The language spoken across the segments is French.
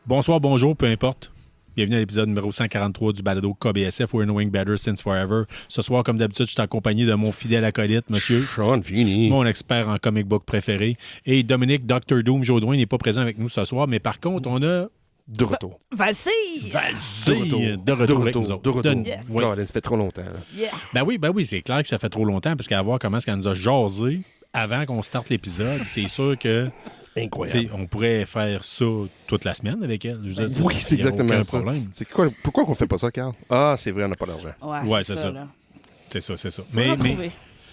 Bonsoir, bonjour, peu importe. Bienvenue à l'épisode numéro 143 du balado KBSF, We're Knowing Better Since Forever. Ce soir, comme d'habitude, je suis accompagné de mon fidèle acolyte, monsieur Sean Feeney, mon expert en comic book préféré. Et Dominique, Dr. Doom Jaudoin n'est pas présent avec nous ce soir, mais par contre, on a... de retour. Valsy! De retour avec nous autres. De retour. Yes. Oui. God, ça fait trop longtemps. Là. Yeah. Ben oui, c'est clair que ça fait trop longtemps, parce qu'à voir comment est-ce qu'elle nous a jasé avant qu'on starte l'épisode, c'est sûr que... Incroyable. On pourrait faire ça toute la semaine avec elle. Je veux dire, Oui, c'est y a exactement aucun ça. problème. Pourquoi on fait pas ça, Carl? Ah, c'est vrai, on n'a pas d'argent. Ouais, c'est ça. Là. C'est ça. Faut Mais retrouver.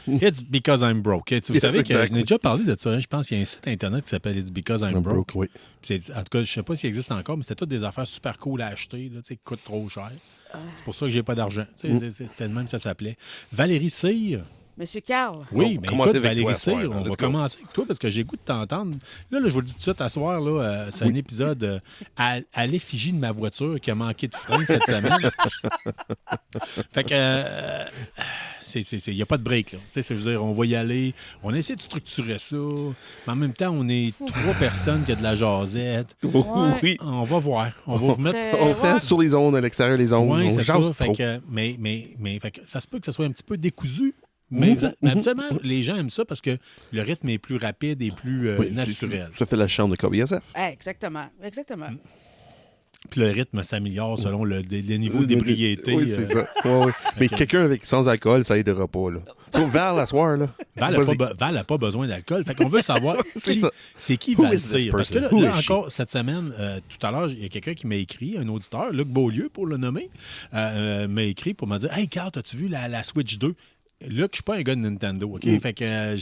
it's because I'm broke. Vous savez que Exactly. je n'ai déjà parlé de ça. Je pense qu'il y a un site Internet qui s'appelle It's because I'm broke. Oui. En tout cas, je ne sais pas s'il existe encore, mais c'était toutes des affaires super cool à acheter, là, qui coûtent trop cher. C'est pour ça que j'ai pas d'argent. C'était de même que ça s'appelle. Valérie Cyr. Monsieur Carl. Oui, On mais commence écoute, avec Valérie toi ce soir, Cyr, là. on va Let's go. commencer avec toi parce que j'ai goût de t'entendre. Là, je vous le dis tout de suite, à soir, là, c'est un épisode à l'effigie de ma voiture qui a manqué de frein cette semaine. Fait que... il n'y a pas de break, là. Je veux dire, on va y aller. On essaie de structurer ça. Mais en même temps, on est trois personnes qui ont de la jasette. Oui. On va voir. On va vous mettre... On teste sur les ondes, à l'extérieur des ondes. Oui, on c'est ça. jase Fait trop. que, fait que ça se peut que ça soit un petit peu décousu. Mais habituellement, les gens aiment ça parce que le rythme est plus rapide et plus Oui, naturel. Ça fait la chambre de KBSF. Exactement. Puis le rythme s'améliore selon le niveau d'ébriété. Oui, c'est ça. Ouais, ouais. Mais quelqu'un sans alcool, ça aidera pas. Là. Sauf Val, à soir, là. Val n'a pas besoin d'alcool. Fait qu'on veut savoir C'est ça. c'est qui Who Val is this Cyr. Parce que là, person? Who is she? encore, cette semaine, tout à l'heure, il y a quelqu'un qui m'a écrit, un auditeur, Luc Beaulieu, pour le nommer, m'a écrit pour me dire « Hey, Carl, as-tu vu la Switch 2? » Luc, je suis pas un gars de Nintendo, OK? Fait que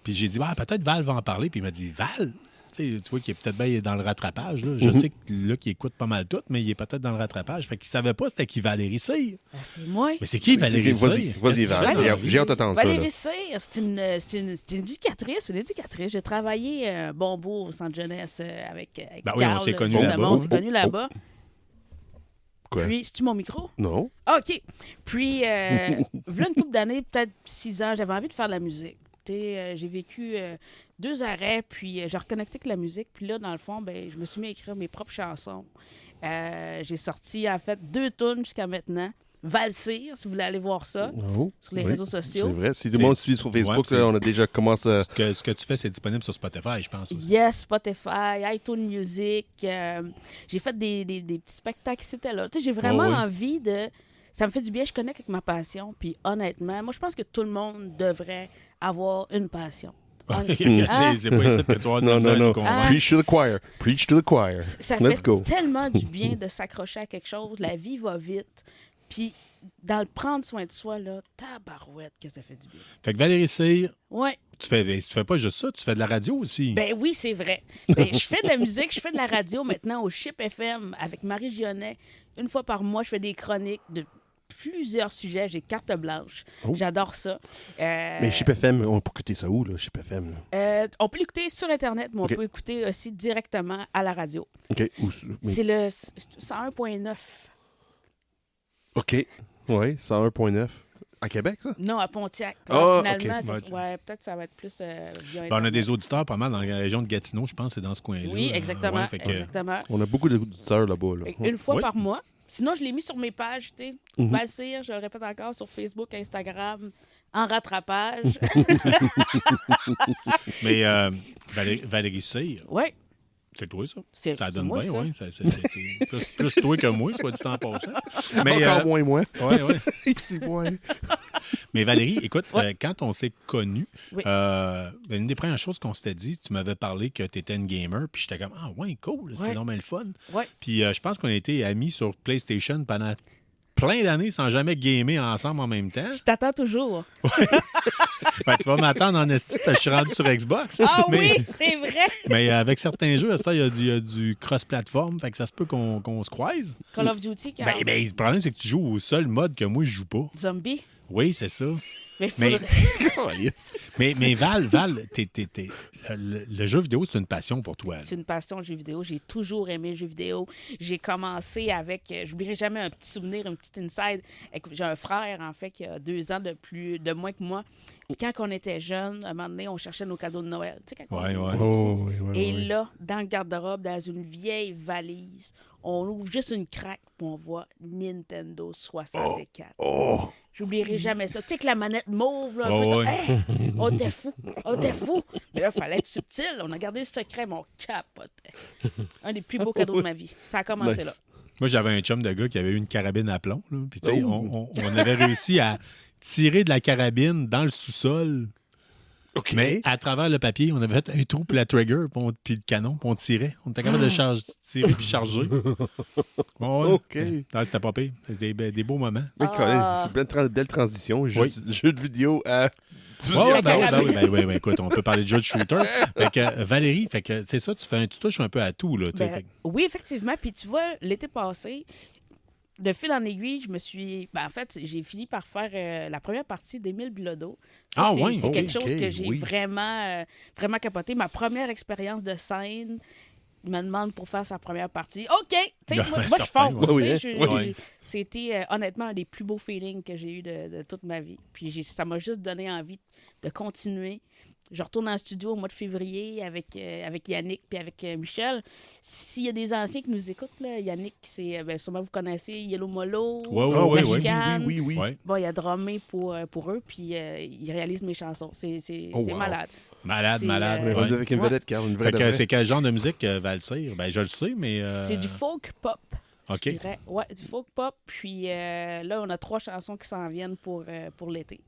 puis j'ai dit peut-être Val va en parler. Puis il m'a dit « Val? » Tu vois qu'il est peut-être bien dans le rattrapage. Là. Je sais que Luc, il écoute pas mal tout, mais il est peut-être dans le rattrapage. Fait qu'il savait pas c'était qui Valérie Cyr. C'est moi. Mais c'est qui Valérie Cyr? Vas-y, Val. Valérie- J'ai hâte d'entendre ça. là. Valérie Cyr, c'est une éducatrice. J'ai travaillé un bon bout au centre jeunesse avec Ben oui, on Carl, s'est connus justement. là-bas. On s'est connus là-bas. Quoi? Puis, c'est-tu mon micro? Non? OK. Puis, voilà une couple d'années, peut-être 6 ans, j'avais envie de faire de la musique. J'ai vécu 2 arrêts, puis j'ai reconnecté avec la musique. Puis là, dans le fond, je me suis mis à écrire mes propres chansons. J'ai sorti, en fait, 2 tunes jusqu'à maintenant. Valsy, si vous voulez aller voir ça, sur les réseaux sociaux. C'est vrai. Si tout le monde suit sur Facebook, Ouais, là, on a déjà commencé à... Ce que tu fais, c'est disponible sur Spotify, je pense aussi. Yes, Spotify, iTunes Music. J'ai fait des petits spectacles, c'était là. J'ai vraiment envie de... Ça me fait du bien, je connecte avec ma passion. Puis honnêtement, moi, je pense que tout le monde devrait avoir une passion. C'est pas ici que tu vas Non. nous convaincre. Preach to the choir. Preach to the choir. Ça Let's fait go. tellement du bien de s'accrocher à quelque chose. La vie va vite. Puis, dans le prendre soin de soi, là, tabarouette que ça fait du bien. Fait que Valérie Cyr, Ouais. tu fais pas juste ça, tu fais de la radio aussi. Ben oui, c'est vrai. Je fais de la musique, je fais de la radio maintenant au Chip FM avec Marie Gionnet. Une fois par mois, je fais des chroniques de plusieurs sujets. J'ai carte blanche. Oh. J'adore ça. Mais Chip FM, on peut écouter ça où, là, Chip FM? Là? On peut l'écouter sur Internet, mais on OK. peut écouter aussi directement à la radio. OK. C'est le 101.9. OK. Oui, 101.9. À Québec, ça? Non, à Pontiac. Ah, Finalement, OK. peut-être que ça va être plus via Ben, on a Internet. des auditeurs pas mal dans la région de Gatineau, je pense, c'est dans ce coin-là. Oui, exactement. Ouais, fait que- Exactement. On a beaucoup d'auditeurs là-bas. Là. Fait que Une fois Oui. par mois. Sinon, je l'ai mis sur mes pages, tu sais. Valsy, je le répète encore, sur Facebook, Instagram, en rattrapage. Mais Valérie Cyr, Oui. c'est toi, ça? C'est Ça donne moi, bien, ça. oui. C'est plus toi que moi, soit du temps passant. Mais, Encore moins, moi. ouais. C'est moi. Mais Valérie, écoute, Ouais. quand on s'est connus, Oui. une des premières choses qu'on s'était dit, tu m'avais parlé que tu étais une gamer, puis j'étais comme, ah ouais, cool, c'est Ouais. normal le fun. Ouais. Puis je pense qu'on a été amis sur PlayStation pendant plein d'années sans jamais gamer ensemble en même temps. Je t'attends toujours. Ben, tu vas m'attendre en esti parce que je suis rendu sur Xbox. Ah mais, oui, c'est vrai. mais avec certains jeux, à ce temps, il y a du cross-platform, fait que ça se peut qu'on se croise. Call of Duty, Carl. Ben, le problème, c'est que tu joues au seul mode que moi, je joue pas. Zombie. Oui, c'est ça. Mais Mais- faudrait- Mais Val, le jeu vidéo, c'est une passion pour toi. là. C'est une passion, le jeu vidéo. J'ai toujours aimé le jeu vidéo. J'ai commencé avec... j'oublierai jamais un petit souvenir, un petit inside. J'ai un frère, en fait, qui a 2 ans de moins que moi. Puis quand on était jeunes, à un moment donné, on cherchait nos cadeaux de Noël. Tu sais, quand on Ouais, était ouais. petit. Oh, oui, oui, Et oui. là, dans le garde-robe, dans une vieille valise, on ouvre juste une craque puis on voit Nintendo 64. Oh! J'oublierai jamais ça. Tu sais que la manette mauve, là, un Oh, peu ouais. comme, hey, on était fou, on était fou. Mais là, il fallait être subtil. On a gardé le secret, mais on capotait. Un des plus beaux cadeaux de ma vie. Ça a commencé Nice. là. Moi, j'avais un chum de gars qui avait eu une carabine à plomb. Là. Puis, tu sais, Oh. on avait réussi à tirer de la carabine dans le sous-sol. OK. Mais à travers le papier, on avait fait un trou pour la trigger, puis le canon, puis on tirait. On était capable de tirer puis charger. Ouais, OK. ouais, c'était pas pire. C'était des beaux moments. Mais Colin, c'est une belle transition. Jeu de vidéo à... Ouais, carabine. ben, écoute, on peut parler de jeu de shooter. Fait que, Valérie, fait que, c'est ça, tu touches un peu à tout. Là, tu sais, Ben, fait que- oui, effectivement. Puis tu vois, l'été passé, de fil en aiguille, je me suis... Ben, en fait, j'ai fini par faire la première partie d'Émile Bilodeau. Ça, Ah, c'est ouais, c'est ok, quelque chose que j'ai oui. vraiment capoté. Ma première expérience de scène, il me demande pour faire sa première partie. OK! Tu sais, Ouais, moi je certain, fonce. ouais. Tu sais, Oui, oui. C'était honnêtement un des plus beaux feelings que j'ai eu de toute ma vie. Puis ça m'a juste donné envie de continuer. Je retourne en studio au mois de février avec Yannick puis avec Michel. S'il y a des anciens qui nous écoutent, là, Yannick, sûrement vous connaissez Yellow Molo, Ouais, ouais, Oh, ouais, oui, ouais. oui, Chicane. oui, oui, oui. Ouais. Bon, il a drummé pour eux, puis il réalise mes chansons. C'est Oh, wow. malade. Malade, C'est, malade. On est ouais. rendu avec une Ouais. vedette, Carl, une vraie Fait de que vraie. c'est quel genre de musique, Valsir? Ben, je le sais, mais... C'est du folk pop. OK. Je dirais. Ouais, du folk pop. Puis là, on a 3 chansons qui s'en viennent pour l'été.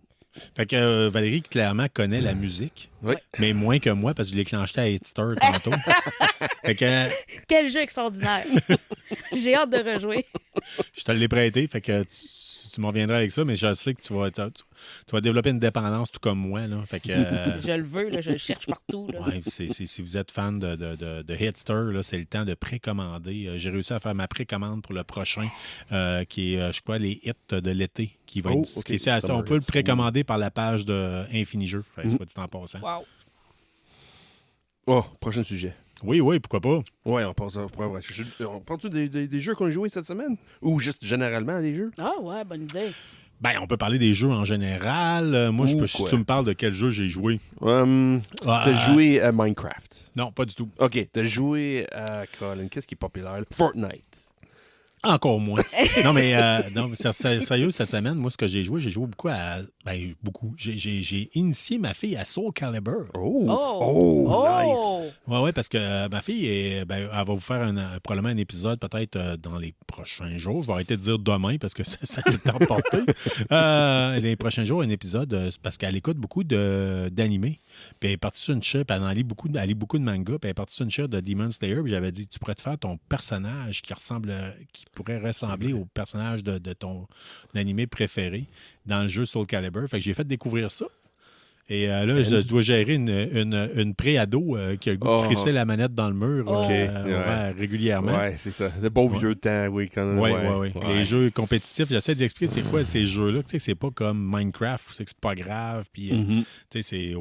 Fait que Valérie, clairement, connaît la musique. Oui. Mais moins que moi, parce que je l'ai clenché à Hitster tantôt. Fait que Quel jeu extraordinaire! J'ai hâte de rejouer. je te l'ai prêté, fait que tu m'en reviendras avec ça, mais je sais que tu vas développer une dépendance tout comme moi. Là. Fait que, Je le veux, là, je le cherche partout. Là. ouais, si vous êtes fan de Hitster, là, c'est le temps de précommander. J'ai réussi à faire ma précommande pour le prochain, qui est, je crois, les hits de l'été, qui va Oh, être ok. diffusé. On peut le Summer précommander par la page de Infini-Jeux, soit dit en passant. Wow. Oh, prochain sujet. Oui, pourquoi pas? Ouais, on passe à... On parle-tu des jeux qu'on a joués cette semaine? Ou juste généralement des jeux? Ah ouais, bonne idée. Ben, on peut parler des jeux en général. Moi, Ou si quoi? tu me parles de quel jeu j'ai joué. T'as joué à Minecraft. Non, pas du tout. OK, t'as joué à... Colin, qu'est-ce qui est populaire? Fortnite. Encore moins. Non, mais sérieux, cette semaine, moi, ce que j'ai joué beaucoup à... Ben, beaucoup. J'ai initié ma fille à Soul Calibur. Nice. Ouais, parce que ma fille, elle va vous faire probablement un épisode peut-être dans les prochains jours. Je vais arrêter de dire demain parce que ça a le temps porté. Les prochains jours, un épisode parce qu'elle écoute beaucoup d'animés. Puis elle est partie sur une chaire, puis elle lit beaucoup de manga, puis elle est partie sur une chaire de Demon Slayer, puis j'avais dit, tu pourrais te faire ton personnage qui pourrait ressembler au personnage de ton animé préféré dans le jeu Soul Calibur. Fait que j'ai fait découvrir ça. Et là, je dois gérer une pré-ado qui a le goût de frisser la manette dans le mur régulièrement. Ouais, c'est ça. Le beau vieux temps, oui. Oui. Les jeux compétitifs, j'essaie d'expliquer c'est quoi ces jeux-là. Tu sais, c'est pas comme Minecraft où c'est que c'est pas grave. Puis, tu sais,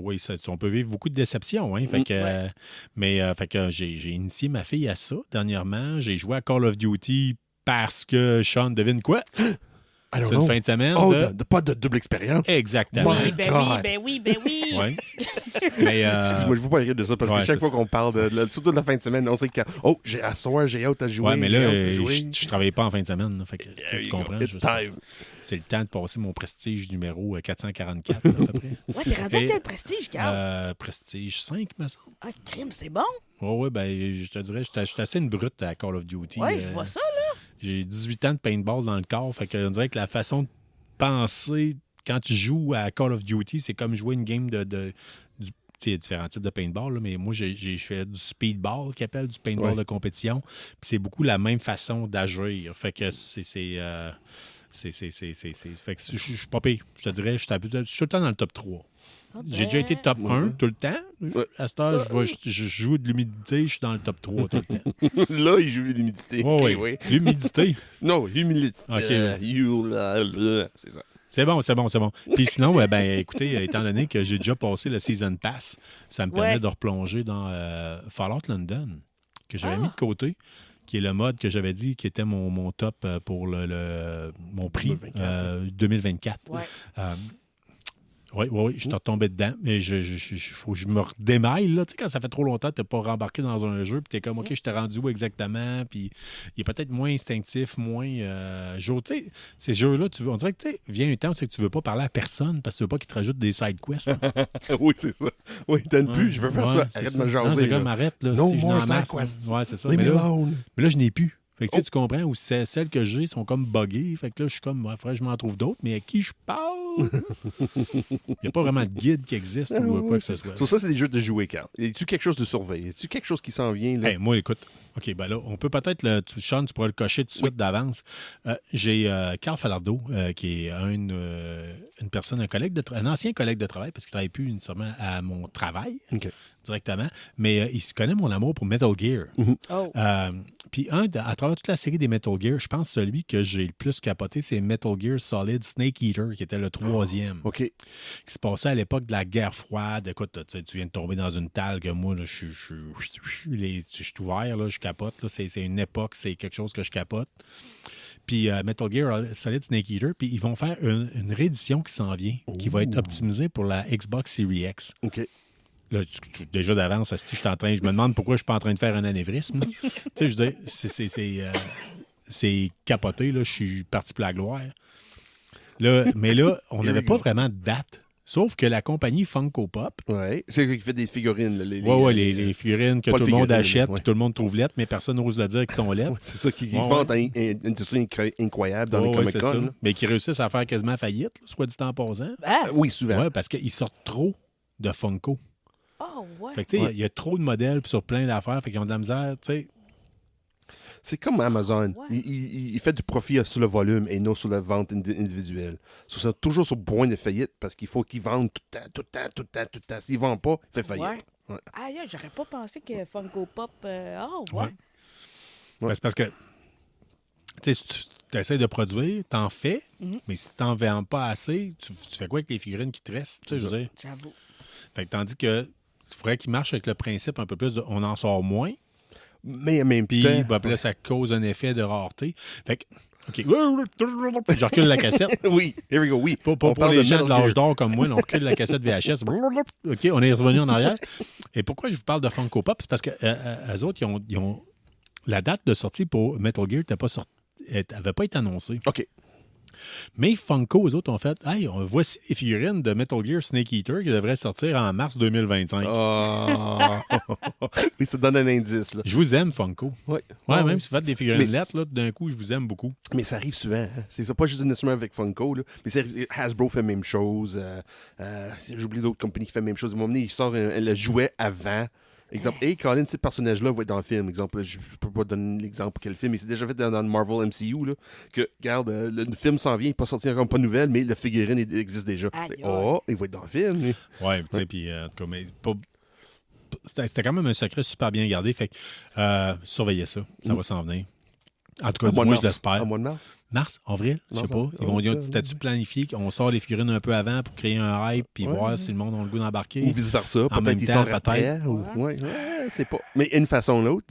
on peut vivre beaucoup de déceptions. Hein, fait que, fait que j'ai initié ma fille à ça dernièrement. J'ai joué à Call of Duty parce que Sean, devine quoi? C'est une fin de semaine. Pas de double expérience. Exactement. My God. Ben oui. Ouais. Mais, Excuse-moi, je veux pas rire de ça parce que chaque fois qu'on parle surtout de la fin de semaine, on sait que à soir, j'ai hâte à jouer. Ouais, mais là, je travaillais pas en fin de semaine. Là, fait que, tu comprends? It's time. C'est le temps de passer mon prestige numéro 444 à peu près. Ouais, t'es rendu à quel prestige, Carl? Prestige 5, me semble. Ah, crime, c'est bon. Oui, ben, je te dirais, je suis assez une brute à Call of Duty. Ouais, je vois ça, là. J'ai 18 ans de paintball dans le corps. Fait que on dirait que la façon de penser quand tu joues à Call of Duty, c'est comme jouer une game il y a différents types de paintball, là, mais moi, j'ai fait du speedball, qui appelle du paintball de compétition. Puis c'est beaucoup la même façon d'agir. Fait que fait que je suis pas pire. Je te dirais, je suis tout le temps dans le top 3. J'ai déjà été top 1 tout le temps. À cette heure, je joue de l'humidité, je suis dans le top 3 tout le temps. Là, il joue l'humidité. Oui. L'humidité. Non, humilité. OK. C'est ça. C'est bon. Puis sinon, écoutez, étant donné que j'ai déjà passé le Season Pass, ça me permet de replonger dans Fallout London, que j'avais mis de côté, qui est le mode que j'avais dit qui était mon top pour mon prix 2024. Oui, je suis retombé dedans, mais faut que je me redémaille. Là. Tu sais, quand ça fait trop longtemps que tu n'as pas rembarqué dans un jeu, puis tu es comme, OK, je t'ai rendu où exactement, puis il est peut-être moins instinctif, moins... tu sais, ces jeux-là, on dirait que, vient un temps où c'est que tu veux pas parler à personne parce que tu veux pas qu'ils te rajoutent des side quests. Oui, c'est ça. Oui, donne plus, je veux faire ça. Arrête de me jaser. Non, c'est comme, arrête, là. No si more je side masse, quests. Ouais, c'est ça. Leave me alone. Mais là, je n'ai plus. Fait que tu comprends, ou celles que j'ai sont comme buggées. Fait que là, je suis comme, il faudrait que je m'en trouve d'autres, mais à qui je parle? Il n'y a pas vraiment de guide qui existe ou quoi que ce soit. Sur ça, c'est des jeux de jouer, Carl. Y a-tu quelque chose de surveiller? Y a-tu quelque chose qui s'en vient? Là? Hey, moi, écoute, OK, ben là, on peut peut-être, Sean, tu pourrais le cocher tout de suite d'avance. J'ai Carl Falardeau, qui est une personne, un ancien collègue de travail, parce qu'il ne travaille plus nécessairement à mon travail. OK. Directement, mais il se connaît mon amour pour Metal Gear. Puis à travers toute la série des Metal Gear, je pense que celui que j'ai le plus capoté, c'est Metal Gear Solid Snake Eater, qui était le 3e. OK. Qui se passait à l'époque de la guerre froide. Écoute, tu viens de tomber dans une talgue. Moi, je suis ouvert, là, je capote. Là, c'est une époque, c'est quelque chose que je capote. Puis Metal Gear Solid Snake Eater, puis ils vont faire une réédition qui s'en vient, qui va être optimisée pour la Xbox Series X. OK. Là, déjà d'avance, je me demande pourquoi je suis pas en train de faire un anévrisme. Tu sais, je veux dire, c'est capoté, là, je suis parti pour la gloire. Là, mais là, on n'avait pas vraiment de date. Sauf que la compagnie Funko Pop... Oui, c'est qui fait des figurines. Les figurines que tout le monde achète, ouais. puis tout le monde trouve lettres, mais personne n'ose le dire qu'ils sont lettres. Ouais, c'est ça, qui vendent une industrie incroyable dans les Comic-Con. Mais qui réussissent à faire quasiment faillite, là, soit dit en passant. Oui, souvent. Oui, parce qu'ils sortent trop de Funko. Oh, ouais. Fait que, tu sais, il y a trop de modèles sur plein d'affaires, fait qu'ils ont de la misère, tu sais. C'est comme Amazon. Ouais. Il fait du profit sur le volume et non sur la vente individuelle. C'est toujours sur le point de faillite parce qu'il faut qu'ils vendent tout le temps. S'ils ne vendent pas, il fait faillite. Ouais. Aïe, j'aurais pas pensé que Funko Pop... Ouais. Ben, c'est parce que, tu sais, si tu essaies de produire, t'en fais, mais si t'en vends pas assez, tu fais quoi avec les figurines qui te restent? Tu sais, je veux dire. J'avoue. Fait que tandis que il faudrait qu'ils marchent avec le principe un peu plus de on en sort moins. Mais en même temps. Puis là, ça cause un effet de rareté. Fait que, OK. Je recule la cassette. Oui, here we go, oui. Pour les gens de l'âge d'or comme moi, on recule la cassette VHS. OK, on est revenu en arrière. Et pourquoi je vous parle de Funko Pop? C'est parce qu'eux autres, ils ont la date de sortie pour Metal Gear n'avait pas été annoncée. OK. Mais Funko, eux autres, ont fait « Hey, voici les figurines de Metal Gear Snake Eater qui devraient sortir en mars 2025. Oui, ça donne un indice. Là. Je vous aime, Funko. Oui. Même si vous faites des figurines lettres, là, d'un coup, je vous aime beaucoup. Mais ça arrive souvent. Hein? C'est ça, pas juste nécessairement avec Funko. Là. Mais Hasbro fait la même chose. J'oublie d'autres compagnies qui font la même chose. À un moment donné, ils sortent le jouet avant. Exemple, hey, Colin, ce personnage-là va être dans le film. Exemple, je peux pas donner l'exemple quel film, mais c'est déjà fait dans le Marvel MCU. Là, que, regarde, le film s'en vient, il n'est pas sorti encore pas de nouvelle, mais la figurine existe déjà. Il va être dans le film. Lui. Ouais, tu sais, puis en tout cas, mais c'était quand même un secret super bien gardé. Fait que surveillez ça. Ça va s'en venir. En tout cas, moi, je l'espère. En mois de mars? Mars? Avril? Je sais pas. Ils vont dire, c'était-tu planifié qu'on sort les figurines un peu avant pour créer un hype puis voir si le monde a le goût d'embarquer? Ou vice-versa. Peut-être qu'ils sortent après. Ouais, c'est pas. Mais une façon ou l'autre,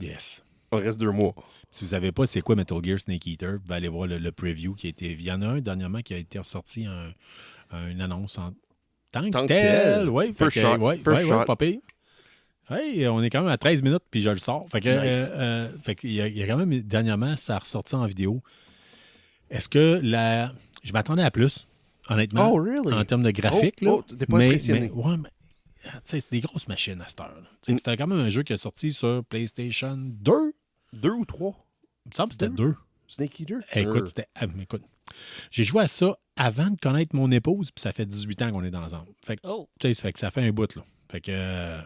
on reste 2 mois. Si vous savez pas c'est quoi Metal Gear Snake Eater, vous allez voir le preview qui a été... Il y en a un dernièrement qui a été ressorti une annonce en tant que tel. Oui, First shot. Pas pire. Hey, on est quand même à 13 minutes, puis je le sors. Fait que, fait qu'il y a quand même, dernièrement, ça a ressorti en vidéo. Est-ce que je m'attendais à plus, honnêtement, en termes de graphique. T'es pas impressionné. Mais c'est des grosses machines à cette heure. C'était quand même un jeu qui est sorti sur PlayStation 2. 2 ou 3? Il me semble que c'était 2. Snake Eater? Écoute, j'ai joué à ça avant de connaître mon épouse, puis ça fait 18 ans qu'on est ensemble. Fait que, ça fait un bout, là. Fait que...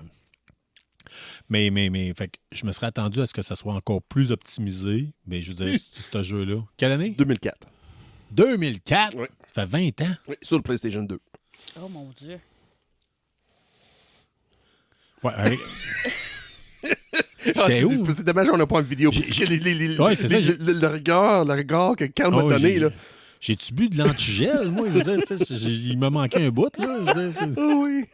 Mais fait que je me serais attendu à ce que ça soit encore plus optimisé. Mais je veux dire, ce jeu-là. Quelle année? 2004. 2004? Oui. Ça fait 20 ans? Oui, sur le PlayStation 2. Oh mon Dieu. Ouais, avec... J'étais où? C'est dommage qu'on n'a pas une vidéo. Le regard que Carl m'a donné, là. J'ai-tu bu de l'antigel, moi? Je veux dire, tu sais, il m'a manqué un bout, là. Je veux dire, Oui.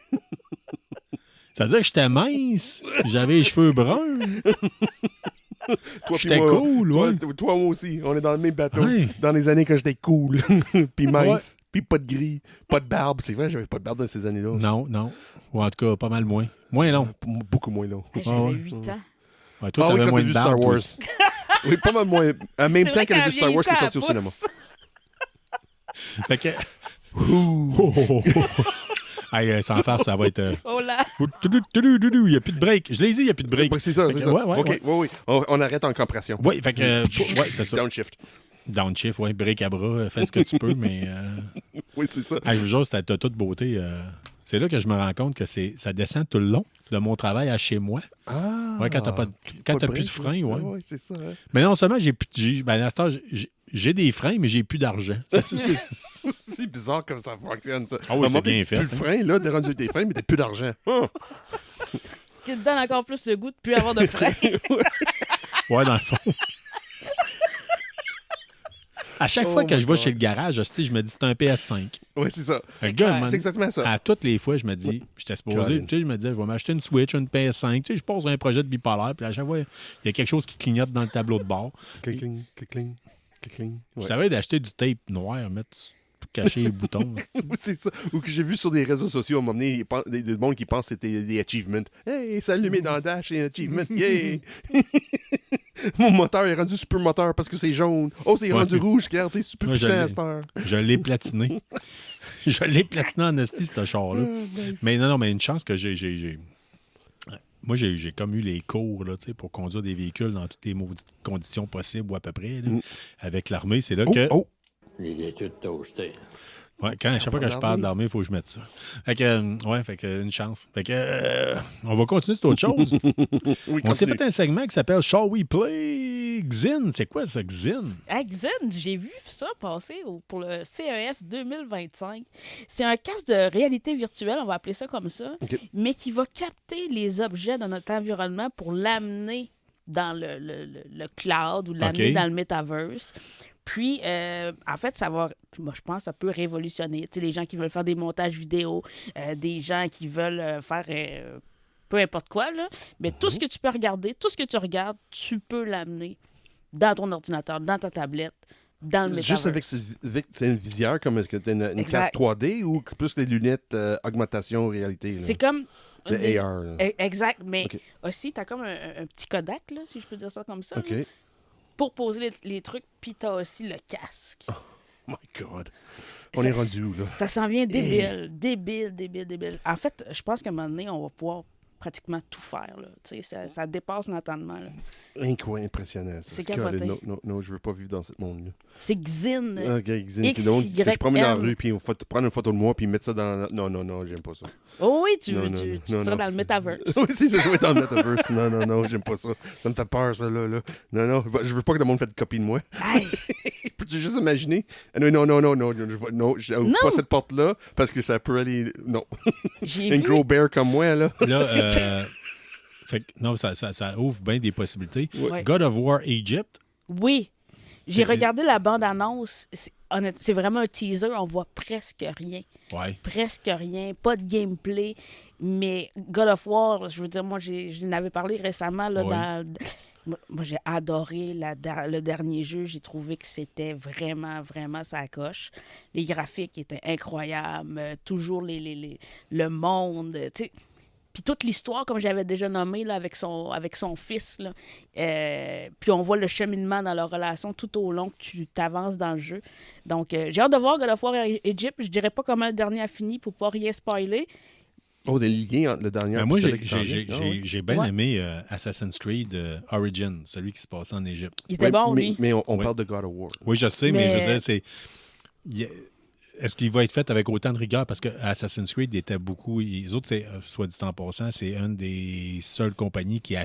ça veut dire que j'étais mince, j'avais les cheveux bruns. Toi, J'étais puis moi, cool, toi, ouais. toi, moi aussi. On est dans le même bateau. Ouais. Dans les années quand j'étais cool. Puis mince. Ouais. Puis pas de gris. Pas de barbe. C'est vrai, j'avais pas de barbe dans ces années-là. Non, non. Ou en tout cas, pas mal moins. Moins long. Beaucoup moins long. J'avais ouais. 8 ans. Ouais, toi, Ah oui, t'avais quand moins t'as de vu barbe, Star toi Wars. aussi. Oui, pas mal moins. En même C'est temps vrai qu'elle a vu Star Wars qui est qu'en sorti au cinéma. Fait que... Hey, sans faire, ça va être... Oh là! Il n'y a plus de break. Je l'ai dit, il n'y a plus de break. Ouais, c'est ça, Fait c'est que, ça. ouais. OK, oui. On arrête en compression. Oui, fait que... ouais, c'est ça. Downshift. Downshift, ouais, break à bras, fais ce que tu peux, mais... Oui, c'est ça. Hey, je vous jure, c'était toute beauté. C'est là que je me rends compte que ça descend tout le long de mon travail à chez moi. Ah! Ouais, quand t'as plus de frein, ouais. Oui, c'est ça. Hein. Mais non seulement à l'instant, j'ai des freins, mais j'ai plus d'argent. C'est bizarre comme ça fonctionne, ça. Ah oui, À un c'est moment bien donné, fait, Plus de hein. frein, là, de rendu des freins, mais t'as plus d'argent. Oh! Ce qui te donne encore plus le goût de plus avoir de frein. Ouais, dans le fond. À chaque fois Oh que my je vais God. chez le garage, je me dis c'est un PS5. Oui, c'est ça. Fait que, gars, C'est exactement ça. à toutes les fois, je me dis, j'étais supposé, Colin. tu sais, je me disais, je vais m'acheter une Switch, une PS5, tu sais, je pose un projet de bipolaire, puis à chaque fois, il y a quelque chose qui clignote dans le tableau de bord. Clic-cling, clic-cling, clic-cling. Je Ouais. savais d'acheter du tape noir, mettre pour cacher les boutons. Oui, c'est ça. Ou que j'ai vu sur des réseaux sociaux, à un moment donné, des monde qui pensent que c'était des achievements. Hey, s'allumer dans Dash, c'est un achievement. Yeah! Mon moteur est rendu super moteur parce que c'est jaune. Oh, c'est Ouais. rendu rouge, regarde, c'est super Moi, je puissant l'ai. à cette heure. Je l'ai platiné. Je l'ai platiné en esti, ce char-là. Nice. Mais non, mais une chance que j'ai. Moi, j'ai comme eu les cours là, tu sais, pour conduire des véhicules dans toutes les maudites conditions possibles ou à peu près. Là. Avec l'armée, c'est là que. Oh! Les études toastées. Ouais, à chaque fois que je parle d'armée, il faut que je mette ça. Fait que, ouais, fait que une chance. Fait que, on va continuer sur autre chose. Oui, On s'est continue. fait un segment qui s'appelle Shall We Play Xin? C'est quoi ça, Xin? Hey, Xin, j'ai vu ça passer pour le CES 2025. C'est un casque de réalité virtuelle, on va appeler ça comme ça, OK. mais qui va capter les objets dans notre environnement pour l'amener dans le cloud ou l'amener OK. dans le metaverse. Puis, en fait, ça va, moi, je pense que ça peut révolutionner. Tu sais, les gens qui veulent faire des montages vidéo, des gens qui veulent faire peu importe quoi, là. Mais tout ce que tu peux regarder, tout ce que tu regardes, tu peux l'amener dans ton ordinateur, dans ta tablette, dans le metaverse. Juste avec c'est une visière comme que t'as une classe Exact. 3D ou plus les lunettes augmentation réalité? là? C'est comme... Le des- AR. là. Exact, mais OK. aussi, tu as comme un petit Kodak, là, si je peux dire ça comme ça, OK. là, pour poser les trucs, puis tu as aussi le casque. Oh my God. On est rendu où, là? Ça s'en vient débile, débile. En fait, je pense qu'à un moment donné, on va pouvoir pratiquement tout faire. Là. Tu sais, ça dépasse l'entendement. là. Impressionnant, ça. C'est capoté. Non, je veux pas vivre dans ce monde-là. C'est Xin. OK, Xin, X, puis donc, Y, que je promène dans la N. rue, puis on faut prendre une photo de moi, puis mettre ça dans... Non, j'aime pas ça. Oh oui, tu Non, seras dans le metaverse. Oui, c'est ça, je vais être dans le metaverse. Non, j'aime pas ça. Ça me fait peur, ça, là. Non, je veux pas que le monde fasse de copie de moi. Hey, Peux-tu juste imaginer? Non, je ouvre Non. pas cette porte-là, parce que ça peut aller... Non. j'ai Un vu... gros bear comme moi, là. Là, fait que, non, ça ouvre bien des possibilités. Ouais. God of War Egypt, Oui. J'ai C'est- regardé la bande-annonce. C'est vraiment un teaser. On voit presque rien. ouais. Presque rien. Pas de gameplay. Mais God of War, je veux dire, moi, je n'avais parlé récemment. Là, Oui. moi, j'ai adoré le dernier jeu. J'ai trouvé que c'était vraiment, vraiment sa coche. Les graphiques étaient incroyables. Toujours le monde. Tu sais. Puis toute l'histoire, comme j'avais déjà nommé, là, avec son fils. Là, puis on voit le cheminement dans leur relation tout au long que tu t'avances dans le jeu. Donc, j'ai hâte de voir God of War Egypt. Je dirais pas comment le dernier a fini pour pas rien spoiler. Oh, des liens entre le dernier Mais moi, et celui qui s'en vient. Ah, ouais. j'ai bien Ouais. aimé Assassin's Creed Origin, celui qui se passait en Égypte. Il était Ouais, bon, mais, lui. mais on Oui. parle de God of War. Oui, je sais, mais je veux Mais- dire, c'est. Est-ce qu'il va être fait avec autant de rigueur? Parce que Assassin's Creed était beaucoup. Les autres, soit dit en passant, c'est une des seules compagnies qui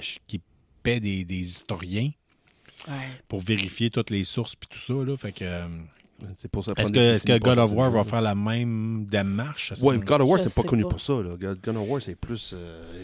paie des historiens Ouais. pour vérifier toutes les sources puis tout ça. Là. Fait que, C'est pour ça. est-ce que God of War va faire la même démarche? Ouais, God of War, Je c'est pas sais connu pas. pour ça. Là. God of War, c'est plus...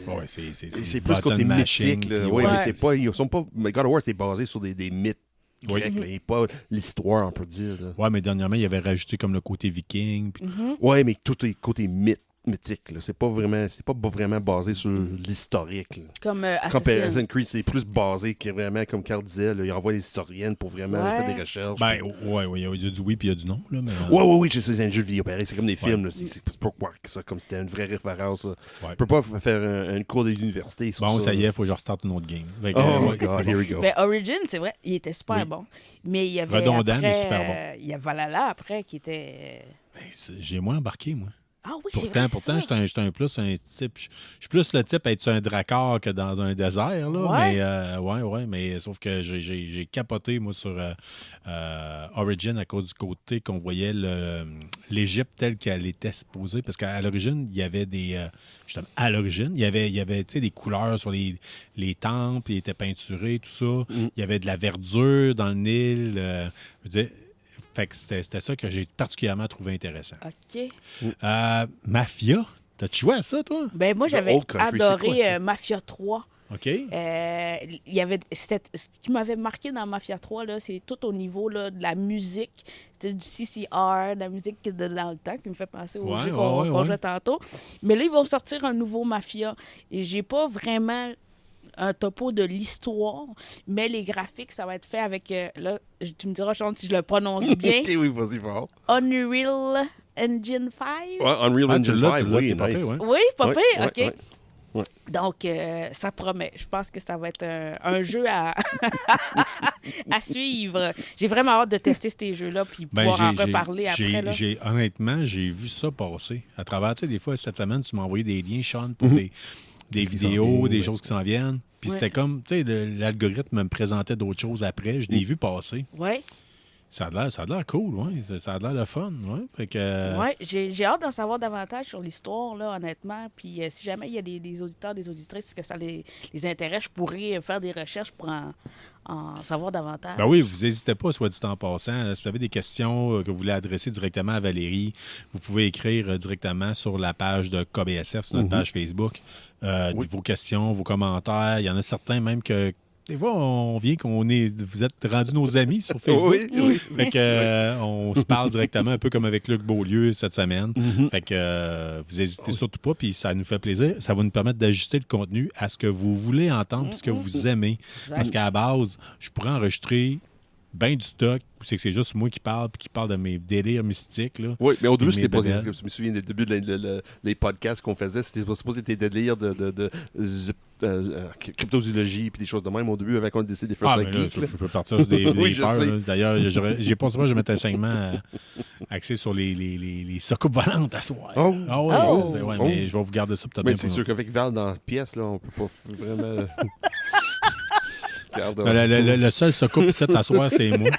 Ouais, c'est c'est plus côté button mashing, mythique. Là. puis Oui, ouais. mais c'est pas... Ils sont pas... Mais God of War, c'est basé sur des mythes grec, là, et pas l'histoire, on peut dire. Là. Ouais, mais dernièrement, il avait rajouté comme le côté viking. Puis... Ouais, mais tout est côté mythique. Là. C'est pas vraiment basé sur l'historique. Là. Comme Comme Assassin. Assassin's Creed, c'est plus basé que vraiment, comme Carl disait, là, il envoie les historiennes pour vraiment Ouais. faire des recherches. Ben, ouais, il y a du oui puis il y a du non. Là, mais... Oui, c'est un jeu vidéo pareil. C'est comme des films. Là. C'est pourquoi ça, comme c'était une vraie référence. Là. Ouais. On peut pas faire un cours d'université sur Bon, ça. ça y est, il faut que je restarte une autre game. Fait que, Oh ouais, my God, c'est here bon. we go. Ben, Origin, c'est vrai, il était super Oui. bon. Mais il y avait Redondant, après, mais super bon. il y a Valhalla après qui était... Ben, j'ai moins embarqué, moi. Ah oui, c'est Pourtant, vrai, j'étais un type. Je suis plus le type à être sur un dracard que dans un désert, là. Ouais. Mais sauf que j'ai capoté, moi, sur Origin à cause du côté qu'on voyait l'Égypte telle qu'elle était supposée. Parce qu'à l'origine, il y avait des. Justement, à l'origine, il y avait tu sais, des couleurs sur les temples, ils étaient peinturés, tout ça. Il y avait de la verdure dans le Nil. Je veux dire, fait que c'était ça que j'ai particulièrement trouvé intéressant. OK. Mafia, t'as-tu joué à ça, toi? Ben moi, The j'avais Old Country, c'est adoré quoi, ça? Mafia 3. OK. Il y avait, ce qui m'avait marqué dans Mafia 3, là, c'est tout au niveau là, de la musique. C'était du CCR, de la musique de dans le temps qui me fait penser au jeu qu'on jouait tantôt. Mais là, ils vont sortir un nouveau Mafia. Et j'ai pas vraiment un topo de l'histoire, mais les graphiques, ça va être fait avec, là, tu me diras, Sean, si je le prononce bien, OK, oui, vas-y, fort. Unreal Engine 5. Ouais, Unreal Ah, Engine tu l'as, 5, oui, t'es pas nice. pire, ouais. Oui, pas Ouais, pire, ouais, OK. ouais. Ouais. Donc, ça promet. Je pense que ça va être un jeu à, à suivre. J'ai vraiment hâte de tester ces jeux-là puis pouvoir en reparler après. Là. Honnêtement, j'ai vu ça passer. À travers, tu sais, des fois, cette semaine, tu m'as envoyé des liens, Sean, pour des Qu'est-ce qui s'en vidéos, vient, des ouais. choses qui s'en viennent. Puis Ouais. c'était comme, tu sais, l'algorithme me présentait d'autres choses après. Je l'ai vu passer. Oui, Ça a l'air cool, oui. Ça a l'air de fun, oui. Fait que... ouais. J'ai hâte d'en savoir davantage sur l'histoire, là, honnêtement. Puis si jamais il y a des auditeurs, des auditrices que ça les intéresse, je pourrais faire des recherches pour en savoir davantage. Ben oui, vous n'hésitez pas, soit dit en passant. Si vous avez des questions que vous voulez adresser directement à Valérie, vous pouvez écrire directement sur la page de KBSF, sur notre page Facebook. Vos questions, vos commentaires. Il y en a certains même que des fois, on vient vous êtes rendus nos amis sur Facebook. Oui. Fait que, on se parle directement, un peu comme avec Luc Beaulieu cette semaine. Fait que vous n'hésitez surtout pas, puis ça nous fait plaisir. Ça va nous permettre d'ajuster le contenu à ce que vous voulez entendre, puis ce que vous aimez. Parce qu'à la base, je pourrais enregistrer bien du stock, c'est que c'est juste moi qui parle, puis qui parle de mes délires mystiques. Là. Oui, mais au début, Mes c'était pas. Je bébelles. me souviens des débuts des podcasts qu'on faisait, c'était supposé être des délires de cryptozoologie puis des choses de même. Au début, avant qu'on décide de faire ça Mais là, geek. Là. je peux partir sur des Oui, je peurs, sais. là. D'ailleurs, j'ai pensé que je vais mettre un segment axé sur les soucoupes volantes à soir. Oh. Ouais, Oh. ouais, Oh. mais je vais vous garder ça peut-être Mais bien c'est pour sûr nous. qu'avec Val dans la pièce, là, on peut pas vraiment. Regarde, Le seul soucoupe ici à soir, c'est moi.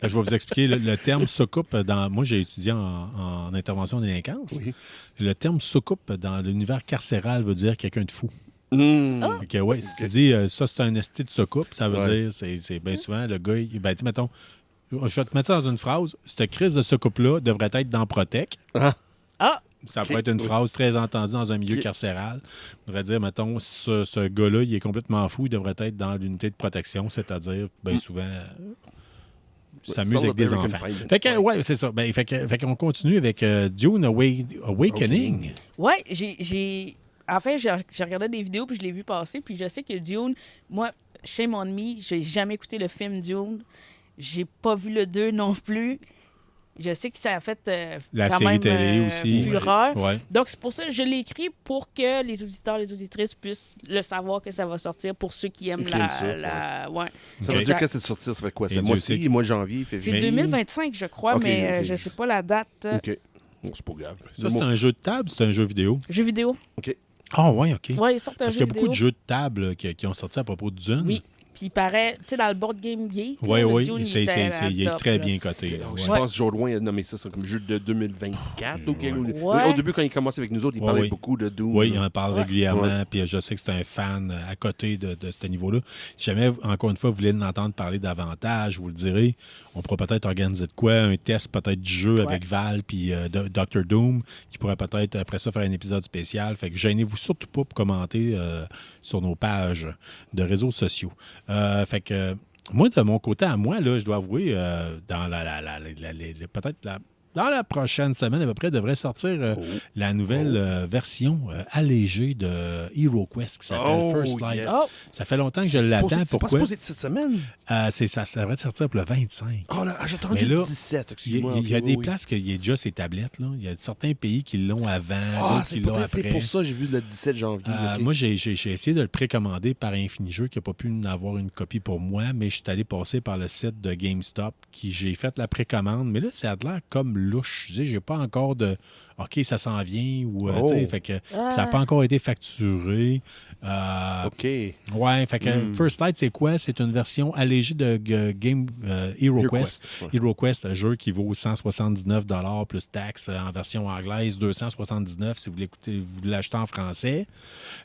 Je vais vous expliquer le terme soucoupe dans. Moi, j'ai étudié en intervention de délinquance. Oui. Le terme soucoupe dans l'univers carcéral veut dire quelqu'un de fou. Fait que, ouais, si tu dis ça, c'est un esti de soucoupe, ça veut dire, c'est bien souvent le gars, dis, mettons, je vais te mettre ça dans une phrase. Cette crise de soucoupe-là devrait être dans Protect. Ah! Ça pourrait être une phrase très entendue dans un milieu carcéral. On devrait dire, mettons, ce gars-là, il est complètement fou, il devrait être dans l'unité de protection, c'est-à-dire, bien souvent, s'amuse avec des enfants. Fait que, ouais, c'est ça. Ben, fait qu'on continue avec Dune Awakening. Ouais, en fait, j'ai regardé des vidéos puis je l'ai vu passer. Puis je sais que Dune, moi, shame on me, j'ai jamais écouté le film Dune. J'ai pas vu le 2 non plus. Je sais que ça a fait La quand série même télé aussi. fureur. Ouais. Donc, c'est pour ça que je l'ai écrit pour que les auditeurs, les auditrices puissent le savoir que ça va sortir pour ceux qui aiment Qui aiment ça, ouais. Ça veut Ok. dire que c'est sorti, ça fait quoi? Et C'est Dieu mois sait ci, que- mois de janvier, C'est février. 2025, je crois, Ok, mais ok. je sais pas la date. OK. Bon, c'est pas grave. Ça, c'est un jeu de table, c'est un jeu vidéo. Jeu vidéo. Ah, ouais, OK. Ouais, ils sortent un Parce jeu qu'il y a beaucoup vidéo. de jeux de table qui ont sorti à propos de Dune. Oui. Puis il paraît, tu sais, dans le board game geek. Oui, là, le oui, Dune, il est top, très là. bien coté. là, Je ouais. pense que Joe Loin a nommé ça comme jeu de 2024. Ouais. Au début, quand il commençait avec nous autres, il Ouais, parlait oui. beaucoup de Doom. Oui, il en parle Ouais. régulièrement, Ouais. puis je sais que c'est un fan à côté de ce niveau-là. Si jamais, encore une fois, vous voulez en entendre parler davantage, je vous le direz, on pourra peut-être organiser de quoi, un test peut-être du jeu avec Val puis Dr. Doom, qui pourrait peut-être après ça faire un épisode spécial. Fait que gênez-vous surtout pas pour commenter sur nos pages de réseaux sociaux. Fait que Moi, de mon côté à moi, là, je dois avouer, dans peut-être dans la prochaine semaine, à peu près, devrait sortir la nouvelle version allégée de HeroQuest qui s'appelle First Light. Yes. Oh. Ça fait longtemps que je l'attends. C'est pas Pourquoi? supposé être cette semaine? Ça devrait sortir pour le 25. Oh là, j'ai entendu Mais là, le 17, excuse-moi. Il y a Ok, des oui. places qu'il y a déjà ces tablettes. Là. Il y a certains pays qui l'ont avant, Ah, d'autres qui l'ont après. c'est pour ça que j'ai vu le 17 janvier. ok. Moi, j'ai essayé de le précommander par Infinijeux qui n'a pas pu en avoir une copie pour moi, mais je suis allé passer par le site de GameStop qui j'ai fait la précommande. Mais là, ça a l'air comme louche. J'ai pas encore de OK, ça s'en vient ou tu sais, fait que ça n'a pas encore été facturé. OK. Ouais, fait que First Light, c'est quoi? C'est une version allégée de Game HeroQuest. Ouais. HeroQuest, un jeu qui vaut 179 $ plus taxes en version anglaise, 279 si vous l'achetez en français.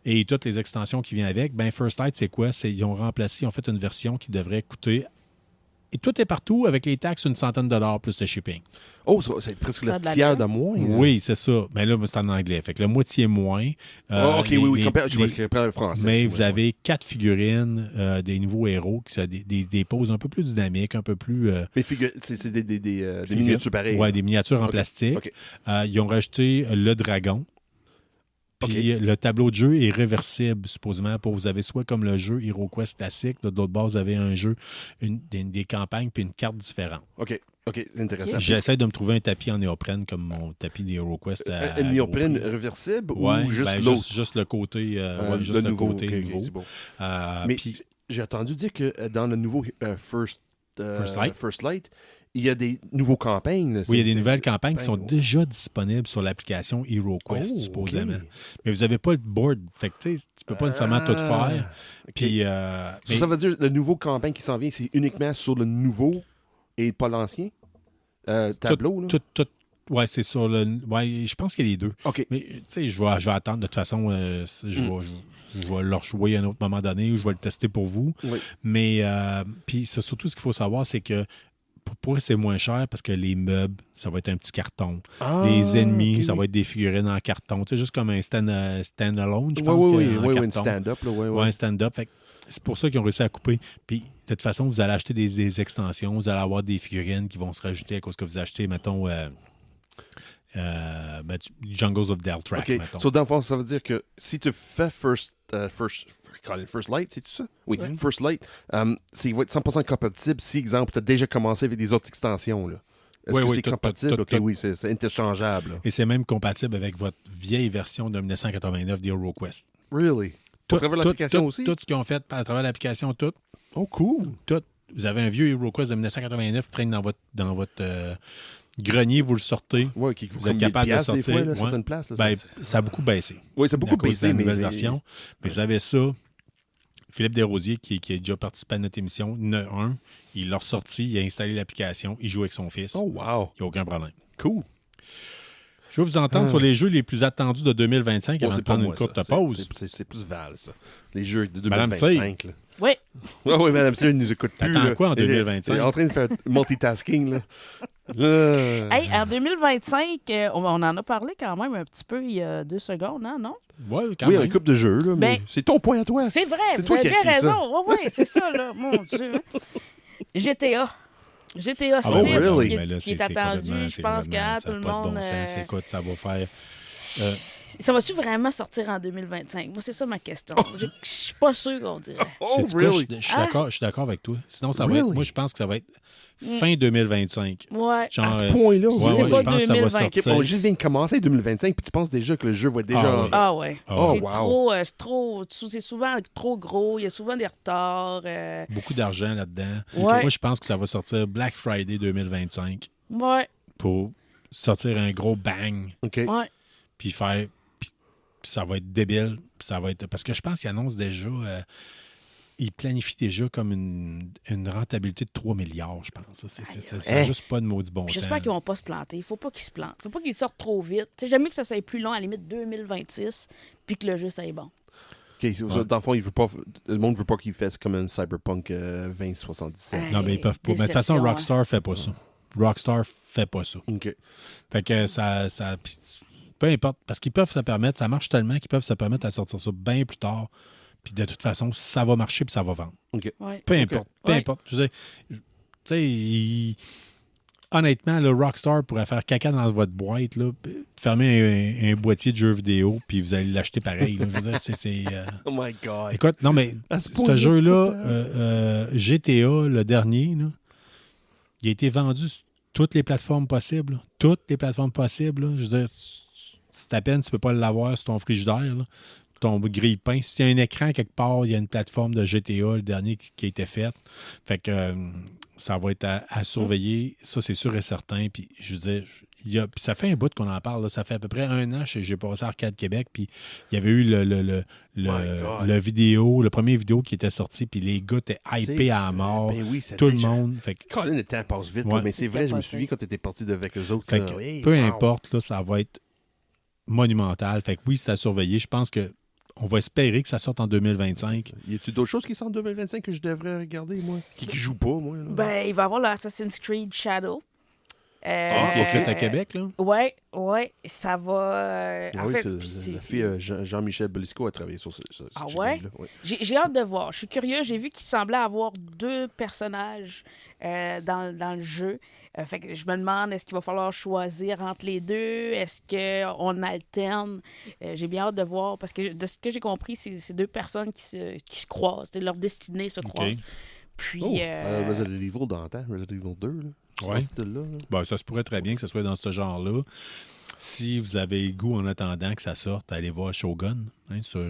Et toutes les extensions qui viennent avec. Ben First Light, c'est quoi? Ils ont fait une version qui devrait coûter. Et tout est partout avec les taxes, une centaine de $ plus le shipping. Oh, c'est presque Ça a le de la tiers gueule. de moins. là. Oui, c'est ça. Mais là, c'est en anglais. Fait que le moitié moins. Ah, OK, oui, je les- vais compare le français. mais excuse-moi. vous avez 4 figurines, des nouveaux héros, qui sont des poses un peu plus dynamiques, un peu plus... Mais c'est des miniatures pareilles. Ouais, là. des miniatures en OK, plastique. OK. Ils ont rajouté le dragon. Puis le tableau de jeu est réversible, supposément. Vous avez soit comme le jeu HeroQuest classique, de d'autre bord, vous avez un jeu, des campagnes, puis une carte différente. OK, c'est intéressant. J'essaie de me trouver un tapis en néoprène comme mon tapis des HeroQuest. Un néoprène réversible Ouais, ou juste ben, l'autre? juste le côté, juste le le nouveau. côté OK, nouveau. c'est bon. Mais Puis- j'ai entendu dire que dans le nouveau First Light, il y a des nouveaux campagnes. Là. Oui, il y a des C'est- nouvelles campagnes qui sont campagnes, déjà disponibles sur l'application HeroQuest, Oh, supposément. OK. Mais vous n'avez pas le board. Fait que tu peux pas nécessairement tout faire. OK. Puis, Ça veut dire que le nouveau campagne qui s'en vient, c'est uniquement sur le nouveau et pas l'ancien tableau. Là. ouais, c'est sur le. Ouais, je pense qu'il y a les deux. OK. Mais tu sais, je vais attendre. De toute façon, je vais le rejouer à un autre moment donné ou je vais le tester pour vous. Oui. Mais puis surtout, ce qu'il faut savoir, c'est que pourquoi c'est moins cher? Parce que les meubles, ça va être un petit carton. Ah, Les ennemis, OK, ça oui. va être des figurines en carton. Tu sais, juste comme un stand-alone, je pense. Oui, en un carton. stand-up. Là, Ouais, un stand-up. Fait que c'est pour ça qu'ils ont réussi à couper. Puis, de toute façon, vous allez acheter des extensions, vous allez avoir des figurines qui vont se rajouter à cause que vous achetez, mettons, Jungles of Deltrack, OK. mettons. So, dans le fond, ça veut dire que si tu fais First Light, c'est tout ça? Oui, First Light, il va être 100% compatible si, exemple, tu as déjà commencé avec des autres extensions. Là. Est-ce Oui, que oui, c'est tout, compatible? tout, OK, tout. oui, c'est interchangeable. là. Et c'est même compatible avec votre vieille version de 1989 d'HeroQuest. Really? Au travers de l'application aussi? Tout ce qu'ils ont fait à travers l'application, tout. Oh, cool. Vous avez un vieux HeroQuest de 1989 qui traîne dans votre grenier, vous le sortez. Oui, qui Vous êtes capable de sortir. des fois, là, ouais. certaines places. Là, Ben, ça- ça a beaucoup baissé. Oui, ça a beaucoup à cause baissé, de la mais nouvelle c'est- version. Mais vous avez ça. Philippe Desrosiers, qui a déjà participé à notre émission, il y en a un. Il l'a ressorti, il a installé l'application, il joue avec son fils. Oh, wow. Il n'y a aucun problème. Cool. Je vais vous entendre sur les jeux les plus attendus de 2025 avant de c'est pas prendre moi, une courte ça. pause. C'est plus Val, ça. Les jeux de Madame 2025. Là. Oui. Oui, Madame C, elle nous écoute plus. T'attends là. quoi en Elle est- 2025? Elle est en train de faire multitasking. Là. Là. Hey, en 2025, on en a parlé quand même un petit peu il y a 2 secondes, hein, non? Ouais, quand Oui, même. un couple de jeux, là, mais Ben, c'est ton point à toi. C'est vrai, C'est vous toi avez qui as bien écrit ça. raison. Oui, c'est ça, là. Mon Dieu. GTA 6 Ah bon, really? qui, Mais là, qui est c'est attendu. complètement- Je pense c'est que complètement- tout ça a le pas de monde... bon sens. Écoute, ça va faire... Ça va-tu vraiment sortir en 2025? Moi, c'est ça ma question. Je suis pas sûr, on dirait. Oh, Sais-tu quoi, really? Je suis d'accord avec toi. Sinon, ça va Really? être... Moi, je pense que ça va être fin 2025. Ouais. Genre, À ce point-là, ouais, oui. c'est ouais, pas je pense que ça va 2025. OK, sortir. on juste vient de commencer 2025, puis tu penses déjà que le jeu va être déjà... Ah, oui. Ah ouais. Oh, c'est wow. trop, c'est souvent trop gros. Il y a souvent des retards. Beaucoup d'argent là-dedans. Ouais. Moi, je pense que ça va sortir Black Friday 2025 Ouais. pour sortir un gros bang, OK. Ouais. puis faire... Puis ça va être débile. Puis ça va être... Parce que je pense qu'ils annoncent déjà... ils planifient déjà comme une rentabilité de 3 milliards, je pense. C'est juste pas de maudit bon Puis sens. j'espère qu'ils vont pas se planter. Il faut pas qu'ils se plantent. Il faut pas qu'ils sortent trop vite. J'aime mieux que ça soit plus long, à la limite 2026, puis que le jeu soit bon. OK, dans le fond, le monde veut pas qu'il fasse comme un Cyberpunk 2077. Hey. Non, mais ils peuvent pas. Mais de toute façon, Déception, Rockstar fait pas ça. Rockstar fait pas ça. OK. Fait que ça puis peu importe, parce qu'ils peuvent se permettre, ça marche tellement qu'ils peuvent se permettre à sortir ça bien plus tard, Puis de toute façon, ça va marcher puis ça va vendre. Ouais. Peu importe. Peu Ouais. importe. Tu sais, honnêtement, le Rockstar pourrait faire caca dans votre boîte, là, fermer un boîtier de jeux vidéo, puis vous allez l'acheter pareil. Là. Je veux dire, Oh my God. Écoute, non, mais À ce ce point-là, jeu-là, GTA, le dernier, là, il a été vendu sur toutes les plateformes possibles. Là. Toutes les plateformes possibles. Là. Je veux dire, c'est à peine, tu peux pas l'avoir sur ton frigidaire, là, ton grille-pain. Si y a un écran quelque part, il y a une plateforme de GTA, le dernier qui a été faite. Fait que ça va être à surveiller. Ça, c'est sûr et certain. Puis, je veux dire, puis ça fait un bout qu'on en parle. Là. Ça fait à peu près 1 an que j'ai passé à Arcade Québec. Puis, il y avait eu le premier vidéo qui était sorti. Puis, les gars étaient hypés à mort. Ben oui, tout le monde. Fait que, Colin, le temps passe vite. Ouais. Là, mais c'est vrai, je me capoté. souviens quand tu étais parti avec eux autres. fait là. que Hey, peu wow. importe, là, ça va être monumental. Fait que oui, c'est à surveiller. Je pense que on va espérer que ça sorte en 2025. Y a-tu d'autres choses qui sortent en 2025 que je devrais regarder, moi? Qui joue pas, moi? Là? Ben, il va y avoir l'Assassin's Creed Shadow. Qui est fait à Québec, là. Ouais, ça va. Ah en oui, fait, c'est c'est- la fille Jean-Michel Belisco a travaillé sur ce Ah ce ouais? game-là, ouais. J'ai hâte de voir. Je suis curieux. J'ai vu qu'il semblait avoir 2 personnages dans le jeu. Fait que je me demande, est-ce qu'il va falloir choisir entre les deux? Est-ce qu'on alterne? J'ai bien hâte de voir. Parce que de ce que j'ai compris, c'est 2 personnes qui se croisent. Leur destinée se croise. Puis. Oh, Resident Evil dans le temps, Resident Evil 2, là. Ouais. Ce style-là, là. Ben, ça se pourrait très bien que ce soit dans ce genre-là. Si vous avez le goût en attendant que ça sorte, allez voir Shogun sur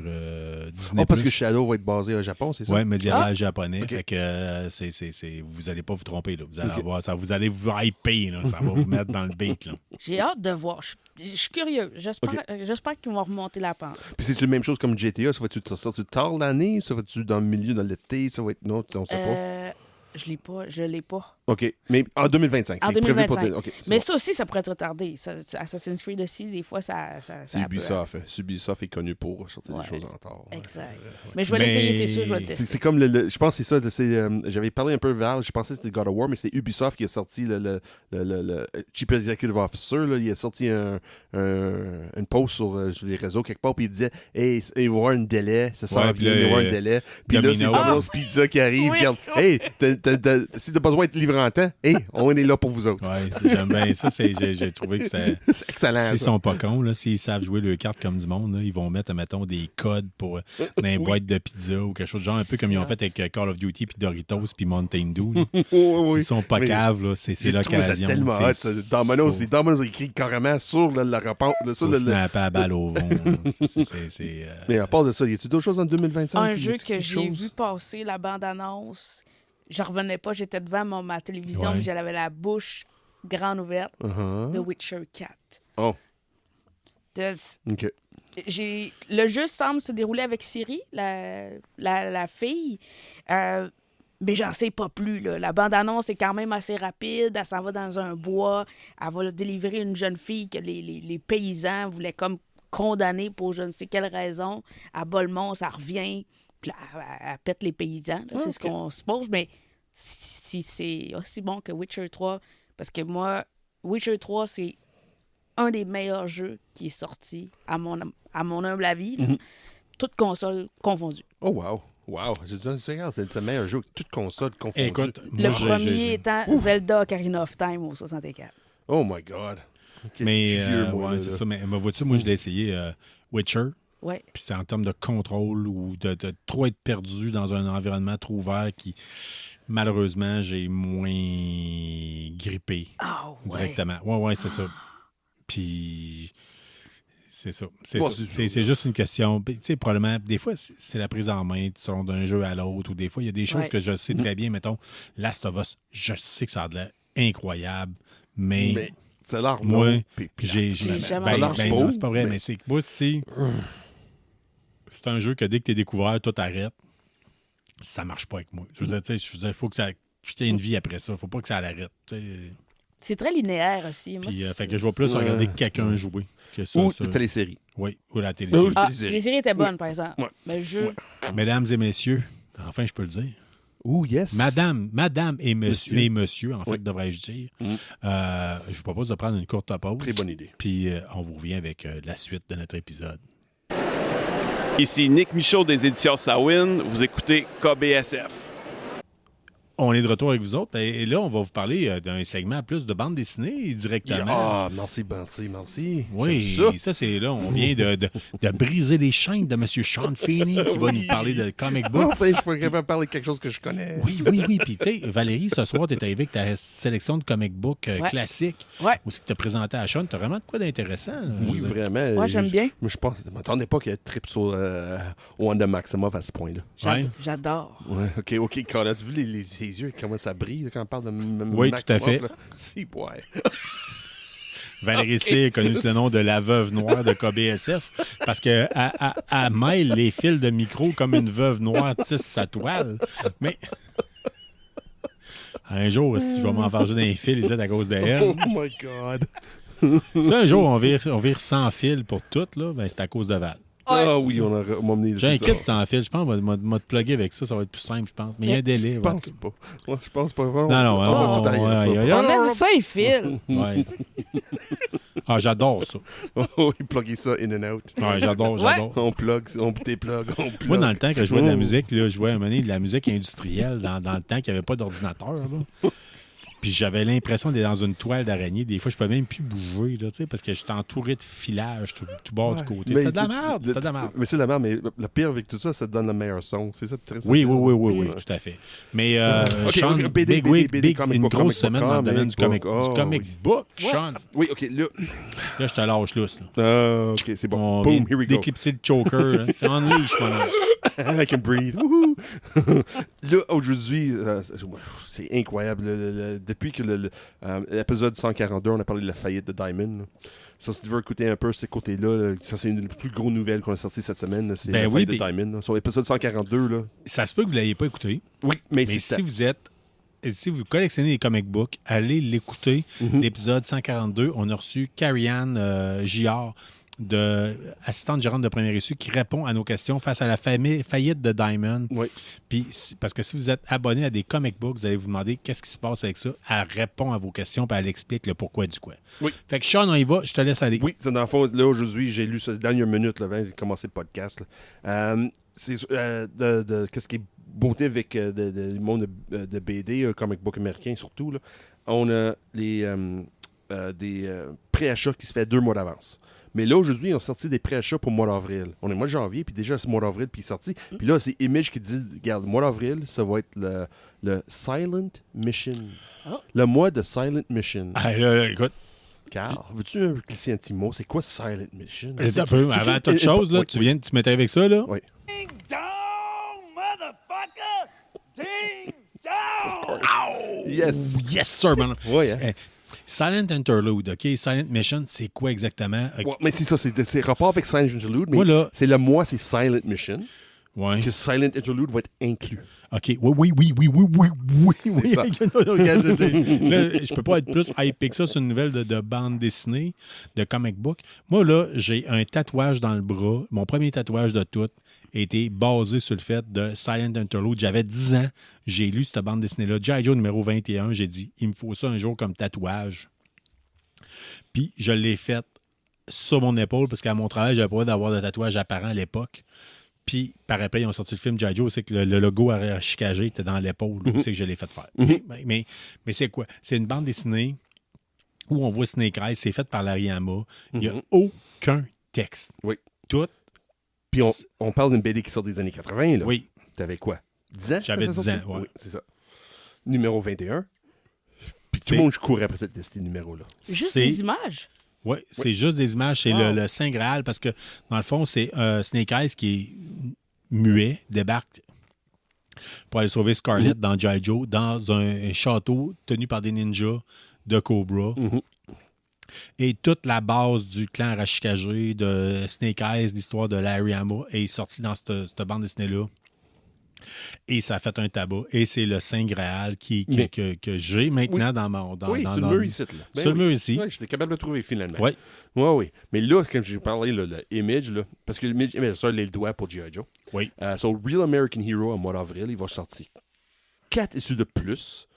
Disney+. Oh, parce que Shadow va être basé au Japon, c'est ça? Oui, médiéval japonais. Ok. Fait que vous n'allez pas vous tromper. Là. Vous allez avoir ça, vous allez vous hyper. Là. Ça va vous mettre dans le beat. Là. J'ai hâte de voir. Je suis curieux. J'espère qu'ils vont remonter la pente. Puis c'est-tu la même chose comme GTA? Ça va-tu sortir tard l'année? Ça va-tu dans le milieu, dans l'été? Ça va être... Non, on sait pas. Je l'ai pas. OK. Mais en 2025. En c'est prévu pour 2025. OK, c'est Mais bon. ça aussi, ça pourrait être retardé. Assassin's Creed aussi, des fois, ça C'est Ubisoft. Ubisoft est connu pour sortir Ouais. des choses en retard. Ouais. Exact. Mais je vais l'essayer, c'est sûr, je vais le tester. C'est comme je pense que c'est ça. J'avais parlé un peu Val, je pensais que c'était God of War, mais c'était Ubisoft qui a sorti le Chief Executive Officer. Là, il a sorti une post sur les réseaux quelque part, puis il disait hey, il va y avoir un délai, ça s'en Ouais, vient, puis il va y avoir un délai. Puis là, c'est Domino's. Domino's Pizza qui arrive. Oui. Regarde, hey, si t'as besoin d'être livré en temps, hey, on est là pour vous autres. Ouais, j'aime bien ça. J'ai trouvé que c'était. C'est excellent. S'ils ça. sont pas cons, là, s'ils savent jouer leurs cartes comme du monde, là, ils vont mettre, mettons, des codes pour dans les boîtes de pizza ou quelque chose de genre, un peu comme ils ont fait avec Call of Duty, puis Doritos, puis Mountain Dew. là. Oui, S'ils sont pas mais caves, là, c'est j'ai trouvé ça l'occasion. tellement hot. ça. Domino's a écrit carrément sur le rapport. Sur Faut le, snapper à balle au vent. Mais à part de ça, y a-tu d'autres choses en 2025? Un Y jeu a-tu que quelque j'ai chose? vu passer, la bande-annonce, je revenais pas, j'étais devant ma télévision, Ouais. puis j'avais la bouche grande ouverte. Uh-huh. The Witcher 4. Oh, De- OK. Le jeu semble se dérouler avec Siri, la fille. Mais j'en sais pas plus. Là. La bande-annonce est quand même assez rapide. Elle s'en va dans un bois. Elle va délivrer une jeune fille que les paysans voulaient comme condamner pour je ne sais quelle raison. À Bolmont, ça revient. Puis là, elle pète les paysans. Là. C'est ce qu'on suppose. Mais si c'est aussi bon que Witcher 3, parce que moi, Witcher 3, c'est un des meilleurs jeux qui est sorti, à mon humble avis, là. Toutes consoles confondues. Oh, wow. Wow. C'est le meilleur jeu que toute console confondue. Écoute, Le moi, premier étant Zelda Ocarina of Time au 64. Oh, my God. OK. Mais, Je suis vieux, moi, ouais, là, c'est là. ça. Mais vois-tu, moi, je l'ai essayé Witcher. Ouais. Puis c'est en termes de contrôle ou de trop être perdu dans un environnement trop ouvert qui, malheureusement, j'ai moins grippé Ah, ouais. directement. Ouais, c'est ça. Puis c'est ça. Pas du tout, C'est juste une question. Tu sais, probablement, des fois, c'est la prise en main selon d'un jeu à l'autre, ou des fois, il y a des choses Ouais. que je sais très bien. Mettons, Last of Us, je sais que ça a de l'air incroyable, mais ça a l'air moi, long, puis j'ai jamais Ça a l'air beau, non, c'est pas vrai, mais- mais c'est que moi, c'est un jeu que dès que tu es découvert, tout arrête. Ça marche pas avec moi. Je veux dire, il faut que ça qu'il y ait une vie après ça. Faut pas que ça l'arrête. tu sais. C'est très linéaire aussi. Moi, Puis, c'est- fait que je vais plus regarder quelqu'un jouer que ça. Ou ça. la télésérie. Oui, ou la télé. Ou- Ah, télésérie. les séries étaient bonnes, par exemple. Ouais. Mais le jeu... Mesdames et messieurs, enfin, je peux le dire. Oh, yes. Madame et monsieur, en fait, Oui. devrais-je dire. Mm. Je vous propose de prendre une courte pause. Très bonne idée. Puis on vous revient avec la suite de notre épisode. Ici Nick Michaud des éditions Sawin. Vous écoutez KBSF. On est de retour avec vous autres. Et là, on va vous parler d'un segment plus de bande dessinée directement. Ah, merci. Oui, J'aime ça, c'est là. On vient de briser les chaînes de M. Sean Feeney qui va nous parler de comic book. Enfin, je pourrais capable de parler de quelque chose que je connais. Oui. Puis, tu sais, Valérie, ce soir, tu es arrivée avec ta sélection de comic book classiques. Ouais. Aussi que tu as présenté à Sean. Tu as vraiment de quoi d'intéressant. Là. Oui, vraiment. Moi, j'aime bien. Mais je pense, je m'attendais pas qu'il y ait trip sur Wanda Maximoff à ce point-là. Ouais. J'adore. Ouais, OK, Carl, as-tu vu ses yeux, comment ça brille là, quand on parle de Oui, Maximoff, tout à fait. là? Si, ouais. Valérie C. est connue sous le nom de la veuve noire de KBSF parce qu'elle mêle les fils de micro comme une veuve noire tisse sa toile. Mais un jour, si je vais m'enfarger dans les fils, ils à cause de elle. Oh my God. Si un jour, on vire sans fil pour tout, là, ben, c'est à cause de Val. Ah oui, on m'a amené J'ai un c'est ça. kit sans fil. Je pense qu'on va te plugger avec ça. Ça va être plus simple, je pense. Mais il y a un délai. Je ouais. pense pas. Ouais, je pense pas. Non, On va tout arrêter ça. On aime ça, les fils. Ouais. Ah, j'adore ça. Oui, plugger ça in and out. Ouais, j'adore. On plug, on déplug, on plug. Moi, dans le temps que je jouais de la musique, là, je jouais à un moment donné de la musique industrielle dans le temps qu'il n'y avait pas d'ordinateur. Là. Puis j'avais l'impression d'être dans une toile d'araignée. Des fois, je ne pouvais même plus bouger là, parce que j'étais entouré de filage tout bord du côté. C'était de la merde. C'était de la merde. Mais c'est de la merde, mais le pire avec tout ça, ça te donne le meilleur son. C'est ça, très Oui, tout à fait. Mais Sean, BD, comic une book, grosse comic semaine book, dans le domaine du comic oui. book, Sean. Oui, OK, là. Là, je te lâche lousse. Là. OK, c'est bon. On Boom, vient here we go. d'éclipser le choker. Là. C'est unleash, mon I can breathe. Woohoo! Là, aujourd'hui, c'est incroyable. Depuis que l'épisode 142, on a parlé de la faillite de Diamond. Là. Ça, si tu veux écouter un peu ces côtés-là, là, ça, c'est une des plus grosses nouvelles qu'on a sorties cette semaine. Là, c'est la faillite de Diamond. Là. Sur l'épisode 142, là. Ça se peut que vous ne l'ayez pas écouté. Oui, mais si vous collectionnez les comic books, allez l'écouter. L'épisode 142, on a reçu Carrie-Anne Giard, assistante gérante de premier issue, qui répond à nos questions face à la faillite de Diamond. Oui. Puis, parce que si vous êtes abonné à des comic books, vous allez vous demander qu'est-ce qui se passe avec ça. Elle répond à vos questions, puis elle explique le pourquoi du quoi. Oui. Fait que Sean, on y va, je te laisse aller. Oui, c'est dans le fond, là, aujourd'hui, j'ai lu ça dernière minute, là, avant de commencer le podcast. C'est qu'est-ce qui est beauté avec le monde de BD, comic book américain surtout, là. On a des préachats qui se fait 2 mois d'avance. Mais là, aujourd'hui, ils ont sorti des préachats pour le mois d'avril. On est au mois de janvier, puis déjà, c'est le mois d'avril, puis il est sorti. Puis là, c'est Image qui dit, regarde, le mois d'avril, ça va être le Silent Mission. Oh. Le mois de Silent Mission. Ah, là, écoute, Car, veux-tu glisser un petit mot? C'est quoi Silent Mission? un peu, avant toute chose, là, Oui, tu m'étais avec ça, là? Oui. Ding dong, motherfucker! Ding dong! Yes! Yes, sir, man. Oui, hein? Silent Interlude, OK? Silent Mission, c'est quoi exactement? Ouais, mais c'est ça, c'est rapport avec Silent Interlude, mais Moi, là- c'est le mois, c'est Silent Mission, Ouais. que Silent Interlude va être inclus. OK. Oui. C'est ça. Regarde, là, je peux pas être plus hypé que ça sur une nouvelle de bande dessinée, de comic book. Moi, là, j'ai un tatouage dans le bras. Mon premier tatouage de tout était basé sur le fait de Silent Interlude. J'avais 10 ans. J'ai lu cette bande dessinée-là. G.I. Joe numéro 21. J'ai dit, il me faut ça un jour comme tatouage. Puis, je l'ai fait sur mon épaule parce qu'à mon travail, j'avais pas le droit d'avoir de tatouage apparent à l'époque. Puis, par après, ils ont sorti le film G.I. Joe, c'est que le logo à Chicago était dans l'épaule. C'est que je l'ai fait faire. Mais c'est quoi? C'est une bande dessinée où on voit Snake Eyes, c'est fait par l'Ariyama. Il n'y a aucun texte. Oui. Tout. Puis on parle d'une BD qui sort des années 80, là. Oui. T'avais quoi? 10 ans? J'avais quand ça 10 ans, sortit? ouais. Oui, c'est ça. Numéro 21. Puis tout C'est- le monde, je courais après ce numéro-là. Juste C'est- des images. Oui, c'est juste des images. C'est Wow. le Saint Graal parce que, dans le fond, c'est Snake Eyes qui est muet, débarque pour aller sauver Scarlett dans G.I. Joe, dans un château tenu par des ninjas de Cobra. Et toute la base du clan Arashikage, de Snake Eyes, l'histoire de Larry Hama est sortie dans cette bande dessinée-là. Et ça a fait un tabac. Et c'est le Saint Graal que j'ai maintenant dans mon... Oui, sur le mur ici. Là. Ben sur le oui. mur ici. Oui, j'étais capable de le trouver finalement. Oui. Oui. Mais là, comme j'ai parlé, là, le Image, là, parce que l'Image, ça, il a le doigt pour G.I. Joe. Oui. So, Real American Hero, en mois d'avril, il va sortir 4 issues de plus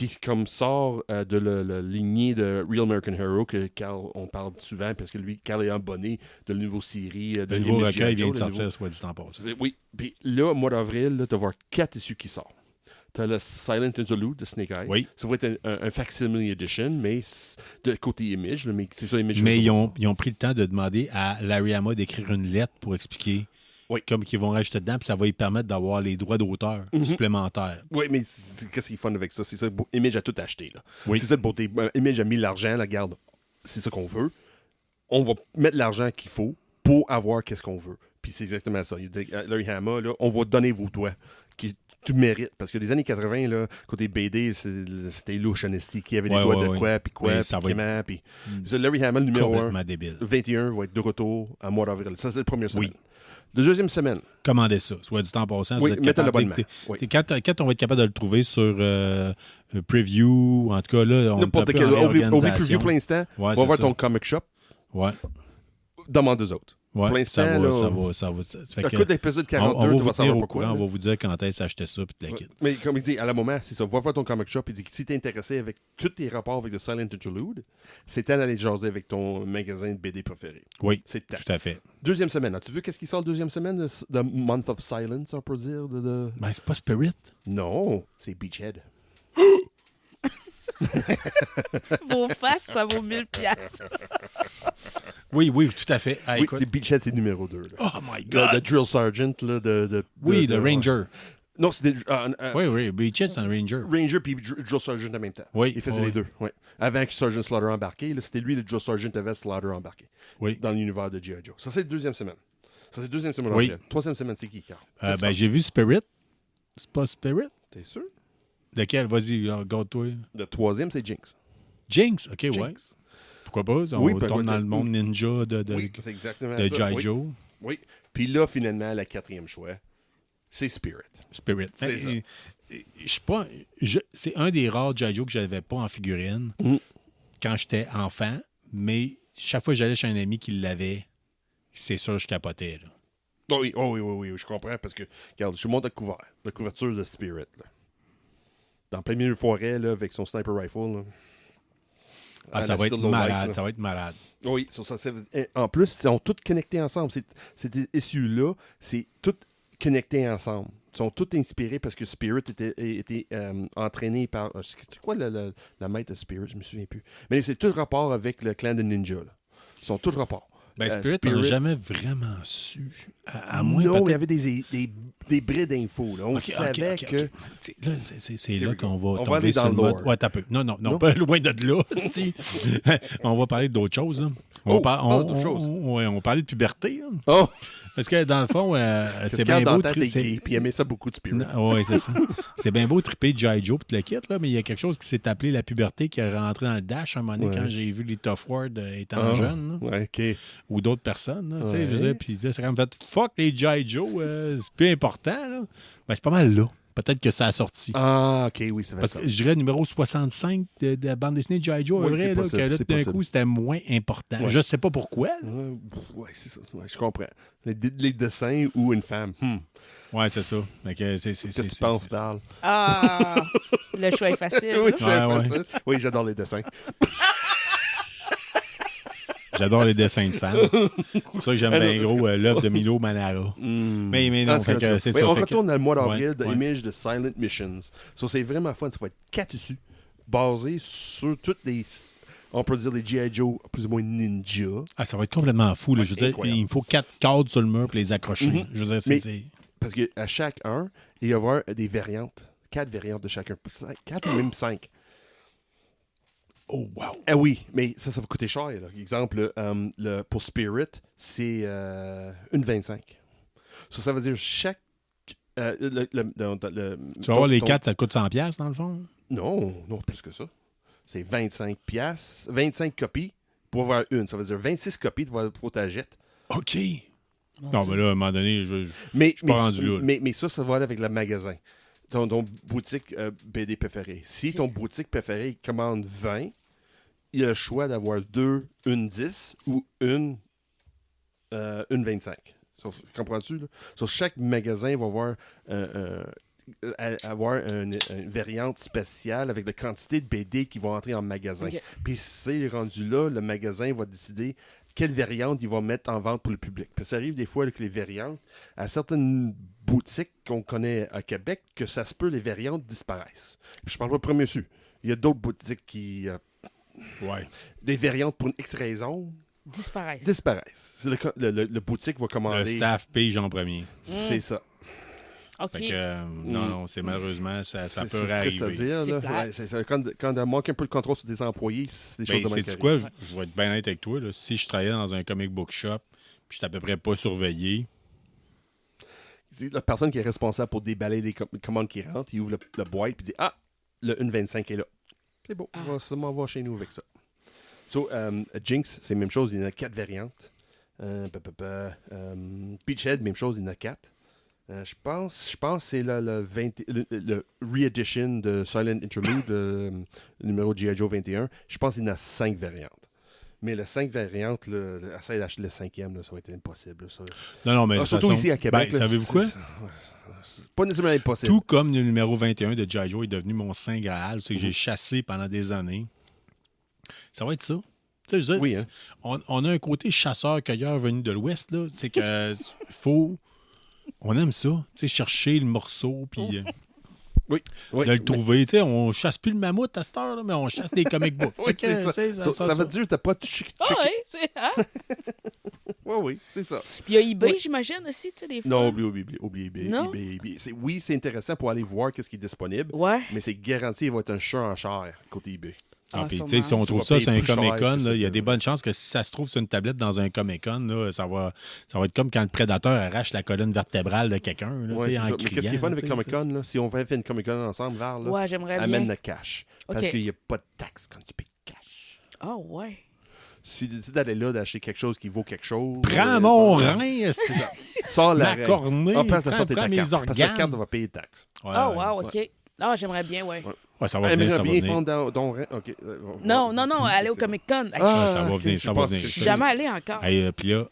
qui comme sort de la lignée de Real American Hero, que Carl, on parle souvent, parce que lui, Carl est abonné de la nouvelle série. De Le nouveau Image recueil G.I. vient Joe, de le sortir, nouveau- soit dit en passant. Oui. Puis là, au mois d'avril, tu vas voir 4 issues qui sortent. Tu as le Silent Interlude de Snake Eyes. Oui. Ça va être un facsimile edition, mais de côté Image. Là, mais c'est ça, Image. Mais ils ont pris le temps de demander à Larry Hama d'écrire une lettre pour expliquer Oui. comme qu'ils vont rajouter dedans, puis ça va lui permettre d'avoir les droits d'auteur supplémentaires. Oui, mais qu'est-ce qui est fun avec ça? C'est ça, Image a tout acheté. Là. Oui. C'est ça de beauté. Image a mis l'argent, la garde. C'est ça qu'on veut. On va mettre l'argent qu'il faut pour avoir qu'est-ce qu'on veut. Puis c'est exactement ça. Il dit, Larry Hama, là, on va donner vos droits. Tu mérites. Parce que les années 80, là, côté BD, c'était louche, honesty, qui avait des Ouais, droits ouais, de ouais. quoi, puis quoi, Oui, puis ça va être- comment. Puis Larry Hama, le numéro 1, Complètement débile. 21, va être de retour à mois d'avril. Ça, c'est la première semaine. Oui. La deuxième semaine, Commandez ça, soit dit en passant. Oui, vous êtes mettez capable- l'abonnement. t'es- Oui. Quand on va être capable de le trouver sur Preview, en tout cas, là, on est un n'importe peu quel. en Oublie réorganisation. Preview pour l'instant. Ouais, Va c'est voir ça. ton comic shop. Ouais, Demande aux autres. ouais, Pour l'instant, ça là, va. Ça fait que- Écoute l'épisode on 42, va tu vous vas tenir savoir au pourquoi. courant, on là. va vous dire quand est-ce acheter ça, puis te la quitte. Mais comme il dit, à la moment, c'est ça. Va voir ton comic shop et dit que si tu es intéressé avec tous tes rapports avec le Silent Interlude, c'est temps d'aller jaser avec ton magasin de BD préféré. Oui, C'est temps. tout à fait. Deuxième semaine. As-tu vu qu'est-ce qui sort deuxième semaine de Month of Silence, on peut dire? Ben, c'est pas Spirit. Non, c'est Beachhead. Vos faces, ça vaut 1000 piastres. Oui, tout à fait. Ah, Oui, écoute. c'est Beachhead, c'est numéro 2. Oh my Le God! Drill Sergeant. Là, Oui, le Ranger. Non, c'était Oui, Breachhead, c'est un Ranger. Ranger puis Drill Sergeant en même temps. Oui, Il faisait oui. les deux. Oui. Avant que Sergeant Slaughter embarqué, là, c'était lui, le Drill Sergeant avait Slaughter embarqué Oui. dans l'univers de G.I. Joe. Ça, c'est la deuxième semaine. Ça, c'est la deuxième semaine. Oui. Après. Troisième semaine, c'est qui, Carl? Ben, j'ai vu Spirit. C'est pas Spirit? T'es sûr? Lequel? Vas-y, regarde-toi. Le troisième, c'est Jinx. Jinx, OK, ouais. Jinx. Pourquoi pas? On Oui, ben, tombe oui, dans le oui. monde ninja de Oui, c'est exactement de ça. G.I. Oui. Joe. Oui. Puis là, finalement, le quatrième choix, c'est Spirit. Spirit. C'est ça. Je suis pas, c'est un des rares G.I. Joe que je n'avais pas en figurine quand j'étais enfant, mais chaque fois que j'allais chez un ami qui l'avait, c'est sûr je capotais. Là. Oh oui, je comprends parce que, regarde, je monte la couverture de Spirit. Là. Dans plein milieu de forêt, là, avec son sniper rifle. Là. Ah, ça va être malade, ça va être malade. Oui, en plus, ils sont tous connectés ensemble. Ces issues-là, c'est tout connecté ensemble. Ils sont tous inspirés parce que Spirit était entraîné par... c'est quoi la maître de Spirit? Je me souviens plus. Mais c'est tout rapport avec le clan de Ninja. Là. Ils sont tous rapport. Ben, Spirit, on n'a jamais vraiment su. À moins non, il y peut-être... avait des brides d'infos. Là. On savait que... Là, c'est là qu'on va On va tomber aller sur dans le le mode... lore. Ouais, t'as peu. Non, pas loin de là. si. On va parler d'autres choses. Là. On parle d'autres choses. On va parler de puberté. Là. Oh! Parce que dans le fond, c'est bien dans beau. la tête est gay, puis il aimait ça beaucoup de Spirit. Oui, c'est ça. C'est bien beau triper de G.I. Joe et le kit, là, mais il y a quelque chose qui s'est appelé la puberté qui est rentré dans le dash un moment donné quand j'ai vu les Tough Ward étant jeune. Là, Ouais, OK. ou d'autres personnes. Là, tu sais, Ouais. je veux dire, puis là, c'est quand même fait fuck les G.I. Joe, c'est plus important. Là. Ben, c'est pas mal là. Peut-être que ça a sorti. Ah, OK, oui, c'est vrai. Parce que je dirais numéro 65 de la bande dessinée de G.I. Joe, Oui, vrai, c'est là, possible, que là, c'est tout d'un possible. coup, c'était moins important. Ouais. Je sais pas pourquoi. là. Ouais, c'est ça. Ouais, je comprends. Les dessins ou une femme. Ouais, c'est ça. Fait que Qu'est-ce que tu penses, Parle? Ah, le choix est facile. Oui, hein? Ouais. Oui, j'adore les dessins. J'adore les dessins de femmes. C'est pour ça que j'aime bien gros l'œuvre de Milo Manara. Mais non, En tout cas, fait que c'est mais ça. on fait que- retourne dans le mois d'avril de Ouais. Image de Silent Missions. Ça, c'est vraiment fun. Ça va être 4 issues basées sur toutes les... On peut dire les G.I. Joe plus ou moins ninja. Ah, ça va être complètement fou. Là. Ouais, Je veux dire, incroyable. il me faut 4 cadres sur le mur pour les accrocher. Je veux dire, Mais- c'est... Parce qu'à chaque un, il va y avoir des variantes. 4 variantes de chacun. 4 ou même 5. Oh, wow. Ah oui, mais ça va coûter cher. Là. Exemple, pour Spirit, c'est une 25. Ça veut dire chaque... Tu vas voir, les 4, ça te coûte 100$ dans le fond? Non, plus que ça. C'est 25 piastres, 25 copies pour avoir une. Ça veut dire 26 copies pour ta jette. OK. Non, mais là, à un moment donné, Mais, suis pas rendu là, là. mais ça va aller avec le magasin. Ton boutique BD préférée. Si ton boutique préférée commande 20, il a le choix d'avoir une 10 ou une 25. Comprends-tu? Là? Sur chaque magasin va avoir avoir une variante spéciale avec la quantité de BD qui vont entrer en magasin. Ok. Puis c'est rendu là, le magasin va décider quelle variante il va mettre en vente pour le public. Puis ça arrive des fois que les variantes, à certaines boutiques qu'on connaît à Québec, que ça se peut, les variantes disparaissent. Je parle pas premier dessus. Il y a d'autres boutiques qui... Ouais. des variantes pour une X raison Disparaissent. disparaissent. C'est le boutique va commander... Le staff pige en premier. C'est ça. OK. Fait que, non, c'est malheureusement, ça C'est peut triste à arriver. dire. C'est Là. plate. Ouais, c'est ça. Quand on manque un peu de contrôle sur des employés, c'est des Ben, choses de même sais-tu qui quoi? arrivent. Je vais être bien honnête avec toi. Là. Si je travaillais dans un comic book shop, puis j'étais à peu près pas surveillé, C'est la personne qui est responsable pour déballer les commandes qui rentrent, il ouvre le boîte et dit « Ah, le 1,25 est là. » C'est beau, on va chez nous avec ça. So, Jinx, c'est la même chose, il y en a 4 variantes. Beachhead, même chose, il y en a 4. Je pense que c'est le re-edition de Silent Interlude, le numéro G.I. Joe 21. Je pense qu'il y en a 5 variantes. Mais les 5 variantes, essayer d'acheter le 5e, là, ça va être impossible. Là, ça. non, mais de toute Surtout façon, ici à Québec. ben, là, savez-vous quoi? c'est pas nécessairement impossible. Tout comme le numéro 21 de G.I. Joe est devenu mon Saint Graal, c'est que j'ai chassé pendant des années. Ça va être ça. Tu sais, je veux dire, Oui, hein. on a un côté chasseur-cueilleur venu de l'Ouest, là. C'est que faut... On aime ça. Tu sais, chercher le morceau, puis Oui, de le trouver. Tu sais, on chasse plus le mammouth à cette heure, là, mais on chasse des comic books. Oui, Fait que, c'est ça. tu sais, Ça veut dire que t'as pas touché. Ah oui, c'est... Hein? Oui, c'est ça. Puis il y a eBay, j'imagine, aussi, tu sais, des fois. Non, oublie eBay. Non? eBay. Oui, c'est intéressant pour aller voir qu'est-ce qui est disponible, Ouais. mais c'est garanti il va être un chat en chair côté eBay. Ah, Ah, puis, tu sûrement. sais, si on Tu trouve vas ça payer sur un plus cher Comic-Con, que là, ça, il y a là. des bonnes chances que si ça se trouve sur une tablette dans un Comic-Con, là, ça va être comme quand le prédateur arrache la colonne vertébrale de quelqu'un. Là, Ouais, tu sais, c'est en ça. Mais qu'est-ce qui est fun criant, avec tu sais, Comic-Con, là, si on fait une Comic-Con ensemble, vers, là, Ouais, j'aimerais amène bien. le cash. Parce OK. qu'il n'y a pas de taxe quand tu payes cash. Ah ouais. Si tu décides d'aller là, d'acheter quelque chose qui vaut quelque chose... Prends mon ben, rein, C'est ça. Sors la ma cornée, En place de prends sortir ta mes carte. Parce que la organes. carte va payer de taxes. Ouais, Ah, ouais, wow, OK. Ah, j'aimerais bien, ouais. ouais, ça va venir, ça va bien venir. fondre dans... OK. Non, aller au Comic-Con. Hey, Ah, ça va ok, venir, je ça va pense venir. que je suis jamais allé encore. Hey, puis là,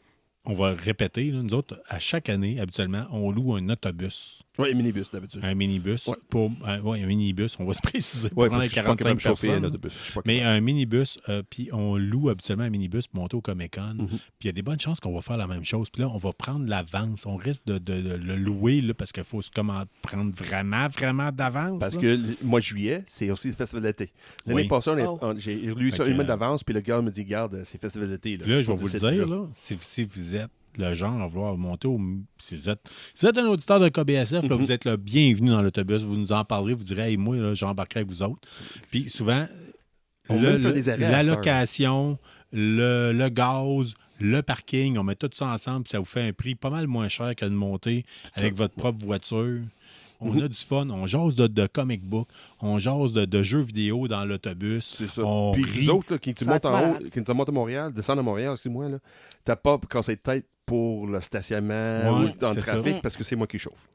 on va répéter, là, nous autres, à chaque année, habituellement, on loue un autobus, Oui, minibus d'habitude. un minibus. Ouais. Un minibus, on va se préciser pour Oui, prendre parce les que je suis pas 45 capable de chauffer personnes. un autobus. Je suis pas Mais capable. un minibus, puis on loue habituellement un minibus pour monter au Comic-Con. Mhm. Puis il y a des bonnes chances qu'on va faire la même chose. Puis là, on va prendre l'avance. On risque de le louer là, parce qu'il faut se prendre vraiment d'avance. Parce là. que le mois de juillet, c'est aussi le festival d'été. L'année Oui. passée, Oh. j'ai lu ça Fait une que- mois d'avance, puis le gars me dit, garde, c'est festival d'été. Puis là, je vais On vous le décide, dire, là, si vous êtes le genre à vouloir monter au... Si vous êtes un auditeur de KBSF, là, vous êtes le bienvenu dans l'autobus. Vous nous en parlerez, vous direz, hey, moi, là, j'embarquerai avec vous autres. Puis souvent, On va même faire des arrêts à la cette heure. location, le gaz, le parking, on met tout ça ensemble, puis ça vous fait un prix pas mal moins cher que de monter avec votre propre voiture. On a du fun, on jase de comic book, on jase de jeux vidéo dans l'autobus. C'est ça. On Puis rit. vous autres, là, qui Ça va montent être en haut, malade. qui montent à Montréal, descendent à Montréal, excuse-moi, là, t'as pas cassé de tête pour le stationnement Ouais, ou dans le c'est trafic ça. parce que c'est moi qui chauffe.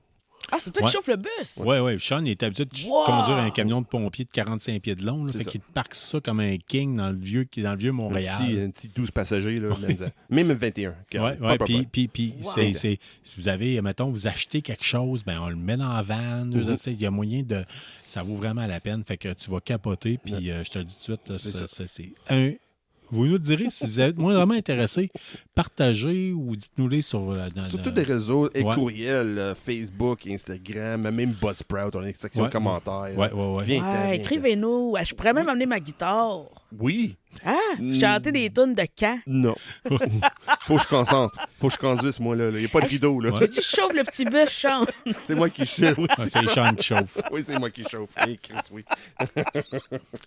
Ah, c'est toi Ouais. qui chauffe le bus? Oui. Sean, il est habitué de Wow! conduire un camion de pompier de 45 pieds de long. Là, C'est fait ça. qu'il te parque ça comme un king dans le vieux Montréal. Un petit 12 passagers, là, même 21. Oui, puis Wow. si vous avez, mettons, vous achetez quelque chose, ben on le met dans la van. Il y a moyen de... Ça vaut vraiment la peine. Fait que tu vas capoter. Puis je te le dis tout de suite, c'est un... Vous nous direz si vous êtes vraiment intéressé, partagez ou dites-nous-les sur... Sur tous les réseaux, et Ouais. courriel, Facebook, Instagram, même Buzzsprout, on a une section Ouais. commentaires. Ouais. Viens-t'en, Ouais, viens-t'en. écrivez-nous. Je pourrais même amener ma guitare. Oui. Ah, chanter des tunes de camp. Non. Faut que je concentre. Faut que je conduise, moi, là. Il n'y a pas de rideau, là. Ouais. Tu chauffes le petit bus, chante. C'est moi qui chauffe. Oui, Ah, c'est c'est ça. Sean qui chauffe. Oui, c'est moi qui chauffe. Hey, Chris, oui.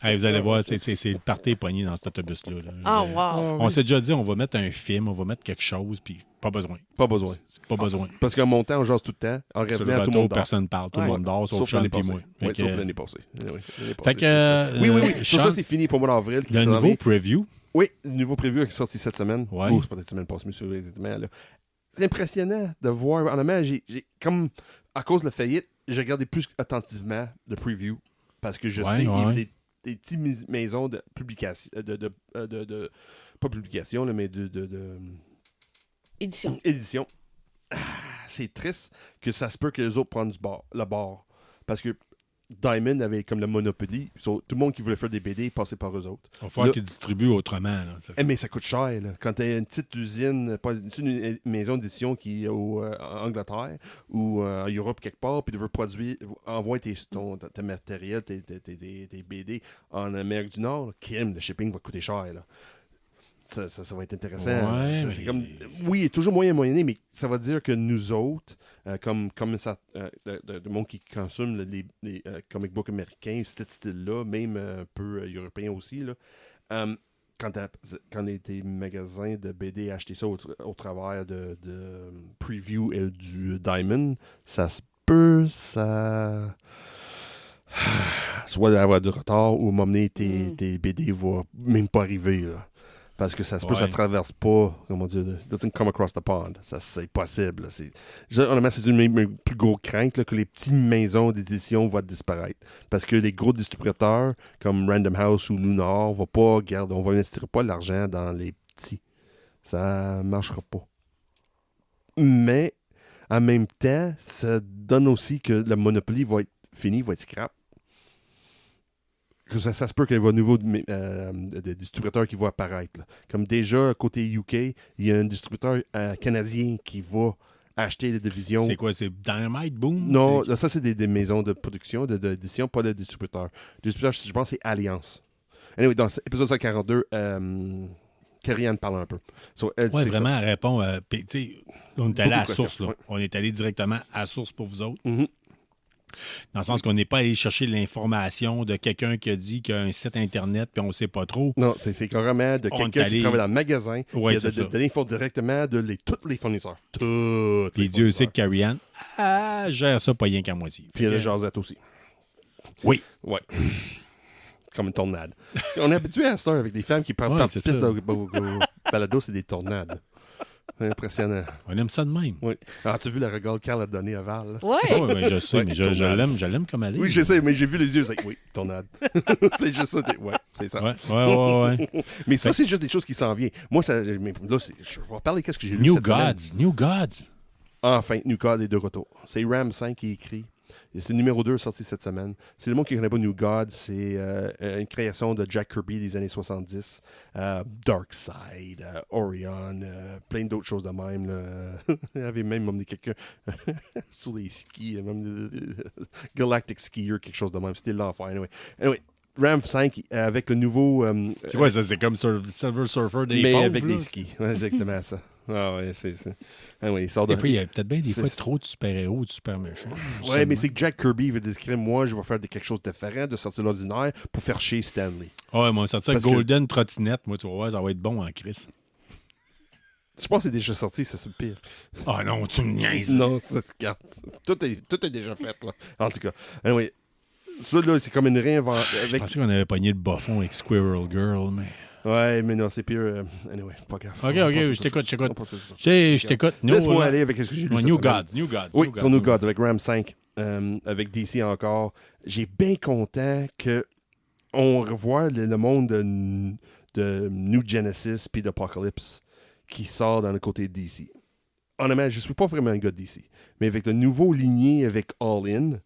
Hey, vous allez voir, c'est le party pogné dans cet autobus-là. là. Ah, wow. On s'est déjà dit, on va mettre un film, on va mettre quelque chose, puis pas besoin. Pas besoin. Pas besoin. Parce qu'en montant, on jase tout le temps. En Sur le revenant, tout le bateau, monde dort. personne ne parle. Tout le Ouais. monde dort, sauf Sean l'année et passée. moi. Oui, Fait sauf que, l'année passée. Oui, l'année Fait passée, que, oui. Tout Sean, ça, c'est fini pour le mois d'avril. qui le s'en nouveau vient. preview, Oui, le nouveau preview qui est sorti cette semaine. Ouais. Oh, c'est pas cette semaine passée, mais c'est exactement là. C'est impressionnant de voir. Honnêtement, j'ai comme à cause de la faillite, j'ai regardé plus attentivement le preview parce que je Ouais, sais qu'il y ouais. a des petites maisons de publication, pas publication, là, mais de Édition. édition. Ah, c'est triste que ça se peut que les autres prennent le bord. parce que Diamond avait comme le Monopoly. Tout le monde qui voulait faire des BD passait par eux autres. Il va falloir Là- qu'ils distribuent autrement. Là, c'est ça. Mais ça coûte cher. Là. Quand tu as une petite usine, pas une maison d'édition qui est en Angleterre ou en Europe quelque part, puis tu veux produire, envoie tes matériels, tes BD en Amérique du Nord, le shipping va coûter cher. Là. Ça va être intéressant. Ouais, C'est mais- comme, oui, il y a toujours moyenné, mais ça va dire que nous autres, comme ça, de monde qui consomme les comic books américains, ce style-là, même un peu européen aussi, là, quand tes magasins de BD achetaient ça au travers de Preview et du Diamond, ça se peut, ça... soit d'avoir du retard ou m'emmener tes BD va même pas arriver, là. Parce que ça se peut, ça Ouais. traverse pas, comment dire, doesn't come across the pond. Ça, c'est possible. Là. Honnêtement, c'est une de mes plus gros craintes là, que les petites maisons d'édition vont disparaître. Parce que les gros distributeurs, comme Random House ou Lunar, on va investir pas l'argent dans les petits. Ça marchera pas. Mais, en même temps, ça donne aussi que le Monopoly va être fini, va être scrap. Que ça se peut qu'il y ait un nouveau distributeur qui va apparaître. Là. Comme déjà, côté UK, il y a un distributeur canadien qui va acheter les divisions. C'est quoi? C'est Dynamite Boom? Non, C'est- là, ça, c'est des maisons de production, d'édition, pas de distributeur. Le distributeur, je pense, c'est Alliance. Anyway, dans l'épisode 142, Kerry-Anne parle un peu. So, elle, Ouais, c'est vraiment, elle répond. Puis, tu sais, on est allé à la Beaucoup de source. questions, Là. ouais. On est allé directement à la source pour vous autres. Mhm. Dans le sens qu'on n'est pas allé chercher l'information de quelqu'un qui a dit qu'il y a un site Internet, puis on ne sait pas trop. Non, c'est carrément de On quelqu'un est allé- qui travaille dans le magasin, Ouais, qui a c'est ça. de l'info directement de tous les fournisseurs. Tous Puis les Dieu sait fournisseurs. que Carrie-Anne gère ça pas rien qu'à moitié. Puis il y a Fait le que- jasette aussi. Oui. Ouais. Comme une tornade. On est habitué à ça avec des femmes qui Ouais, participent c'est ça. au balado, c'est des tornades. C'est impressionnant. On aime ça de même. Oui. Alors, tu as vu le regard qu'elle a donné à Val? là? Ouais. Oui, je sais, Ouais, mais tournade. je l'aime comme elle est. Oui, je sais, mais j'ai vu les yeux. C'est oui, tornade. C'est juste ça. Ouais, c'est ça. Ouais. Mais ça, c'est juste des choses qui s'en viennent. Moi, ça, mais là, je vais parler de ce que j'ai lu New cette semaine. New Gods. Enfin, New Gods est de retour. C'est Ram 5 qui écrit. C'est le numéro 2 sorti cette semaine. C'est le monde qui ne connaît pas New Gods. C'est une création de Jack Kirby des années 70. Darkseid, Orion, plein d'autres choses de même. Là. Il y avait même emmené quelqu'un sur les skis. Même Galactic Skier, quelque chose de même. C'était l'enfer. Anyway, Ram 5 avec le nouveau... C'est quoi ça? C'est comme Silver Surfer des mais pauvres, avec là. des skis. Ouais, exactement ça. Ah ouais, c'est... Anyway, il sort de... Des fois, il y a peut-être bien des fois C'est- trop de super-héros ou de super méchants. Ouais, mais c'est que Jack Kirby veut dire moi, je vais faire quelque chose de différent, de sortir de l'ordinaire pour faire chier Stanley. Ouais, moi, sorti avec Parce que- Golden Trottinette, moi, tu vas voir, ça va être bon en Chris. Je pense que c'est déjà sorti, ça c'est le pire. Ah non, tu me niaises. Non, ça se garde. Tout est déjà fait, là. En tout cas. Anyway, ça, là, c'est comme une réinvention. Je Avec... pensais qu'on avait pogné le bas-fond avec Squirrel Girl, mais... Ouais, mais non, c'est pire. Anyway, pas grave. Ok, On va ok, passer je t'écoute, sur- je t'écoute. on va passer sur ça. Je t'écoute. No, Laisse-moi là. aller avec ce que j'ai lu Ouais, cette New semaine. Gods, New Gods. Oui, New sur New Gods. Gods avec Ram 5, avec DC encore. J'ai bien content que on revoit le monde de New Genesis puis d'Apocalypse qui sort dans le côté de DC. Honnêtement, je suis pas vraiment un gars de DC, mais avec le nouveau ligné avec All In,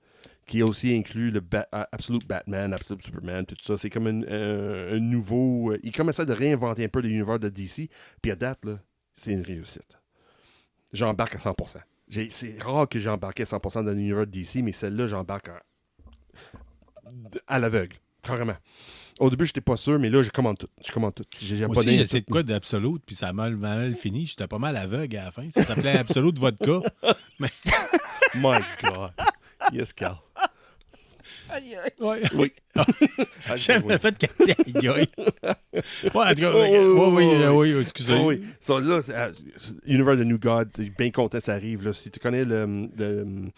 qui aussi inclut le Absolute Batman, Absolute Superman, tout ça, c'est comme un nouveau... il commençait de réinventer un peu l'univers de DC, puis à date, là, c'est une réussite. J'embarque à 100%. C'est rare que j'embarque à 100% dans l'univers de DC, mais celle-là, j'embarque à l'aveugle, carrément. Au début, j'étais pas sûr, mais là, je commande tout. J'ai Moi pas aussi, d'in- j'ai essayé de quoi d'Absolute, puis ça a mal fini. J'étais pas mal aveugle à la fin. Ça s'appelait Absolute Vodka. My God. Yes, Carl. Aïe, aïe. Ouais. Oui. J'avais fait quartier aïe aïe. Ouais, en tout cas, oui, excusez. Oh oui. So, là, l'univers de New God, c'est bien content ça arrive. Là. Si tu connais le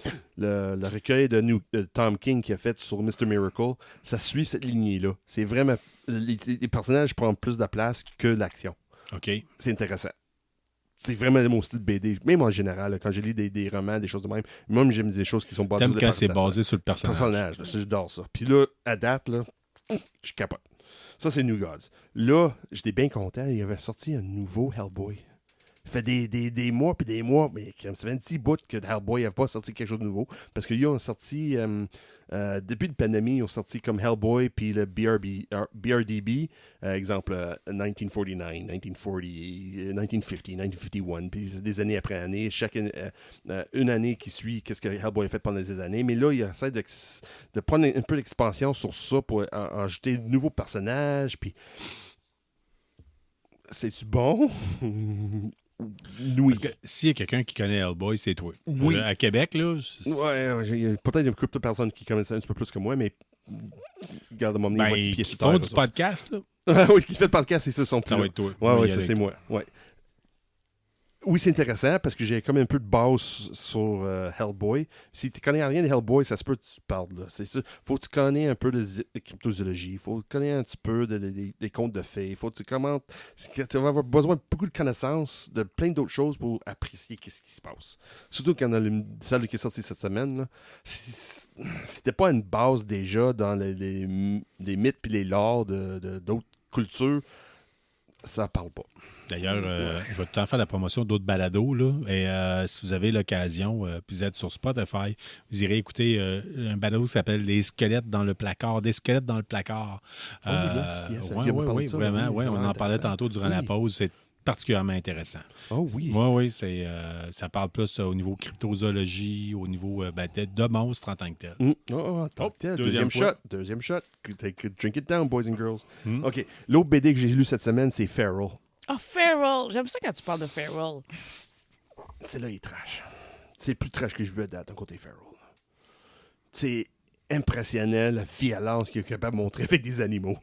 recueil de Tom King qui a fait sur Mr. Miracle, ça suit cette lignée-là. C'est vraiment... Les personnages prennent plus de place que l'action. OK. C'est intéressant. C'est vraiment mon style BD. Même en général, là, quand je lis des romans, des choses de même, moi, j'aime des choses qui sont basées T'aimes sur quand c'est basé sur le personnage. là, j'adore ça. Puis là, à date, là, je capote. Ça, c'est New Gods. Là, j'étais bien content. Il avait sorti un nouveau Hellboy. Ça fait des mois puis des mois, mais ça fait un petit bout que Hellboy n'avait pas sorti quelque chose de nouveau. Parce qu'ils ont sorti, depuis la pandémie, ils ont sorti comme Hellboy puis le BRDB, exemple 1949, 1940, 1950, 1951, puis c'est des années après année. Chaque une année qui suit, qu'est-ce que Hellboy a fait pendant ces années. Mais là, il essaie de prendre un peu d'expansion sur ça pour ajouter de nouveaux personnages, puis... C'est-tu bon? Oui. Parce que s'il y a quelqu'un qui connaît Hellboy, c'est toi. Oui. À Québec, là... Ouais, peut-être une couple de personnes qui connaissent ça un petit peu plus que moi, mais regarde mon Ben, pied qui sur font terre, du eux autres. podcast, là. Oui, qui fait le podcast, c'est ça, son Ça va être toi. Ouais, y ça aller c'est avec moi. Ouais. Oui, c'est intéressant parce que j'ai comme un peu de base sur Hellboy. Si tu connais rien de Hellboy, ça se peut que tu parles. Là. C'est ça. Faut que tu connais un peu de cryptozoologie. Faut que tu connais un petit peu des contes de fées. Faut que tu commentes. Tu vas avoir besoin de beaucoup de connaissances, de plein d'autres choses pour apprécier ce qui se passe. Surtout quand celle qui est sortie cette semaine. Là, si t'es pas une base déjà dans les mythes et les lores d'autres cultures, ça parle pas. D'ailleurs, je vais tout le temps faire la promotion d'autres balados. Là, et si vous avez l'occasion, puis vous êtes sur Spotify, vous irez écouter un balado qui s'appelle Les squelettes dans le placard. Des squelettes dans le placard. Yes. Oui, vraiment. Oui, On en parlait intéressant. tantôt durant la pause. C'est particulièrement intéressant. Oh oui. Oui, ça parle plus au niveau cryptozoologie, au niveau de monstres en tant que tel. En tant que tel. deuxième Deuxième shot. Drink it down, boys and girls. Mm. OK. L'autre BD que j'ai lu cette semaine, c'est Feral. Ah, Feral. J'aime ça quand tu parles de Feral. C'est là, il est trash. C'est le plus trash que je veux d'un côté Feral. C'est impressionnant, la violence qu'il est capable de montrer avec des animaux.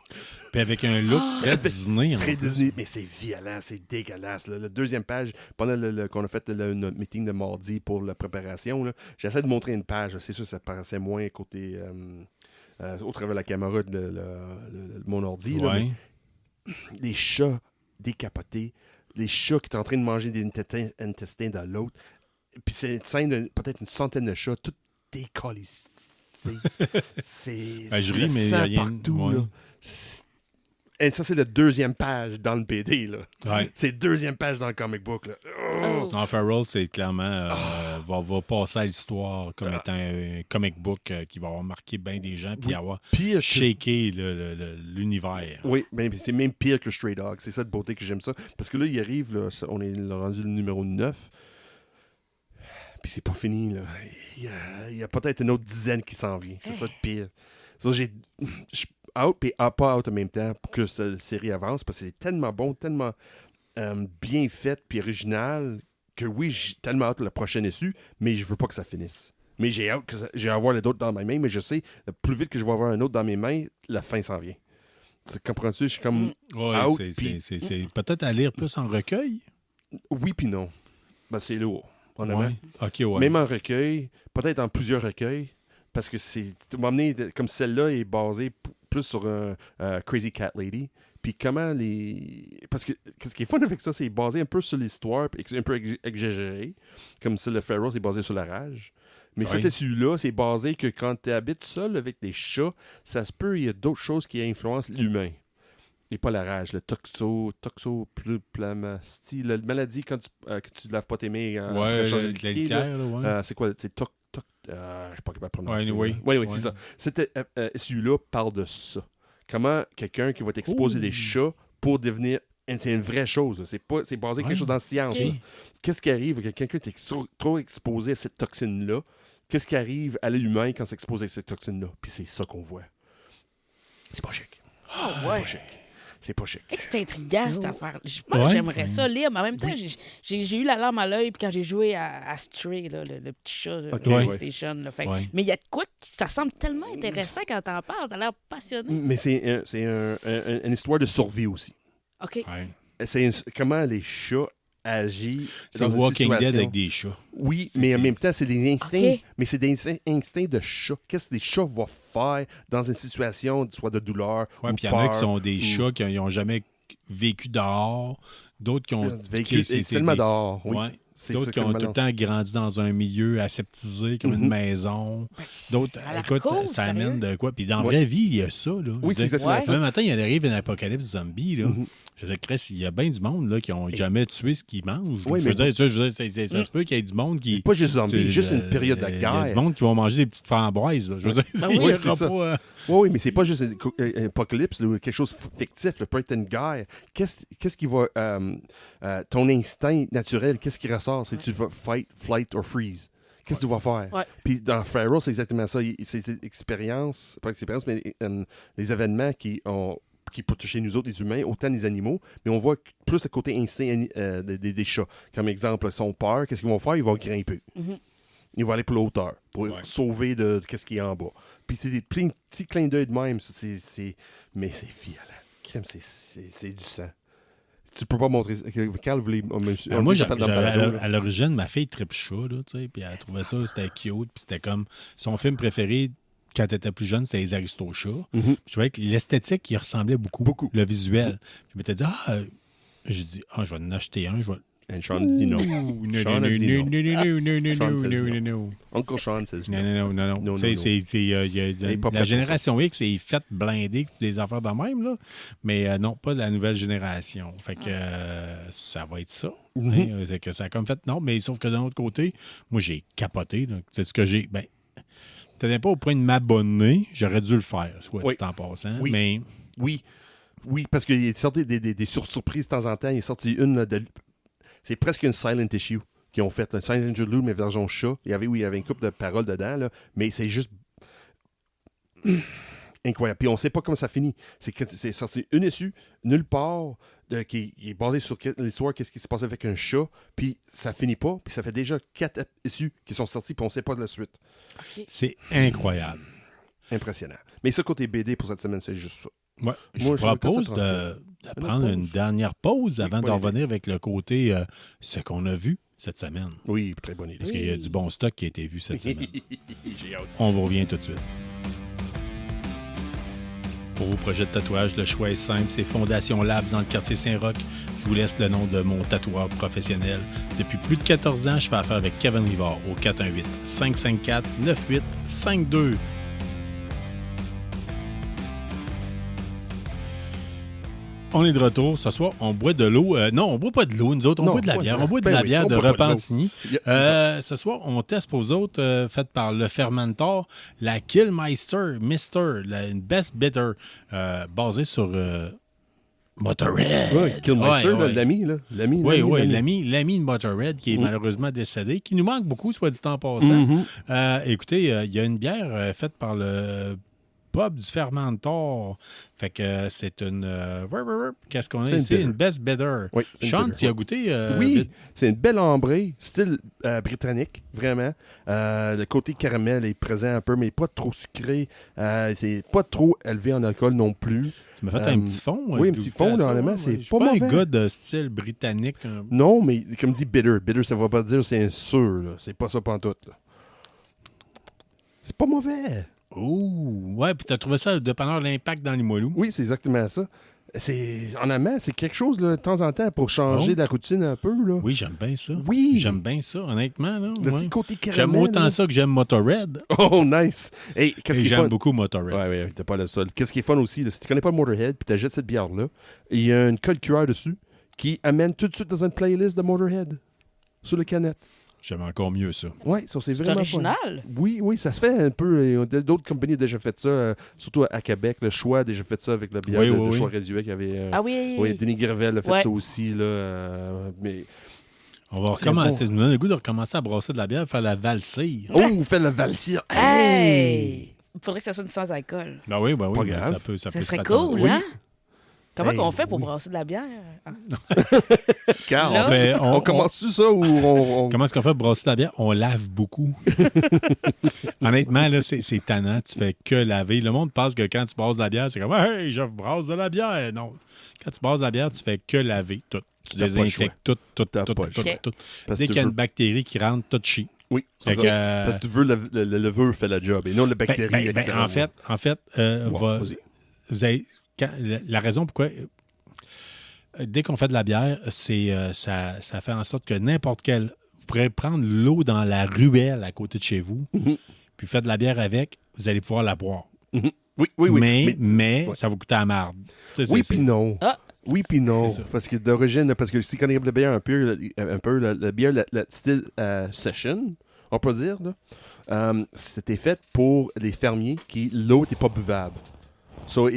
Puis avec un look très Disney. En Très plus. Disney, mais c'est violent, c'est dégueulasse. Là. La deuxième page, pendant qu'on a fait notre meeting de mardi pour la préparation, là, j'essaie de montrer une page. C'est sûr, ça paraissait moins côté au travers de la caméra de mon ordi. Là, Ouais. mais les chats décapotés, les chats qui sont en train de manger des intestins dans l'autre. Puis c'est une scène de peut-être une centaine de chats, tout décalissés. C'est Ben, je le ris, mais sang y a rien- partout. ouais. Là. Et ça, c'est la deuxième page dans le BD. Là. Ouais. C'est la deuxième page dans le comic book. Là. Oh. Non, Feral, c'est clairement va passer à l'histoire comme étant un comic book qui va avoir marqué bien des gens puis Oui. avoir Pire que... shaké l'univers. Oui, ben, c'est même pire que Stray Dog. C'est ça de beauté que j'aime ça. Parce que là, il arrive, là, on est rendu le numéro 9. Puis c'est pas fini. Là. Il y a peut-être une autre dizaine qui s'en vient. C'est ça de pire. Ça, j'ai out et pas out en même temps pour que cette série avance. Parce que c'est tellement bon, tellement bien fait puis original que oui, j'ai tellement hâte le prochain issue, mais je veux pas que ça finisse. Mais j'ai hâte que j'ai avoir les autres dans mes mains, mais je sais, le plus vite que je vais avoir un autre dans mes mains, la fin s'en vient. Comprends-tu? Je suis comme Ouais, out, c'est peut-être à lire plus en recueil. oui puis non. Ben, c'est lourd. Honnêtement. Ouais. OK, ouais. Même en recueil, peut-être en plusieurs recueils, parce que m'amener comme celle-là est basée plus sur un Crazy Cat Lady. Puis comment parce que ce qui est fun avec ça, c'est basé un peu sur l'histoire, un peu exagéré, comme si le Feral c'est basé sur la rage. Mais Ouais. cet issue-là, c'est basé que quand tu habites seul avec des chats, ça se peut, il y a d'autres choses qui influencent l'humain. Et pas la rage, le toxoplastie, la maladie quand que tu ne laves pas tes mains Ouais, après changer la de litier, litière, là, ouais. c'est quoi? C'est je ne suis pas capable de prononcer. Ouais, Oui, ouais. c'est ça. Celui-là parle de ça. Comment quelqu'un qui va t'exposer des chats pour devenir... C'est une vraie chose. Là. C'est basé quelque chose dans la science. Ok. Là. Qu'est-ce qui arrive quand quelqu'un est trop exposé à cette toxine-là? Qu'est-ce qui arrive à l'humain quand c'est exposé à cette toxine-là? Puis c'est ça qu'on voit. C'est pas chic. Ah, C'est ouais. pas chic. C'est pas chic. C'est intriguant, cette affaire. Moi, Ouais. j'aimerais ça lire, mais en même temps, j'ai eu la larme à l'œil puis quand j'ai joué à Stray, là, le petit chat de Ok, PlayStation. Là, fait, Ouais. mais il y a de quoi qui ça semble tellement intéressant quand t'en parles. T'as l'air passionné. Mais c'est une histoire de survie aussi. OK. Ouais. Comment les chats agissent C'est dans une Walking situation. Dead avec des chats. Oui, C'est- mais en c'est- même temps, c'est des instincts. Ok. Mais c'est des instincts de chat. Qu'est-ce que les chats vont faire dans une situation soit de douleur Ouais, ou puis il y en a qui peur, sont des ou- chats qui n'ont jamais vécu dehors, d'autres qui ont vécu c'est tellement des- dehors. Oui. Ouais. C'est D'autres ça qui que ont le tout le temps grandi dans un milieu aseptisé, comme une maison. D'autres, ça a l'air écoute, cool, ça amène sérieux. de quoi? Puis dans la Ouais. vraie vie, il y a ça. Là. Oui, Je c'est veux dire, exactement Ouais. ça. demain matin, il arrive un apocalypse zombie. Là. Je veux dire, Chris, il y a bien du monde là, qui n'ont jamais tué ce qu'ils mangent. Oui, je veux mais- dire, ça se peut qu'il y ait du monde qui. Pas juste zombie, juste une Euh, période de Il y a guerre. du monde qui vont manger des petites framboises. Là. Je veux dire, Ben il oui, y aura c'est ça. pas, Oui, mais c'est pas juste un apocalypse, là, quelque chose de fictif, le peut être une guerre. Qu'est-ce qui va. Ton instinct naturel, qu'est-ce qui ressort? C'est tu vas fight, flight or freeze. Qu'est-ce que tu vas faire? Ouais. Puis dans Pharaoh, c'est exactement ça. C'est ces expériences, pas expériences, mais les événements qui peuvent toucher nous autres, les humains, autant les animaux, mais on voit plus le côté instinct des chats. Comme exemple, ils ont peur, qu'est-ce qu'ils vont faire? Ils vont grimper. Mhm. Ils vont aller pour la hauteur, pour sauver de qu'est-ce qui est en bas. Puis c'est des petits clins d'œil de même. Mais c'est violent. Crème, c'est du sang. Tu peux pas montrer. Carl voulait. moi, à l'origine, ma fille tripe chat, là, tu sais, puis elle trouvait ça, c'était cute, puis c'était comme son film préféré quand elle était plus jeune, c'était Les Aristochats. Je trouvais que l'esthétique, il ressemblait beaucoup. Le visuel. Je m'étais dit, j'ai dit, je vais en acheter un, je vais. And Sean dit non. Sean a dit non. Non. Uncle Sean says no. Non. Tu sais, la génération X est faite blindée des affaires de même, là. Mais non, pas la nouvelle génération. Fait que ça va être ça. Hein, c'est que ça a comme fait. Non, mais sauf que d'un autre côté, moi, j'ai capoté. C'est ce que j'ai. Ben, t'étais pas au point de m'abonner. J'aurais dû le faire, soit dit en passant. Oui. Mais. Oui, parce qu'il est sorti des surprises de temps en temps. Il est sorti une là, c'est presque une silent issue qu'ils ont fait. Un silent interlude, mais version chat. Il y avait une couple de paroles dedans, là, mais c'est juste incroyable. Puis on sait pas comment ça finit. C'est sorti une issue, nulle part, qui est basée sur l'histoire, qu'est-ce qui se passait avec un chat, puis ça finit pas, puis ça fait déjà 4 issues qui sont sorties, puis on sait pas de la suite. C'est incroyable. Impressionnant. Mais ce côté BD pour cette semaine, c'est juste ça. Ouais, Moi, je je propose regarde ça de prendre une dernière pause avant de bonne revenir avec le côté ce qu'on a vu cette semaine. Oui, très bonne idée. Parce qu'il y a du bon stock qui a été vu cette semaine. J'ai hâte. On vous revient tout de suite. Pour vos projets de tatouage, le choix est simple. C'est Fondation Labs dans le quartier Saint-Roch. Je vous laisse le nom de mon tatoueur professionnel. Depuis plus de 14 ans, je fais affaire avec Kevin Rivard au 418-554-9852. On est de retour. Ce soir, on boit de l'eau. Non, on boit pas de l'eau, nous autres. On boit de la bière. On boit de la bière de Repentigny. Ce soir, on teste pour vous autres, faite par le Fermentor, la Killmeister Mister, une Best Bitter, basée sur Motorhead. Oui, Killmeister, Ouais. l'ami. Oui, l'ami de Motorhead qui est malheureusement décédé, qui nous manque beaucoup, soit dit en passant. Écoutez, il y a une bière faite par le pub du Fermentor. Fait que c'est une... qu'est-ce qu'on a ici? Une Best Bitter. Oui, Sean, tu as goûté? Oui, c'est une belle ambrée, style britannique, vraiment. Le côté caramel est présent un peu, mais pas trop sucré. C'est pas trop élevé en alcool non plus. Tu m'as fait un petit fond. Oui, un petit fond, normalement, c'est pas mauvais. Je suis pas un gars de style britannique. Non, mais comme dit bitter. Bitter, ça ne veut pas dire c'est un sûr. Là. C'est pas ça pantoute. Là. C'est pas mauvais. Ouh, ouais, puis t'as trouvé ça le dépanneur l'Impact dans les Limoilou. Oui, c'est exactement ça. En amont, c'est quelque chose là, de temps en temps pour changer la routine un peu. Là. Oui, j'aime bien ça. Oui. J'aime bien ça, honnêtement. Là, Le petit côté caramel. J'aime autant là. ça que j'aime Motorhead. Oh, nice. Hey, qu'est-ce qui est j'aime fun? beaucoup Motorhead. Oui, t'es pas le seul. Qu'est-ce qui est fun aussi, là, si tu connais pas Motorhead puis tu achètes cette bière-là, il y a un code QR dessus qui amène tout de suite dans une playlist de Motorhead sur le canette. J'aime encore mieux ça. Oui, ça c'est C'est vraiment original. fun. Oui, ça se fait un peu. D'autres compagnies ont déjà fait ça, surtout à Québec. Le Choix a déjà fait ça avec la bière de Choix réduit qu'il y avait. Ah oui. Oui, Denis Gravel a fait ça aussi. Là, mais... On va recommencer. Ça nous donne le goût de recommencer à brasser de la bière, faire la valsire. Oh, vous faites la valsire. Hey! Il faudrait que ça soit sans alcool. Ben oui, Pas grave. ça peut Ça se serait patenter. cool, Oui. hein? Comment Hey, qu'on fait pour oui. brasser de la bière? Ah. Car Là, on commence-tu ça ou on... Comment est-ce qu'on fait pour brasser de la bière? On lave beaucoup. Honnêtement, là, c'est tannant. Tu fais que laver. Le monde pense que quand tu brasses de la bière, c'est comme « Hey, je brasse de la bière! » Non. Quand tu brasses de la bière, tu fais que laver tout. Tu T'as pas le désinfectes tout. T'as pas le choix. Parce Dès que qu'il y a tu une bactérie qui rentre, tout chie. Oui, Fait c'est que, ça. Parce que tu veux le levure fait la job et non la bactérie externe. en fait, vas-y. vous avez, la raison pourquoi... Dès qu'on fait de la bière, ça fait en sorte que n'importe quel pourrez prendre l'eau dans la ruelle à côté de chez vous, puis faire de la bière avec, vous allez pouvoir la boire. Oui. Mais ouais. ça va coûter à marde. Oui, puis non. Ah. Oui, puis non. C'est ça. Parce que d'origine, parce que si on regarde la bière la bière, le style session, on peut dire, là, c'était fait pour les fermiers qui l'eau n'était pas buvable. So,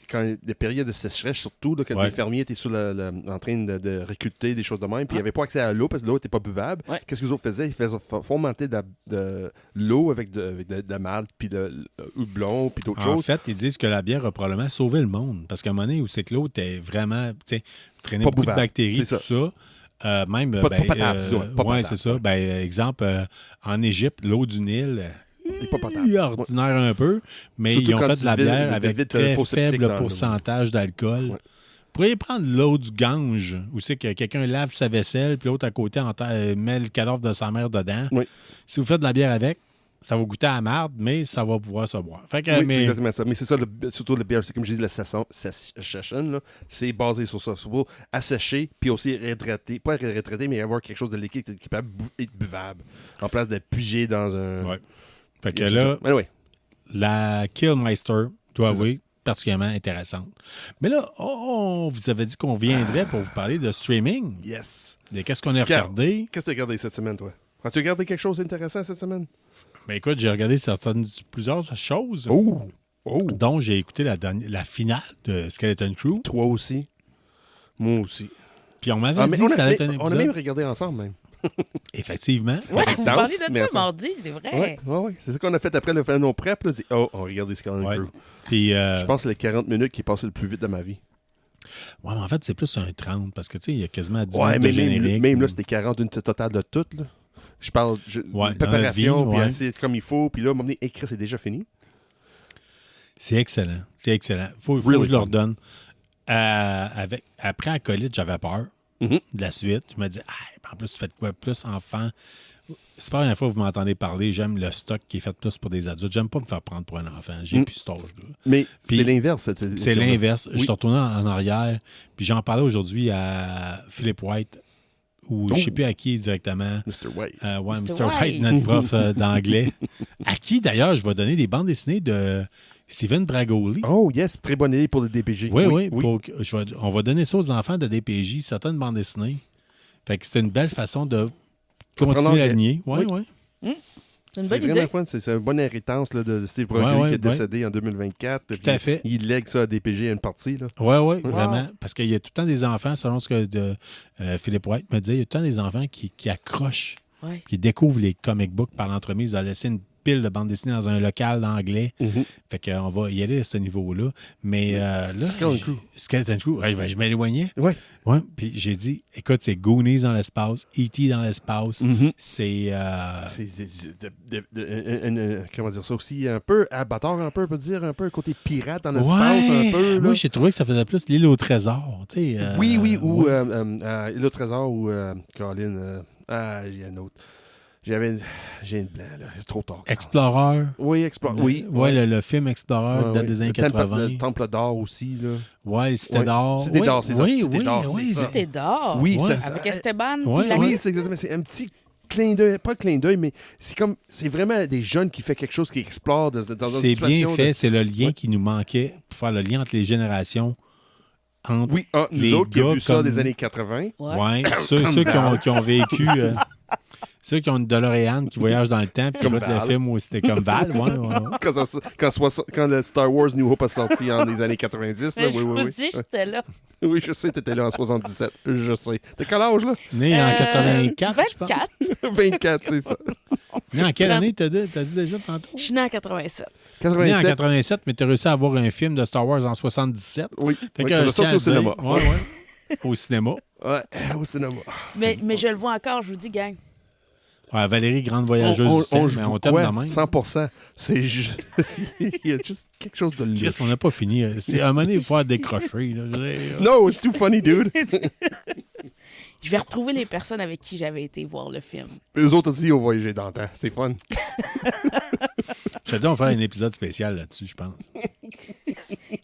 quand les périodes de sécheresse, surtout, là, quand Ouais. les fermiers étaient en train de récolter des choses de même, puis ils n'avaient pas accès à l'eau parce que l'eau n'était pas buvable, Ouais. qu'est-ce que les autres faisaient? Ils faisaient fermenter de l'eau avec de malt, puis de houblon, puis d'autres En choses. fait, ils disent que la bière a probablement sauvé le monde. Parce qu'à un moment donné où c'est que l'eau était vraiment, tu sais, traînait Pas beaucoup buvable. de bactéries, C'est tout ça. Même, Pas potable, tu vois, pas ouais, potable. c'est ça. Ben, exemple, en Égypte, l'eau du Nil, Il est pas potable. ordinaire un peu, mais Surtout ils ont quand fait tu de la vides- bière de avec vide, très faux septique faible dans le- pourcentage d'alcool. Ouais. Vous pourriez prendre l'eau du Gange, où c'est que quelqu'un lave sa vaisselle, puis l'autre à côté met le cadavre de sa mère dedans. Oui. Si vous faites de la bière avec, ça va goûter à la marde, mais ça va pouvoir se boire. Fait que, Oui, mais- c'est exactement ça. Mais c'est ça, surtout le bière, c'est comme je dis, le session, là, c'est basé sur ça. C'est pour assécher, puis aussi réhydrater. Pas réhydrater, mais avoir quelque chose de liquide qui est capable d'être buvable. En place de piger dans un... Ouais. Fait que C'est là, ça. Mais oui. la Killmeister, dois C'est avouer, particulièrement intéressante. Mais là, vous avez dit qu'on viendrait pour vous parler de streaming. Yes. De qu'est-ce qu'on a Regarde. regardé. Qu'est-ce que tu as regardé cette semaine, toi? As-tu regardé quelque chose d'intéressant cette semaine? Mais écoute, j'ai regardé plusieurs choses, Oh! dont j'ai écouté la finale de Skeleton Crew. Toi aussi. Moi aussi. Puis on m'avait Ah, mais dit que ça allait être un on a épisode. même regardé ensemble, même. Effectivement. Ouais, vous distance, parlez de mais ça ensemble. mardi, c'est vrai. Oui. C'est ça qu'on a fait après le faire nos prep. Là, dit, on regarde Skeleton Ouais. Crew. Puis, Je pense que c'est les 40 minutes qui est passé le plus vite de ma vie. ouais, mais en fait, c'est plus un 30 parce que tu sais, il y a quasiment 10 Ouais, minutes mais de générique. même là, c'était 40 une totale de tout. Là. Je parle Ouais, de préparation, dans la vie, puis ouais. c'est comme il faut. Puis là, à un moment donné, écrire, c'est déjà fini. C'est excellent. C'est excellent. Faut Really que je leur fun. donne. Après Acolyte, j'avais peur Mhm. de la suite. Je me dis, en plus, tu fais de quoi plus enfant? C'est pas la première fois que vous m'entendez parler. J'aime le stock qui est fait plus pour des adultes. J'aime pas me faire prendre pour un enfant. J'ai plus cet âge-là. Mais Puis, c'est l'inverse. C'est l'inverse. Je Oui. suis retourné en arrière. Puis j'en parlais aujourd'hui à Philip White, ou je sais plus à qui directement. Mr. White. Ouais, Mr. Mr. White, White. notre prof d'anglais. À qui, d'ailleurs, je vais donner des bandes dessinées de Steven Bragoli. Oh, yes. Très bonne idée pour le DPJ. Oui. On va donner ça aux enfants de DPJ, certaines bandes dessinées. Fait que c'est une belle façon de continuer Apprendre la l'anglais. lignée. Oui, Oui. oui. C'est une C'est bonne vraiment idée. fun. C'est une bonne héritance là, de Steve Broglie Ouais, qui est ouais. décédé en 2024. Tout à fait. Il lègue ça à DPJ à une partie. Là. Oui, vraiment. Parce qu'il y a tout le temps des enfants, selon ce que Philip White me disait, il y a tout le temps des enfants qui accrochent, Ouais. qui découvrent les comic books par l'entremise de laisser une pile de bandes dessinées dans un local d'anglais. Fait qu'on va y aller à ce niveau-là. Mais là... Skeleton Crew. Skeleton Crew. Ouais, je m'éloignais. Ouais. Ouais. Puis j'ai dit, écoute, c'est Goonies dans l'espace, E.T. dans l'espace. C'est... Comment dire ça aussi? Un peu abatteur, un peu, on peut dire, un peu un côté pirate dans l'espace, un peu. Là. Moi, j'ai trouvé que ça faisait plus l'île au trésor. Tu sais, Oui, ou ouais. le trésor ou Colin. Il y a un autre. J'ai un blanc, là. Trop tard. Explorer. Oui, Explorer. Oui. Ouais, le film Explorer date des années 80. Le Temple d'or aussi, là. Ouais, Cité Ouais. d'or. Cité d'or, c'est ça. Oui, Cité oui, d'or, oui, c'est ça. C'était d'or. Oui, Ouais. ça. Avec Esteban. Ouais, puis la Oui, c'est exactement. C'est un petit clin d'œil. Pas clin d'œil, mais c'est vraiment des jeunes qui font quelque chose qui explore dans une C'est situation. bien fait. de- C'est le lien Ouais. qui nous manquait pour faire le lien entre les générations. Entre, Oui, nous Les autres qui avons gars vu ça comme- des années 80. ouais, ceux qui ont vécu. Ceux qui ont une DeLorean qui voyage dans le temps puis qui Comme voient le Val. film où c'était comme Val. Ouais. Quand le Star Wars New Hope a sorti en les années 90. Là, Mais oui, je oui, vous oui. dis, j'étais là. Oui, je sais, t'étais là en 77. Je sais. T'as quel âge, là? Né en 84, je pense. 24. 24, c'est ça. Né en quelle année t'as dit déjà tantôt? Je suis né en 87. Né en 87. 87, mais t'as réussi à avoir un film de Star Wars en 77. Oui, Fait oui, que, ça je sorti tiens au à dire- cinéma. Ouais. Au cinéma. Ouais, au cinéma. Mais je le vois encore, je vous dis, gang. Ouais, Valérie, grande voyageuse du temps, mais joue on t'aime quoi? de même. 100%. C'est juste... Il y a juste quelque chose de Chris, louche. on n'a pas fini. C'est à un moment donné, il faut faire décrocher. Là. Je veux dire, No, it's too funny, dude. Je vais retrouver les personnes avec qui j'avais été voir le film. Eux autres aussi, ils ont voyagé dans le temps. C'est fun. Je te dis, on va faire un épisode spécial là-dessus, je pense.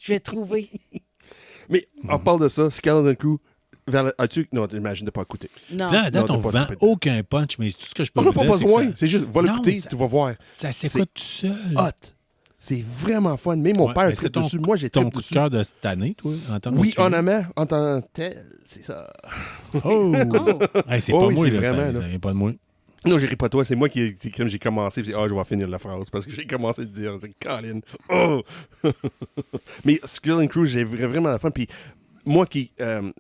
Je vais trouver. Mais on parle de ça, Skeleton Crew, As-tu... Non, imagine de pas écouter. Non. Là, à date, Non, on t'as ne pas vend tapé dedans. aucun punch, mais tout ce que je peux On vous n'a pas dire, c'est que besoin. ça- C'est juste, va Non, l'écouter, ça- tu vas voir. Ça s'écoute tout seul. Hot. C'est vraiment fun. Même mon Ouais, père mais tripe c'est ton- dessus. Moi, j'ai Ton trippé coup de dessus. cœur de cette année, toi, en tant que Oui, streamer? en amant, en tant que tel, c'est ça. Oh! Oh. Hey, c'est Oh pas oui, moi, c'est là, vraiment, ça là. vient pas de moi. Non, j'irai pas toi, c'est moi comme j'ai commencé, puis je vais finir la phrase, parce que j'ai commencé à dire, c'est Colin. Oh! Mais Skull and Cruise, j'ai vraiment la fun, puis moi qui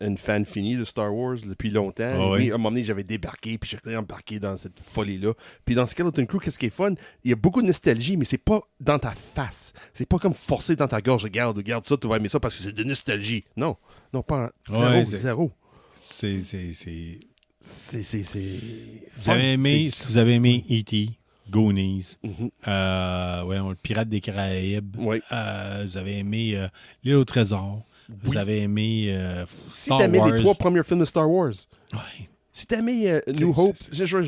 une fan finie de Star Wars depuis longtemps, Ah oui, oui. à un moment donné, j'avais débarqué, puis j'étais embarqué dans cette folie-là. Puis dans Skeleton Crew, qu'est-ce qui est fun? Il y a beaucoup de nostalgie, mais c'est pas dans ta face. C'est pas comme forcé dans ta gorge. Regarde ça, tu vas aimer ça parce que c'est de nostalgie. Non, pas zéro, Ouais, zéro. C'est... C'est Vous avez aimé, si vous avez aimé E.T., Goonies, Mhm. le Pirate des Caraïbes, Oui. vous avez aimé L'île au trésor, vous Oui. avez aimé Si Star t'aimais Wars. les 3 premiers films de Star Wars, Ouais. si t'aimais New C'est- Hope, c'est- j'ai joué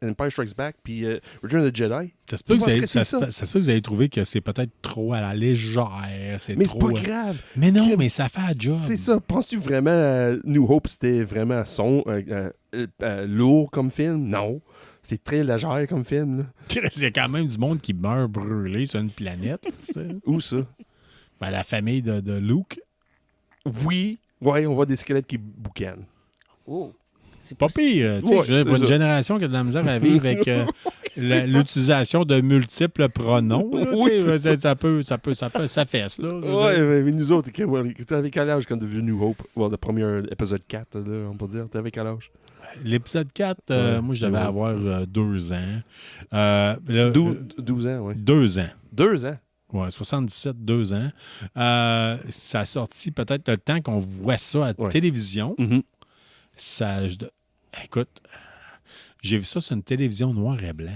Empire Strikes Back, puis Return of the Jedi, Ça se peut Tu que vas vous ayez- apprécier ça ça. se peut que vous allez trouver que c'est peut-être trop à la légère. mais c'est trop, pas grave. Mais non, Crime. mais ça fait un job. C'est ça. Penses-tu vraiment New Hope, c'était vraiment lourd comme film? Non. C'est très léger comme film. Là. Il y a quand même du monde qui meurt brûlé sur une planète. tu sais. Où ça? Ben, la famille de Luke. Oui. Ouais, on voit des squelettes qui boucanent. Oh. C'est Pas pire. Tu sais, Ouais, je veux dire, pour c'est une ça. génération qui a de la misère à vivre avec l'utilisation de multiples pronoms. Là, Oui, tu sais, c'est ça fesse. Là, Ouais, mais nous autres, t'avais quel âge quand t'as vu New Hope? Bon, le premier épisode 4, là, on peut dire. T'avais quel âge? L'épisode 4, Ouais, moi, je devais ouais. avoir 2 ans. Là, 12 ans, ouais. 2 ans. 2 ans? Ouais, 77, 2 ans. Ça a sorti peut-être le temps qu'on voit ça à Ouais. télévision. Écoute, j'ai vu ça sur une télévision noir et blanc.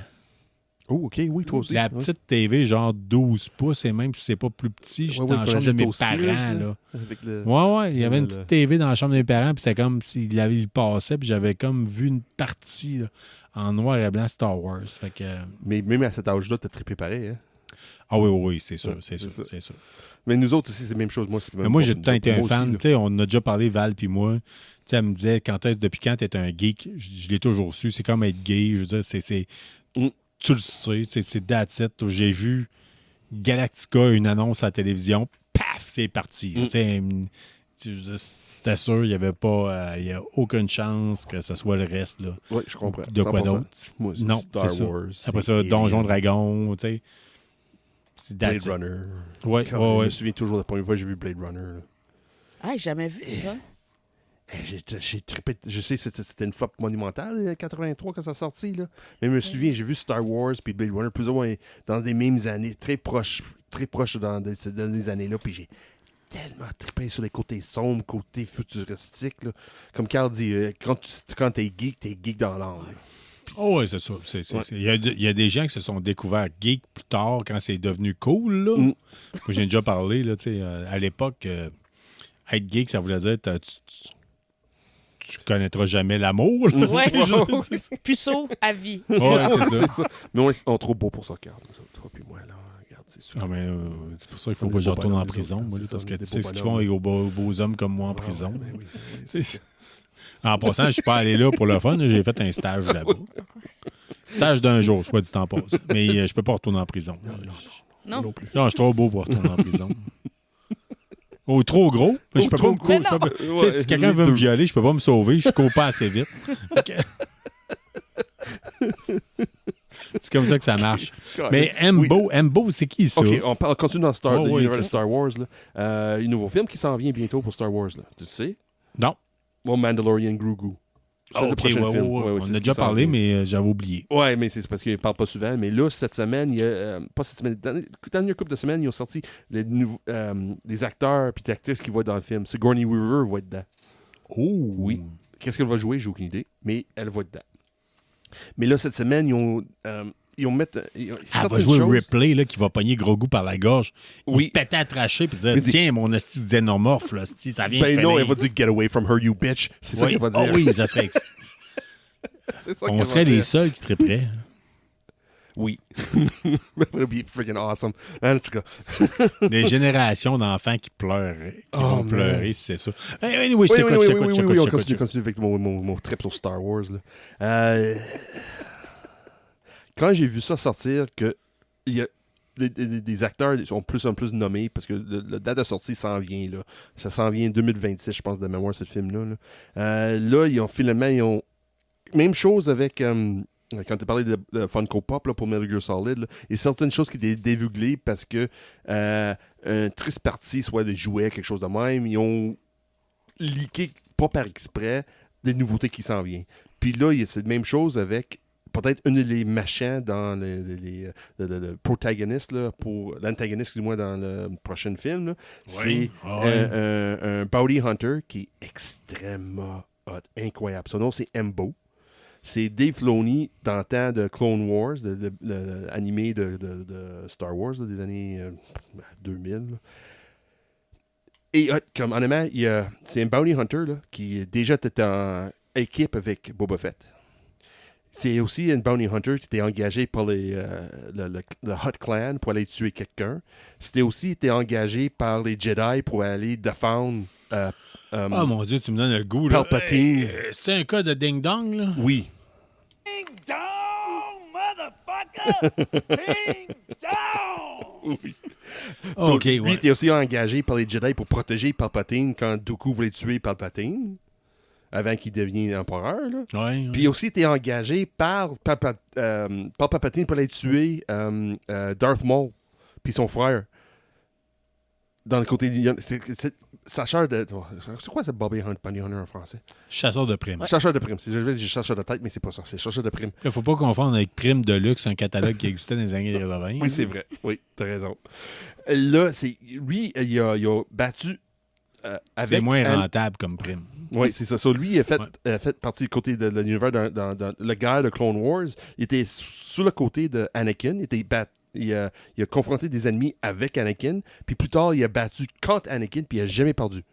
Oh, OK, oui, toi aussi. La Ouais. petite TV, genre 12 pouces, et même si c'est pas plus petit, j'étais Ouais, dans la qu'on chambre de achète mes au Sears, parents. là. Là. Avec le... Ouais, il y avait une le- petite TV dans la chambre de mes parents, puis c'était comme s'il il passait, puis j'avais comme vu une partie là, en noir et blanc Star Wars. Fait que, Mais même à cet âge-là, t'as trippé pareil, hein? ah oui, c'est sûr, Ouais, c'est sûr, c'est ça. c'est sûr. Mais nous autres aussi, c'est la même chose. Moi, c'est Mais moi, j'ai tout le temps été un moi aussi, fan. là. Tu sais, on en a déjà parlé, Val puis moi. Tu sais, elle me disait, depuis quand tu es un geek? Je l'ai toujours su. C'est comme être gay. Je veux dire, Mm. tu le sais, c'est that's it. J'ai vu Galactica, une annonce à la télévision. Paf, c'est parti. Tu sais, c'était sûr, il n'y avait pas... il y a aucune chance que ce soit le reste, là. Oui, je comprends. De quoi 100%. d'autre? Moi, c'est Non, Star c'est ça. Wars. Après c'est ça, Alien, Donjon Dragon, tu sais. C'est Blade that's it. Runner. Ouais, Je ouais. me souviens toujours de la première fois que j'ai vu Blade Runner. Là. Ah, j'ai jamais vu ça. J'ai trippé. Je sais, c'était une flop monumentale, 83, quand ça sorti. Là. Mais je me souviens, j'ai vu Star Wars puis Blade Runner plus ou moins dans des mêmes années, très proches dans ces années-là. Puis j'ai tellement trippé sur les côtés sombres, côtés futuristiques. Là. Comme Carl dit, quand t'es geek dans l'âme. là. Oh, oui, c'est ça. Ouais. Il y a des gens qui se sont découverts geeks plus tard quand c'est devenu cool. Là. Mm. Moi, j'ai déjà parlé. Là, à l'époque, être geek, ça voulait dire tu connaîtras jamais l'amour. là. Ouais. Puceau à vie. Ouais, c'est ça. C'est ça. Mais on est trop beau pour ça, Carl. Toi puis moi, là. Regarde, c'est sûr. Ah, mais, c'est pour ça qu'il faut On pas est que je beaux retourne en bonhommes, prison. les autres, Moi, c'est là, parce ça, que on est tu des sais beaux ce qu'ils font avec les beaux hommes comme moi en prison. Ben oui, C'est- En passant, je suis pas allé là pour le fun. J'ai fait un stage là-bas. Stage d'un jour, je suis pas dit en passe. Mais je peux pas retourner en prison. Non. non plus. Non, je suis trop beau pour retourner en prison. Oh, trop gros. Mais je peux trop pas me gros. couper. Mais Tu sais, si quelqu'un veut me violer, je peux pas me sauver. Je cours pas assez vite. Ok. C'est comme ça que ça marche. Mais Embo, c'est qui ça? OK, on continue dans Oh, oui, l'univers de ça. Star Wars. Là. Un nouveau film qui s'en vient bientôt pour Star Wars. Là. Tu sais? Non. Bon, Mandalorian Grogu. C'est le Ok, prochain ouais, film. ouais, Ouais, on c'est en ce a qui déjà s'en parlé, vient. mais j'avais oublié. Ouais, mais c'est parce qu'il ne parle pas souvent. Mais là, cette semaine, il y a. Pas cette semaine. Dans une couple de semaines, ils ont sorti les acteurs et les actrices qui vont être dans le film. Sigourney Weaver va être dedans. Oh! Oui. Qu'est-ce qu'elle va jouer? J'ai aucune idée. Mais elle va être dedans. Mais là, cette semaine, ils ont mis. Elle va jouer Ripley là, qui va pogner Grogu par la gorge. Oui. Péter à tracher puis dire Mais dis- tiens, mon esti de xénomorphe, là, esti, ça vient Ben de non, finir. elle va dire Get away from her, you bitch. C'est ça Oui. qu'elle va dire. Ah oui, ça serait. C'est ça On qu'elle serait va les dire. seuls qui tripperaient. Oui. It'll be freaking awesome. En tout cas. Des générations d'enfants qui pleurent, qui vont man. pleurer, si c'est ça. Anyway, je Oui, t'écoute, oui, je oui, t'écoute, oui, je oui, on t'écoute. continue avec mon trip sur Star Wars. Là. Quand j'ai vu ça sortir, que il y a des acteurs sont plus en plus nommés parce que la date de sortie s'en vient. Là. Ça s'en vient 2026, je pense, de mémoire, ce film-là. Là, ils ont même chose avec... quand tu parlais de Funko Pop là, pour Metal Gear Solid, là, il y a certaines choses qui étaient dévuglées parce que une triste partie, soit des jouets, quelque chose de même, ils ont leaké, pas par exprès, des nouveautés qui s'en viennent. Puis là, c'est la même chose avec peut-être une des machins dans le protagoniste, là, pour l'antagoniste, excuse-moi, dans le prochain film. Là. C'est un bounty hunter qui est extrêmement hot, incroyable. Son nom, c'est Embo. C'est Dave Filoni dans le temps de Clone Wars, l'animé de Star Wars là, des années 2000. Là. Et comme en allemand, c'est un bounty hunter là, qui déjà était en équipe avec Boba Fett. C'est aussi un bounty hunter qui était engagé par le Hut Clan pour aller tuer quelqu'un. C'était aussi été engagé par les Jedi pour aller défendre... Oh mon Dieu, tu me donnes le goût. Là. Palpatine. C'est un cas de ding-dong, là? Oui. Ding dong, motherfucker! Ding dong! Oui. OK, Lui, ouais. il était aussi engagé par les Jedi pour protéger Palpatine quand Dooku voulait tuer Palpatine, avant qu'il devienne empereur. Là. Ouais. Puis aussi, il était engagé par Palpatine pour aller tuer Darth Maul, puis son frère. Dans le côté... Sacheur de... C'est quoi ce Bounty Hunter en français? Chasseur de primes. Chasseur de primes. Je vais dire chasseur de tête, mais c'est pas ça. C'est chasseur de primes. Il ne faut pas confondre avec Prime de luxe, un catalogue qui existait dans les années 80. Oui, c'est vrai. Oui, t'as raison. Là, lui, il a battu avec... C'est moins rentable comme prime. Oui, c'est ça. So, lui, il a fait partie du côté de l'univers dans le gars de Clone Wars. Il était sur le côté de Anakin. Il a confronté des ennemis avec Anakin. Puis plus tard, il a battu contre Anakin. Puis il n'a jamais perdu.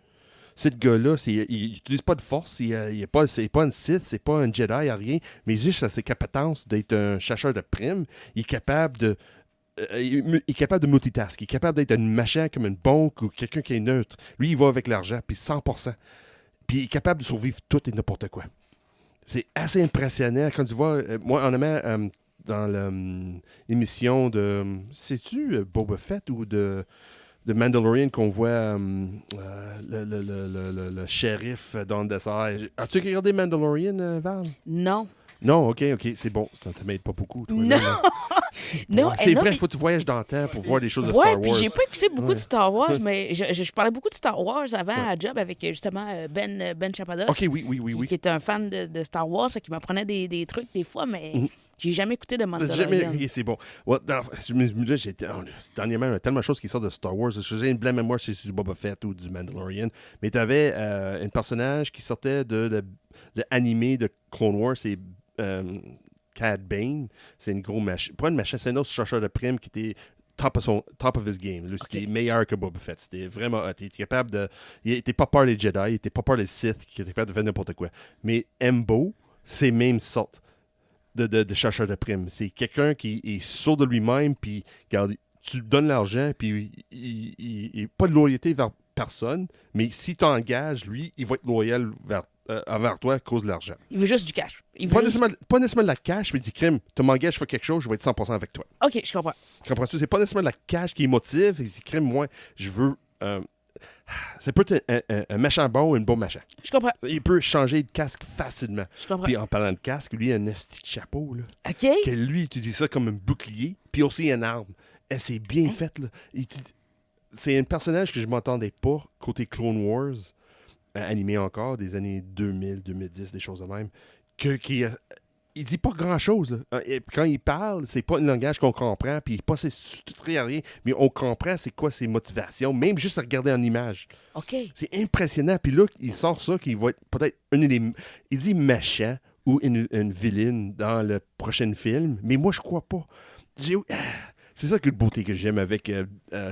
Ce gars-là, il n'utilise pas de force. C'est pas un Sith, c'est pas un Jedi, il a rien. Mais juste à ses compétences d'être un chasseur de primes, il est capable de... il est capable de multitask. Il est capable d'être une machin comme une banque ou quelqu'un qui est neutre. Lui, il va avec l'argent, puis 100%. Puis il est capable de survivre tout et n'importe quoi. C'est assez impressionnant. Quand tu vois, moi, en aimant dans l'émission de... sais-tu Boba Fett ou de Mandalorian qu'on voit le shérif dans le dessert. As-tu regardé Mandalorian, Val? Non. Non, OK, c'est bon. Ça ne t'aide pas beaucoup. Toi, Non. là. Non, C'est non, vrai, mais- il faut que tu voyages dans le temps pour voir des choses de Ouais, Star puis Wars. j'ai pas écouté beaucoup Ouais. de Star Wars, mais je parlais beaucoup de Star Wars avant à Job avec justement Ben Chapados, OK, oui. qui était un fan de Star Wars, qui m'apprenait des trucs des fois, mais j'ai jamais écouté de T'as Mandalorian. jamais... C'est bon. Ouais, je me dis, dernièrement, il y a tellement de choses qui sortent de Star Wars. Je faisais une blanc mémoire si c'est du Boba Fett ou du Mandalorian. Mais tu avais un personnage qui sortait de l'animé de Clone Wars, c'est Cad Bane. C'est une grosse machine. Pas une machine, c'est un autre chercheur de primes qui était top of his game. Là, c'était meilleur que Boba Fett. C'était vraiment hot. Il était capable de... Il était pas peur des Jedi, il était pas peur des Sith, qui était capable de faire n'importe quoi. Mais Embo, c'est même sorte de chercheur de primes. C'est quelqu'un qui est sûr de lui-même, puis regarde, tu lui donnes l'argent, puis il n'a pas de loyauté vers personne, mais si tu engages, lui, il va être loyal envers toi à cause de l'argent. Il veut juste du cash. Il veut Pas juste- nécessairement de la cash, mais il dit, crime, tu m'engages, je fais quelque chose, je vais être 100% avec toi. OK, je comprends. Comprends-tu? C'est pas nécessairement de la cash qui motive, il dit, crime, moi, je veux... ça peut être un méchant bon ou un bon méchant. Je comprends. Il peut changer de casque facilement. Je comprends. Puis en parlant de casque, lui, il a un esti de chapeau, là. OK? Que lui, il utilise ça comme un bouclier, puis aussi une arme. Et c'est bien fait, là. C'est un personnage que je m'entendais pas côté Clone Wars, animé encore, des années 2000, 2010, des choses de même, il dit pas grand-chose. Là. Et quand il parle, c'est pas un langage qu'on comprend, puis pas c'est très rien, mais on comprend c'est quoi ses motivations, même juste à regarder en image. OK. C'est impressionnant. Puis là, il sort ça, qu'il va être peut-être une des... Il dit méchant ou une vilaine dans le prochain film, mais moi, je crois pas. C'est ça que le beauté que j'aime avec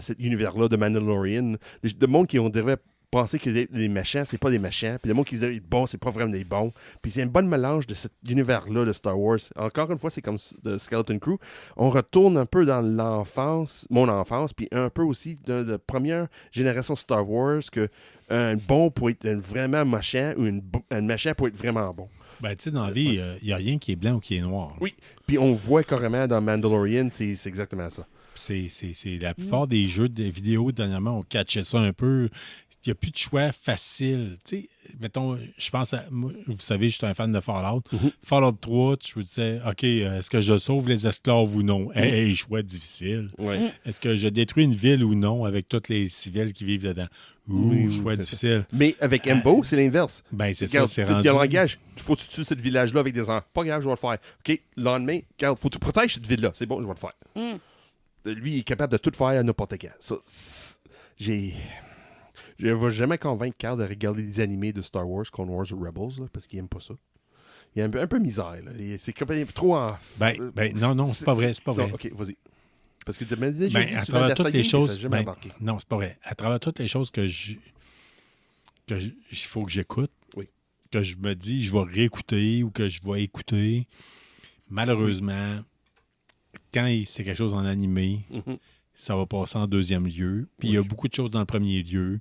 cet univers-là de Mandalorian. De monde qui ont devrait penser que les méchants, c'est pas des méchants. Puis le monde qui dit bon, c'est pas vraiment des bons. Puis c'est un bon mélange de cet univers-là de Star Wars. Encore une fois, c'est comme de Skeleton Crew. On retourne un peu dans l'enfance, mon enfance, puis un peu aussi de la première génération Star Wars, que un bon pour être vraiment méchant ou un méchant pour être vraiment bon. Ben, tu sais, dans la vie, il n'y a rien qui est blanc ou qui est noir. Oui. Puis on voit carrément dans Mandalorian, c'est exactement ça. C'est la plupart des jeux de vidéo, dernièrement, on catchait ça un peu. Il n'y a plus de choix facile. Tu sais, mettons, je pense à. Moi, vous savez, je suis un fan de Fallout. Fallout 3, je vous disais, OK, est-ce que je sauve les esclaves ou non? Hey, choix difficile. Ouais. Est-ce que je détruis une ville ou non avec tous les civils qui vivent dedans? Choix difficile. Mais avec Embo, c'est l'inverse. Ben, c'est Regarde, ça, c'est tout rendu. le langage. Faut que tu tues ce village-là avec des enfants. Pas grave, je vais le faire. OK, lendemain, regarde, faut que tu protèges cette ville-là. C'est bon, je vais le faire. Lui, il est capable de tout faire à n'importe quand. Ça, je ne vais jamais convaincre Carl de regarder des animés de Star Wars, Clone Wars ou Rebels, là, parce qu'il n'aime pas ça. Il est un peu misère. Là. C'est trop en... Non, c'est pas vrai, c'est pas vrai. Non, OK, vas-y. Parce que tu m'as déjà dit à souvent travers la toutes saga, les mais ça n'a choses, jamais embarqué. non, c'est pas vrai. À travers toutes les choses il faut que j'écoute, Oui. que je me dis, je vais réécouter ou que je vais écouter. Malheureusement, quand c'est quelque chose en animé, ça va passer en deuxième lieu. Puis il y a beaucoup de choses dans le premier lieu.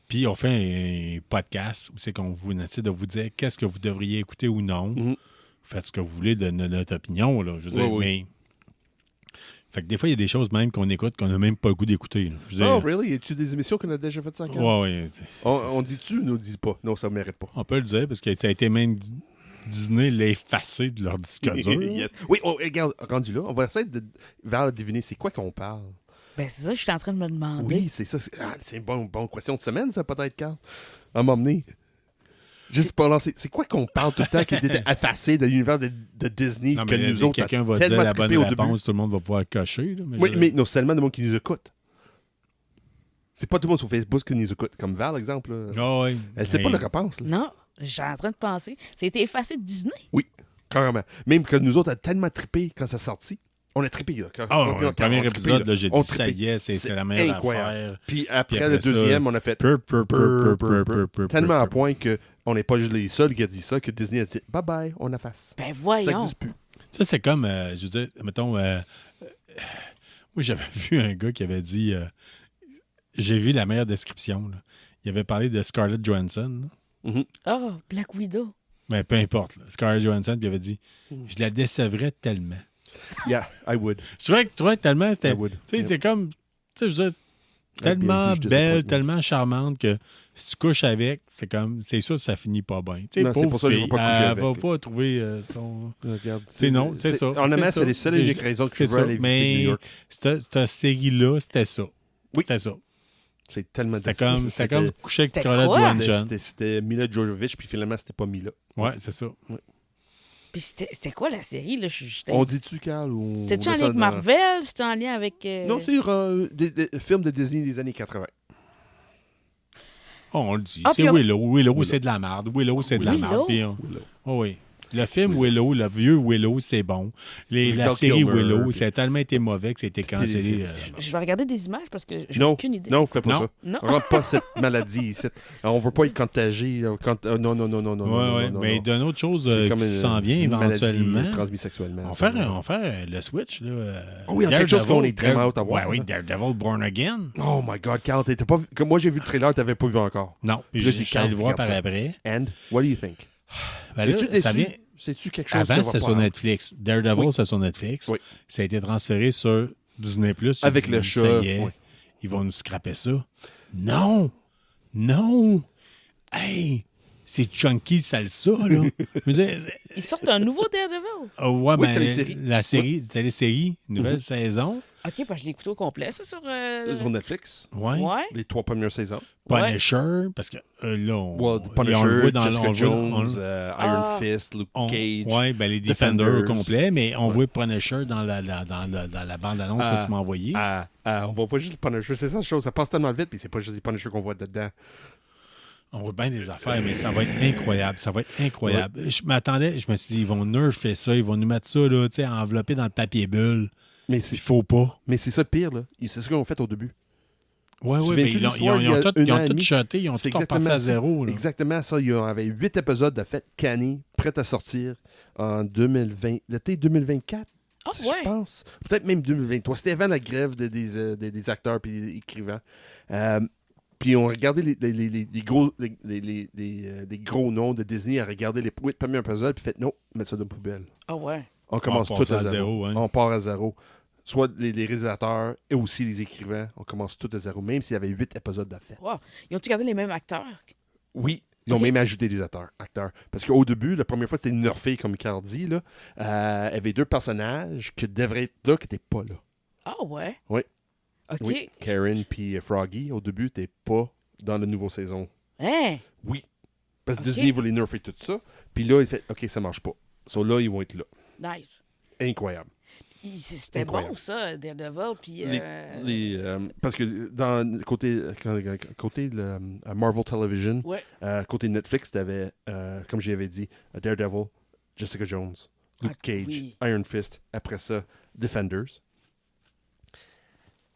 Puis on fait un podcast où c'est qu'on vous essaie de vous dire qu'est-ce que vous devriez écouter ou non. Vous faites ce que vous voulez de notre opinion, là. Je veux dire, mais... Fait que des fois, il y a des choses même qu'on écoute qu'on n'a même pas le goût d'écouter. Là. Je veux dire, Oh, really? Y a-tu des émissions qu'on a déjà faites ça? ouais. On dit-tu ou on dit pas? Non, ça ne mérite pas. On peut le dire parce que ça a été même Disney l'a effacé de leur disque dur. Yes. Oui, regarde, rendu là, on va essayer de deviner c'est quoi qu'on parle. Ben, c'est ça, je suis en train de me demander. Oui, c'est ça. C'est une bonne question de semaine, ça, peut-être, Carl. À m'emmener. Juste pour lancer. C'est quoi qu'on parle tout le temps qui était effacé de l'univers de Disney Non, que mais nous autres quelqu'un va dire tellement la bonne trippé au début? réponse, tout le monde va pouvoir cocher. Là, Oui, mais non, c'est seulement le monde qui nous écoute. C'est pas tout le monde sur Facebook qui nous écoute. Comme Val, exemple. Là. Oh, oui. Elle sait pas la réponse. Là. Non, j'ai en train de penser. C'était effacé de Disney. Oui, carrément. Même que nous autres, on a tellement trippé quand ça sorti. On a trippé, là. Le premier épisode, là, j'ai dit, ça y est, c'est la meilleure affaire. Puis après Puis le après deuxième, ça, on a fait Tellement à point qu'on n'est pas juste les seuls qui a dit ça, que Disney a dit bye-bye, on efface. Ben Ça voyons. n'existe plus. Ça, c'est comme, je veux dire, mettons, moi, j'avais vu un gars qui avait dit, j'ai vu la meilleure description. Là. Il avait parlé de Scarlett Johansson. Oh, Black Widow. Mais peu importe. Là. Scarlett Johansson, puis il avait dit, je la décevrais tellement. Yeah, I would. Je trouvais que tellement, c'était... I would. Tu sais, c'est comme... Tu sais, je veux dire, I'd tellement be a huge belle, disappointment. tellement charmante que si tu couches avec, c'est sûr que ça finit pas bien. Tu sais, Non, c'est pauvre pour ça que je fille, veux pas coucher elle avec. va pas trouver son... Regarde, C'est ça. Honnêtement, c'est les seules et uniques raisons que je c'est veux ça. aller visiter New York. Cette série-là, c'était ça. Oui. C'était ça. C'est tellement C'était comme coucher avec C'était Scarlett quoi? Johansson. C'était Mila Jovovich, puis finalement, c'était pas Mila. Ouais, c'est ça. Puis c'était quoi la série, là? On dit-tu, Carl? Ou C'est-tu on en met lien ça avec dans- Marvel? C'est en lien avec... Non, c'est des films de Disney des années 80. Oh, on le dit. Ah, C'est puis on- Willow. Willow, c'est de la merde. Willow, c'est de la Willow? merde. Puis oh, oui. Le film Willow, le vieux Willow, c'est bon. La Val série Kilmer, Willow, puis- ça a tellement été mauvais que ça a été cancellé. Je vais regarder des images parce que j'ai Non, aucune idée. non, fais pas Non. ça. Non. Rentre pas cette maladie ici. On veut pas être contagié. Non. Ouais. Mais d'une autre chose qui s'en vient éventuellement. Maladie transmise sexuellement. On fait le switch. Là, Oui, quelque chose qu'on est très hâte à voir. Oui, là. Daredevil Born Again. Oh my God, Carl, t'étais pas vu... Comme moi, j'ai vu le trailer, t'avais pas vu encore. Non, Là, je j'ai suis allé le voir regarde par ça. après. And, what do you think? Ben là, Es-tu déçu? ça vient... C'est-tu quelque chose Avant, que c'était sur Netflix. Daredevil, c'est sur Netflix. Avec Ils le disent, chat, ça y est, ouais. Ils vont nous scraper ça. Non! Hey! C'est Chunky Salsa, là. Je veux dire, Ils sortent un nouveau Daredevil. ouais, Oui, ben, télésérie. la série, télésérie, nouvelle saison. OK, parce que je l'ai écouté au complet, ça, sur... Sur Netflix, Ouais. Ouais. les 3 premières saisons. Punisher, parce que là, on Punisher, le voit dans Jessica on le voit- Jones, Iron Ah. Fist, Luke on- Cage. ouais, ben, les Defenders au Defenders. complet, mais on voit Punisher dans la bande-annonce que tu m'as envoyée. On voit pas juste le Punisher. C'est ça la chose. Ça passe tellement vite, puis c'est pas juste les Punisher qu'on voit dedans. On voit bien des affaires, mais ça va être incroyable. Ça va être incroyable. Je m'attendais, je me suis dit, ils vont nerfer ça, ils vont nous mettre ça là, enveloppé dans le papier bulle. Mais Il c'est faut pas. Mais c'est ça le pire, là. C'est ce qu'ils ont fait au début. Oui, Tu oui, te mais souviens-tu de ils l'histoire, ont il y a tout, un ils an ont et tout demi? shoté, ils ont C'est tout reparti exactement à zéro. Là. Exactement ça. Il y avait 8 épisodes de fait cannés, prêts à sortir en 2020, l'été 2024. Ah, Je ouais. pense. Peut-être même 2023. C'était avant la grève des acteurs et des écrivains. Puis on regardait les gros noms de Disney à regarder les 8 premiers épisodes, puis fait non, mettre ça dans la poubelle. Ah, ouais. On commence part tout à à zéro. zéro, hein. On part à zéro. Soit les réalisateurs et aussi les écrivains, on commence tout à zéro, même s'il y avait 8 épisodes de fait. Wow. Ils ont-tu gardé les mêmes acteurs? Oui, ils ont Ok. même ajouté des acteurs. Parce qu'au début, la première fois, c'était nerfé, comme Carl dit. Là. Il y avait 2 personnages qui devraient être là, qui n'étaient pas là. Ah, ouais. Oui. OK. Oui, Karen puis Froggy, au début, n'étaient pas dans la nouvelle saison. Hein? Oui. Parce que Ok. Disney voulait nerfer tout ça. Puis là, il fait OK, ça marche pas. So là, ils vont être là. Nice. Incroyable. C'était Incroyable. bon, ça, Daredevil. Puis, Parce que dans le côté de Marvel Television, ouais. côté Netflix, tu avais, comme j'avais dit, Daredevil, Jessica Jones, Luke Ah, Cage, oui. Iron Fist, après ça, Defenders.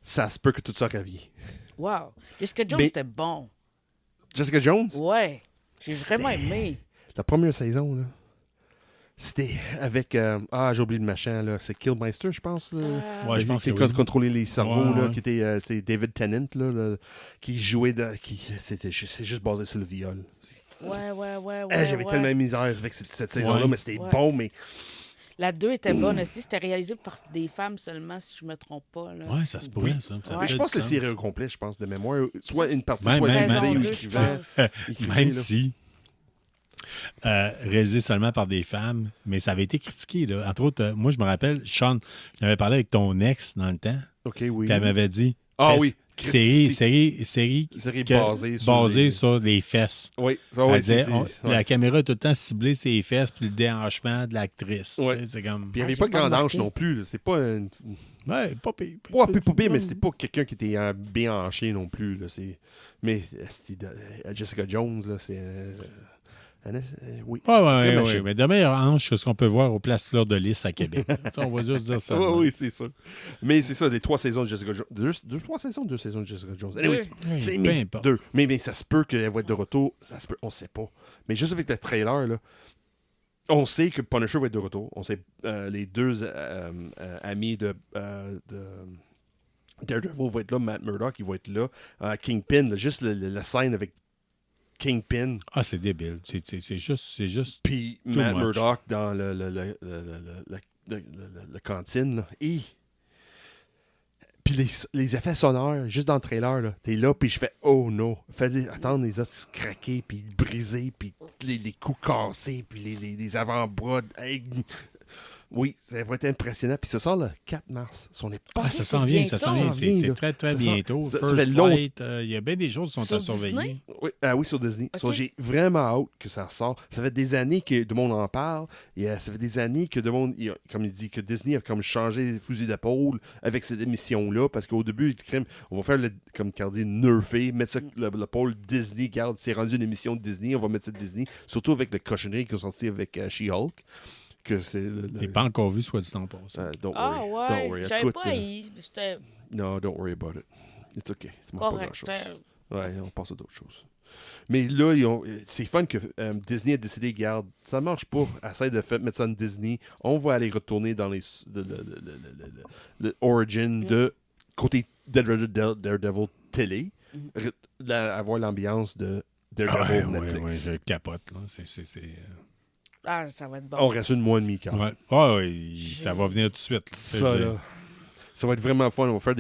Ça se peut que tout ça revient. Wow. Jessica Jones, Mais- c'était bon. Jessica Jones, Ouais. J'ai vraiment C'était- aimé. la première saison, là, c'était avec... j'ai oublié le machin, là. C'est Killmeister, je pense. Là. Ouais, je pense qui que oui. contrôlait les cerveaux, Ouais, là, ouais. qui était c'est David Tennant, là, qui jouait c'est juste basé sur le viol. Ouais. J'avais ouais. tellement de misère avec cette saison-là, Ouais. mais c'était Ouais. bon, mais La 2 était bonne aussi. C'était réalisé par des femmes seulement, si je me trompe pas. Là. Ouais, ça se pourrait, ça. Ça Ouais. fait je pense du que c'est sens. série au complet, je pense, de mémoire. Soit une partie, Même, soit même, réalisée Saison ou 2, je écrivain. pense. Même si réalisé seulement par des femmes, mais ça avait été critiqué. Là. Entre autres, moi, je me rappelle, Sean, j'avais parlé avec ton ex dans le temps, OK, oui. puis elle m'avait dit Oui. série Série sur les fesses. Oui, Elle disait, la caméra est tout le temps ciblée sur les fesses puis le déhanchement de l'actrice. Ouais. Tu sais, c'est comme. Puis il n'y avait j'ai pas de pas grande remarqué. hanche non plus. Là. C'est pas un. Ouais, pas pire. Pas pire, mais c'était pas quelqu'un qui était bien hanché non plus. Là. Mais Jessica Jones, là, c'est. Oui. Ouais. Mais de meilleure hanche que ce qu'on peut voir aux places Fleur de Lys à Québec. Ça, on va juste dire ça. Oui, c'est ça. Mais c'est ça, les 3 saisons de Jessica Jones. 2 saisons de Jessica Jones. Anyway, Oui, c'est peu importe. 2. Mais ça se peut qu'elle va être de retour. Ça se peut, on sait pas. Mais juste avec le trailer, là, on sait que Punisher va être de retour. On sait les 2 amis de Daredevil vont être là. Matt Murdock, il va être là. Kingpin, là, juste la scène avec Kingpin. Ah, c'est débile. C'est juste. Puis Too Matt much. Murdock dans le cantine. Là. Et... Puis les effets sonores, juste dans le trailer, là, t'es là, puis je fais « Oh no! » Fallait attendre les os craquer, puis briser, puis les coups cassés, puis les avant-bras... Oui, ça va être impressionnant. Puis ça sort le 4 mars. On n'est pas... Ah, ça s'en vient, ça s'en vient. C'est là. très, très Ça bientôt. ça First fait long. Flight, il y a bien des choses qui sont Sur à surveiller. Disney? Oui, sur Disney. Ok. So, j'ai vraiment hâte que ça sorte. Ça fait des années que tout le monde en parle. Ça fait des années que tout le monde, comme il dit, que Disney a comme changé les fusils d'épaule avec cette émission-là. Parce qu'au début, il dit, on va faire, comme Carl dit, nerfer, mettre ça, le pôle Disney. Regarde, c'est rendu une émission de Disney. On va mettre ça de Disney. Surtout avec le cochonnerie qui est sorti avec She-Hulk. Que c'est Je n'ai pas encore vu, soit dit en passant. don't Ah, worry. Don't ouais. worry. Je savais Écoute, pas. C'était no, don't worry about it. It's okay. C'est pas correct. grand-chose. Ouais, on passe à d'autres choses. Mais là, c'est fun que Disney a décidé, regarde, ça marche pas, essaye de mettre ça en Disney. On va aller retourner dans le origin de côté Daredevil télé, avoir l'ambiance de Daredevil Netflix. Ouais, je capote. Là. Ah, ça va être bon. On reste une mois et demi, quand même. Ouais, ça va venir tout de suite. Là. Ça, là. Ça va être vraiment fun. On va faire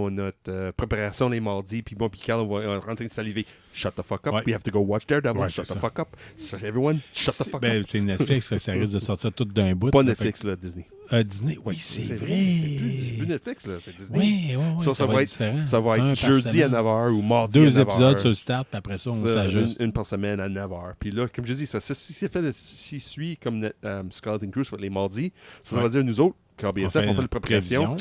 notre préparation les mardis. Puis bon, puis Carl, on va rentrer de saliver. Shut the fuck up. Ouais. We have to go watch Daredevil. Ouais, shut c'est the ça. fuck up. So everyone, shut the fuck up. C'est Netflix, fait que ça risque de sortir tout d'un bout. Pas là, Netflix, là, Disney. Disney, oui, c'est vrai. C'est plus Netflix, là. C'est Disney. Oui, Ça va être différent. Ça va Un être par jeudi à semaine. 9h ou mardi à 9h. 2 épisodes sur le start, puis après ça, on s'ajuste. Une par semaine à 9h. Puis là, comme je dis, s'il suit comme Scarlet and Cruz les mardis, ça va dire nous autres, KBSF, on fait la préparation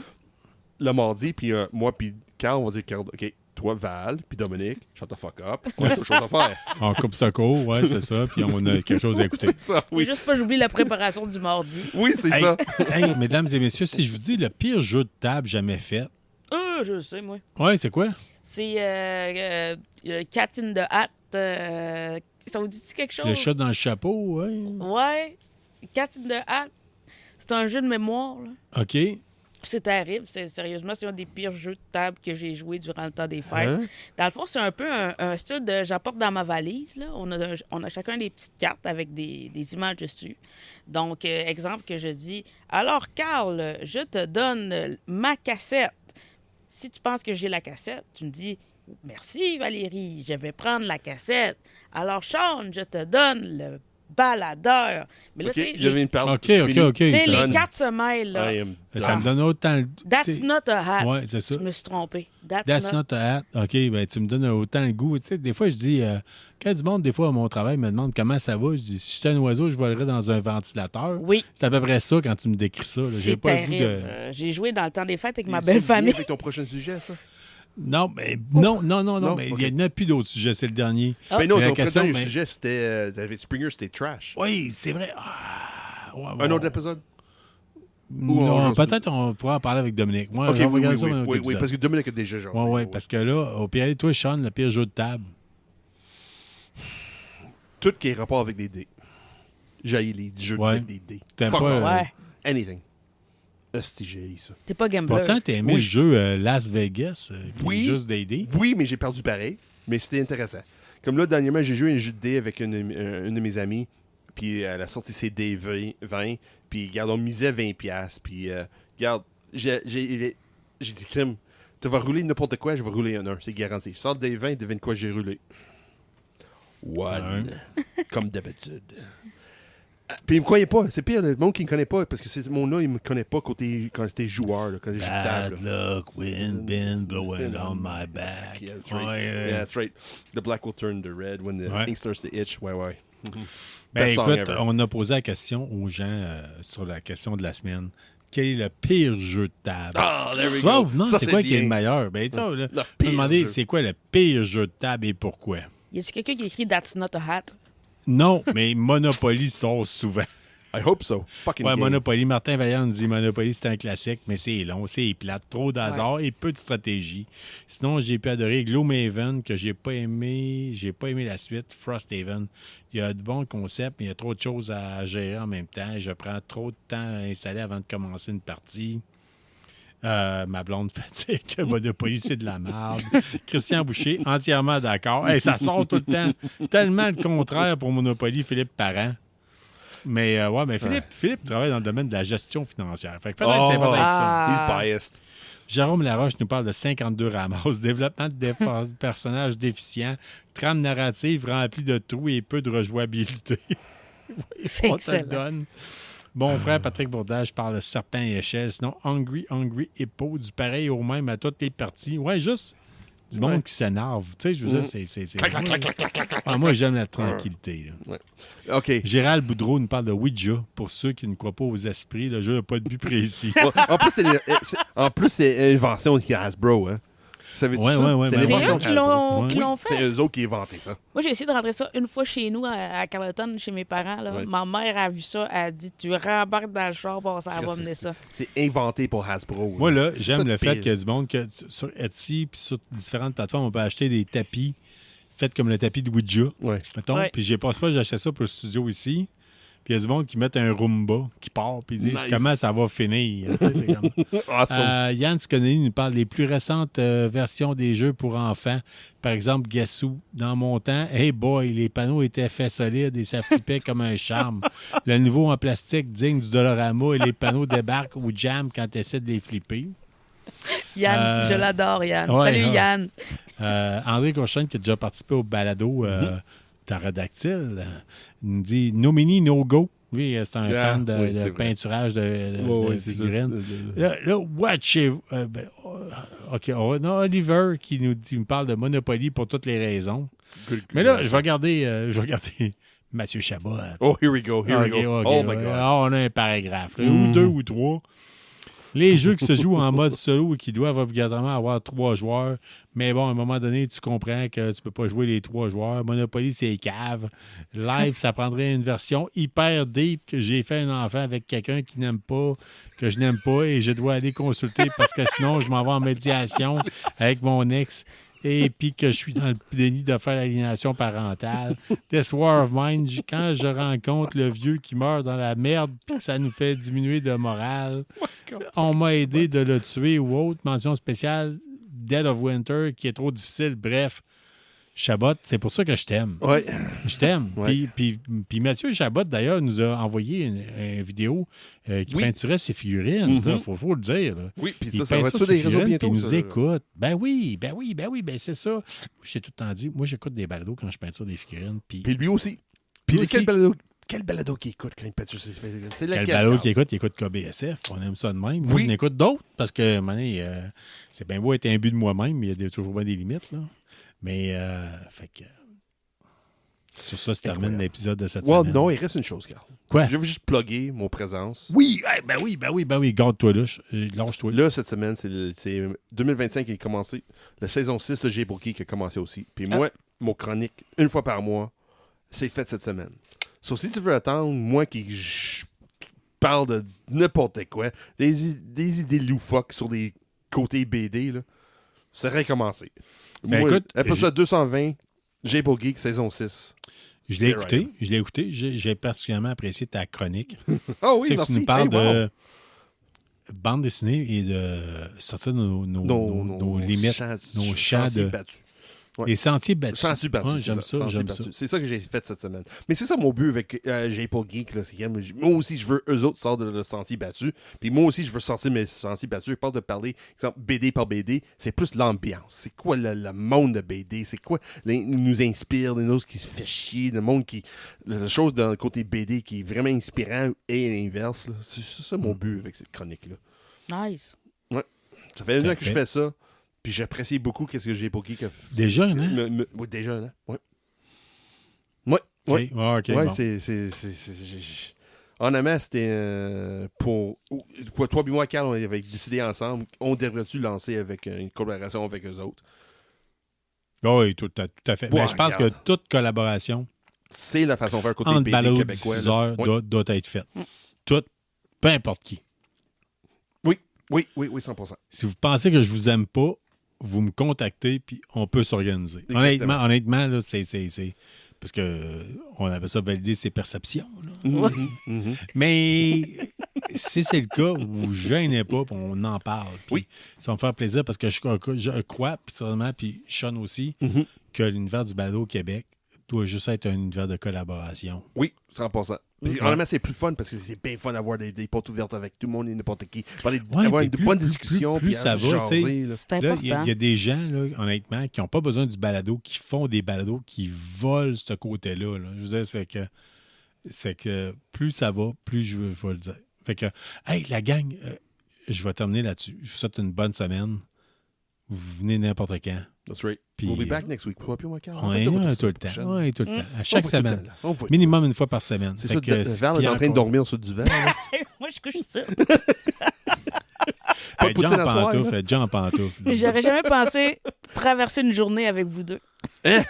le mardi, puis moi, puis Carl, on va dire, OK, toi, Val, puis Dominique, shut the fuck up. On a d'autres choses à faire. On coupe ça court, ouais, c'est ça, puis on a quelque chose à écouter. C'est ça, Faut oui. juste pas j'oublie la préparation du mardi. Oui, c'est Hey, ça. hey, mesdames et messieurs, si je vous dis le pire jeu de table jamais fait, je le sais, moi. Ouais, c'est quoi? C'est Cat in the Hat. Ça vous dit quelque chose? Le chat dans le chapeau, ouais. Ouais. Cat in the Hat. C'est un jeu de mémoire, là. OK. C'est terrible. Sérieusement, c'est un des pires jeux de table que j'ai joué durant le temps des fêtes. Hein? Dans le fond, c'est un peu un style de j'apporte dans ma valise. Là. On a chacun des petites cartes avec des images dessus. Donc, exemple que je dis, alors, Carl, je te donne ma cassette. Si tu penses que j'ai la cassette, tu me dis, merci Valérie, je vais prendre la cassette. Alors, Sean, je te donne le baladeur. Mais là, OK, tu sais, j'avais une parole. OK. tu sais, Ça, les cartes se mêlent. Là. ça me donne autant le... That's t'sais, not a hat. Ouais, c'est ça. Je me suis trompé. That's not a hat. OK, ben tu me donnes autant le goût. Tu sais, des fois, je dis, quand du monde, des fois, à mon travail, me demande comment ça va, je dis, si j'étais un oiseau, je volerais dans un ventilateur. Oui. C'est à peu près ça quand tu me décris ça. Là. J'ai C'est pas le goût terrible. de... J'ai joué dans le temps des fêtes avec ma C'est belle lié famille. avec ton prochain sujet, ça? Non, mais non, mais OK. il n'y en a plus d'autres sujets, c'est le dernier. Ben non, Mais la ton question, premier mais- sujet, c'était David Springer, c'était trash. Oui, c'est vrai. Ah, ouais, Un bon. autre épisode? Non, on peut-être on pourra en parler avec Dominique. Moi, OK, on va oui, regarder oui, ça oui, dans un autre oui, épisode. parce que Dominique a déjà genre. Oui, parce que là, au pire, toi, Sean, le pire jeu de table. Tout qui est rapport avec des dés. J'haïs les jeux Ouais. avec des dés. T'aimes Fuck pas, off. Ouais. Anything. Hostie, j'ai ça. T'es pas gambler. Pourtant, t'as aimé Oui. le jeu Las Vegas, qui Oui. est juste des dés. Oui, mais j'ai perdu pareil. Mais c'était intéressant. Comme là, dernièrement, j'ai joué un jeu de dés avec une de mes amies. Puis elle a sorti ses dés 20. Puis, regarde, on misait 20$. Puis, regarde, j'ai dit, crime, tu vas rouler n'importe quoi, je vais rouler un 1. C'est garanti. Je sors des 20, devine quoi j'ai roulé. One. Comme d'habitude. Puis il me croyait pas. C'est pire, le monde qui me connaît pas, parce que ce monde-là, il me connaît pas quand j'étais joueur, là, quand j'étais de table. Bad là. luck, wind been blowing on my back. Yeah, that's right. Ouais, Yeah, that's right. The black will turn to red when the Ouais. ink starts to itch. Ouais. Ben, Best song écoute, ever. on a posé la question aux gens sur la question de la semaine. Quel est le pire jeu de table? Ah, there we Tu vois, go. non, Ça, c'est quoi qui est bien. le meilleur? Ben, toi, là, Le tu pire me demandé jeu. c'est quoi le pire jeu de table et pourquoi? Y a-t-il quelqu'un qui écrit That's not a hat? Non, mais Monopoly sort souvent. I hope so. Fucking Ouais, game. Monopoly. Martin Vaillant nous dit Monopoly, c'est un classique, mais c'est long, c'est plate, trop d'hasard et peu de stratégie. Sinon, j'ai pu adorer Gloomhaven, que j'ai pas aimé la suite, Frosthaven. Il y a de bons concepts, mais il y a trop de choses à gérer en même temps. Je prends trop de temps à installer avant de commencer une partie. Ma blonde fatigue que Monopoly, c'est de la merde. Christian Boucher, entièrement d'accord. Hey, ça sort tout le temps. Tellement le contraire pour Monopoly, Philippe Parent. Mais Philippe travaille dans le domaine de la gestion financière. Fait que peut-être Oh. c'est peut-être ça. Ah. He's biased. Jérôme Laroche nous parle de 52 ramasses, développement de personnages déficients, trame narrative remplie de trous et peu de rejouabilité. C'est On te le excellent. donne. Mon frère Patrick Bourdage parle de serpent et échelle, sinon Hungry Hippo, du pareil au même à toutes les parties. Ouais, juste du monde Ouais. qui s'énerve. Tu sais, je veux dire, c'est... Ah, moi, j'aime la tranquillité. Là. OK. Gérald Boudreau nous parle de Ouija, pour ceux qui ne croient pas aux esprits. Le jeu n'a pas de but précis. Ouais, en plus, c'est une invention de Hasbro, hein. Savais-tu Ouais, ça? ouais, ouais, C'est ben C'est l'invention eux de qui Hasbro. l'ont qui Oui, l'ont C'est fait. eux autres qui ont inventé ça. Moi, j'ai essayé de rentrer ça une fois chez nous à Carleton, chez mes parents. Là. Ouais. Ma mère a vu ça, elle a dit tu rembarques dans le char, bon, ça va mener ça. C'est inventé pour Hasbro. Moi, là, C'est ça j'aime de le pire. fait qu'il y a du monde que sur Etsy puis sur différentes plateformes, on peut acheter des tapis faits comme le tapis de Ouija, Ouais. mettons. Ouais. Puis j'ai pas j'achète ça pour le studio ici. Puis il y a du monde qui met un Roomba qui part puis ils disent Nice. comment ça va finir. Tu sais, c'est comme... Awesome. Yann Sconelli nous parle des plus récentes versions des jeux pour enfants. Par exemple, Gassou. Dans mon temps, hey boy, les panneaux étaient faits solides et ça flippait comme un charme. Le nouveau en plastique digne du Dollarama et les panneaux débarquent ou jam quand tu essaies de les flipper. Yann, je l'adore, Yann. ouais, Salut, ouais. Yann. André Cochon, qui a déjà participé au balado Pterodactyle, il nous dit No Mini, No Go. Lui, c'est un Yeah, fan de oui, c'est vrai. peinturage de Ouais, ouais, c'est ça. figurines. Là, watchez-vous. OK, on a Oliver qui nous parle de Monopoly pour toutes les raisons. Mais là, je vais regarder Mathieu Chabot. Oh, here we go. Here we OK, go. OK, Oh my ouais. God. Ah, on a un paragraphe, là, ou deux ou trois. Les jeux qui se jouent en mode solo et qui doivent obligatoirement avoir 3 joueurs. Mais bon, à un moment donné, tu comprends que tu peux pas jouer les 3 joueurs. Monopoly, c'est cave. Live, ça prendrait une version hyper deep que j'ai fait un enfant avec quelqu'un qui n'aime pas, que je n'aime pas, et je dois aller consulter parce que sinon, je m'en vais en médiation avec mon ex. Et puis que je suis dans le déni de faire l'aliénation parentale. This War of Mine, quand je rencontre le vieux qui meurt dans la merde puis que ça nous fait diminuer de morale, on m'a aidé de le tuer ou autre. Mention spéciale, Dead of Winter, qui est trop difficile. Bref, Chabot, c'est pour ça que je t'aime. Ouais. Je t'aime. Ouais. Puis Mathieu Chabot, d'ailleurs, nous a envoyé une vidéo qui Oui. peinturait ses figurines. Mhm. Il faut le dire. Là. Oui, puis Il ça va peinture être sur les ses réseaux figurines, bientôt. puis il nous ça. écoute. Ben oui, c'est ça. Moi, j'ai tout le temps dit, moi, j'écoute des balados quand je peinture des figurines. Puis Puis lui aussi. Puis Lui quel aussi. balado qu'il écoute quand il peinture ses figurines? C'est quel lequel, balado Carl? qu'il écoute KBSF. On aime ça de même. Moi, Oui. je n'écoute d'autres parce que, mané, c'est bien beau être un but de moi-même, mais il y a toujours bien des limites. Là. Mais, fait que... Sur ça se termine Incroyable. l'épisode de cette Well, semaine. non, il reste une chose, Carl. Quoi? Je veux juste plugger mon présence. Oui, ben oui. Garde-toi là. Lâche-toi. Là, cette semaine, c'est 2025 qui est commencé. La saison 6 de J-Bookie qui a commencé aussi. Puis moi, mon chronique, une fois par mois, c'est fait cette semaine. Sauf si tu veux attendre, moi qui parle de n'importe quoi, des idées loufoques sur des côtés BD, là, ça aurait commencé. Ben, Moi, écoute, après ça, 220, J-Bookie, saison 6. Je l'ai écouté. J'ai particulièrement apprécié ta chronique. Ah oui, C'est que merci. tu nous parles Hey, wow. de bande dessinée et de sortir de nos limites, nos champs chantiers de... battus. Ouais. Les sentiers battus. Sentiers battus, Ouais, c'est j'aime ça. Sentiers battus. C'est ça que j'ai fait cette semaine. Mais c'est ça mon but avec J-Paul Geek. Là, c'est que moi aussi, je veux eux autres sortir de sentiers battus. Puis moi aussi, je veux sortir mes sentiers battus. Je parle de parler, exemple, BD par BD. C'est plus l'ambiance. C'est quoi le monde de BD? C'est quoi nous inspire, les choses qui se fait chier, le monde qui... La chose d'un côté BD qui est vraiment inspirant et l'inverse. Là. C'est ça mon but avec cette chronique-là. Nice. Ça fait 1 an que je Parfait. fais ça. Puis j'apprécie beaucoup qu'est-ce que J-Paul Geek a fait. Déjà, hein? Oui, déjà, hein? Ouais. Ouais. OK, OK, Ouais, bon. honnêtement, c'était pour toi et moi, Carl, on avait décidé ensemble, on devrait-tu lancer avec une collaboration avec eux autres? Oui, tout à fait. Ouais, Mais je pense regarde. que toute collaboration C'est la façon de faire côté entre BD balado québécois. là. diffuseurs doit être faite. Toute, peu importe qui. Oui, 100%. Si vous pensez que je vous aime pas, vous me contactez, puis on peut s'organiser. Exactement. Honnêtement, là, c'est... Parce que on appelle ça valider ses perceptions. Là. Mhm. Mais si c'est le cas, vous ne gênez pas, puis on en parle. Puis Oui. ça va me faire plaisir parce que je crois, puis sûrement, puis Sean aussi, Mhm. que l'univers du balado au Québec doit juste être un univers de collaboration. Oui, 100%. Puis, honnêtement, c'est plus fun parce que c'est bien fun d'avoir des portes ouvertes avec tout le monde et n'importe qui. Avoir puis une bonne plus discussion, plus puis ça va, jaser, tu sais. là. C'est Là, important. il y a des gens, là, honnêtement, qui n'ont pas besoin du balado, qui font des balados, qui volent ce côté-là. Là. Je veux dire, c'est que plus ça va, plus je vais le dire. Fait que, hey, la gang, je vais terminer là-dessus. Je vous souhaite une bonne semaine. Vous venez n'importe quand. That's right. Puis, We'll be back next week. Toi puis moi, Carl. On fait est de là retour tout le la prochaine. temps. Ouais, tout le temps. À On chaque va tout le semaine. temps, là. On va- Minimum une fois par semaine. C'est Fait ça, que, Val est en train de dormir sur du verre. là. Moi, je couche ça. Pas de poutine à soir, là. Elle est déjà en pantoufle. Mais j'aurais jamais pensé traverser une journée avec vous deux. Ouais.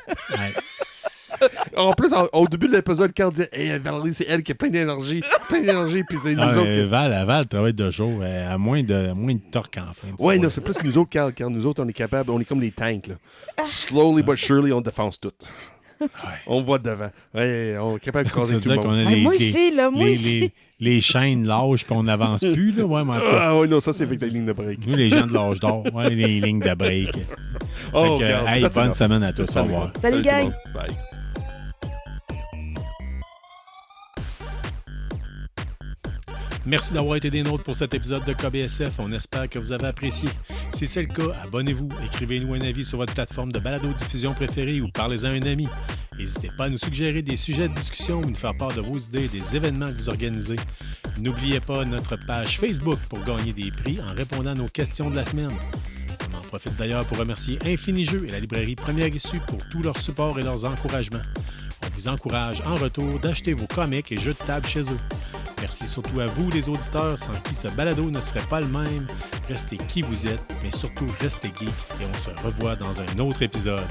En plus, au début de l'épisode, Carl disait hey, Valérie, c'est elle qui a plein d'énergie. Puis c'est nous Ah, autres. mais Val travaille de jour. Elle a moins de torque en fin de Ouais, soirée. non, c'est plus que nous autres, Carl. Car nous autres, on est capable, on est comme des tanks. Là. Slowly but surely, on défonce tout. Ouais. On va devant. Ouais, on est capable de Ça craser veut tout le dire qu'on monde. a Moi aussi, là, moi aussi. les chaînes lâches puis on n'avance plus. Là. Ouais, mais en tout cas, Ah, ouais, non, ça, c'est avec la ligne de break. nous, les gens de l'âge d'or, ouais, les lignes de break. Oh, Fait que, regarde, hey, that's bonne enough. semaine à tous. Au revoir. Salut, tout le gang. monde. Bye. Merci d'avoir été des nôtres pour cet épisode de KBSF. On espère que vous avez apprécié. Si c'est le cas, abonnez-vous, écrivez-nous un avis sur votre plateforme de balado-diffusion préférée ou parlez-en à un ami. N'hésitez pas à nous suggérer des sujets de discussion ou nous faire part de vos idées et des événements que vous organisez. N'oubliez pas notre page Facebook pour gagner des prix en répondant à nos questions de la semaine. On en profite d'ailleurs pour remercier Infini Jeux et la librairie Première Issue pour tout leur support et leurs encouragements. On vous encourage en retour d'acheter vos comics et jeux de table chez eux. Merci surtout à vous, les auditeurs, sans qui ce balado ne serait pas le même. Restez qui vous êtes, mais surtout restez geek et on se revoit dans un autre épisode.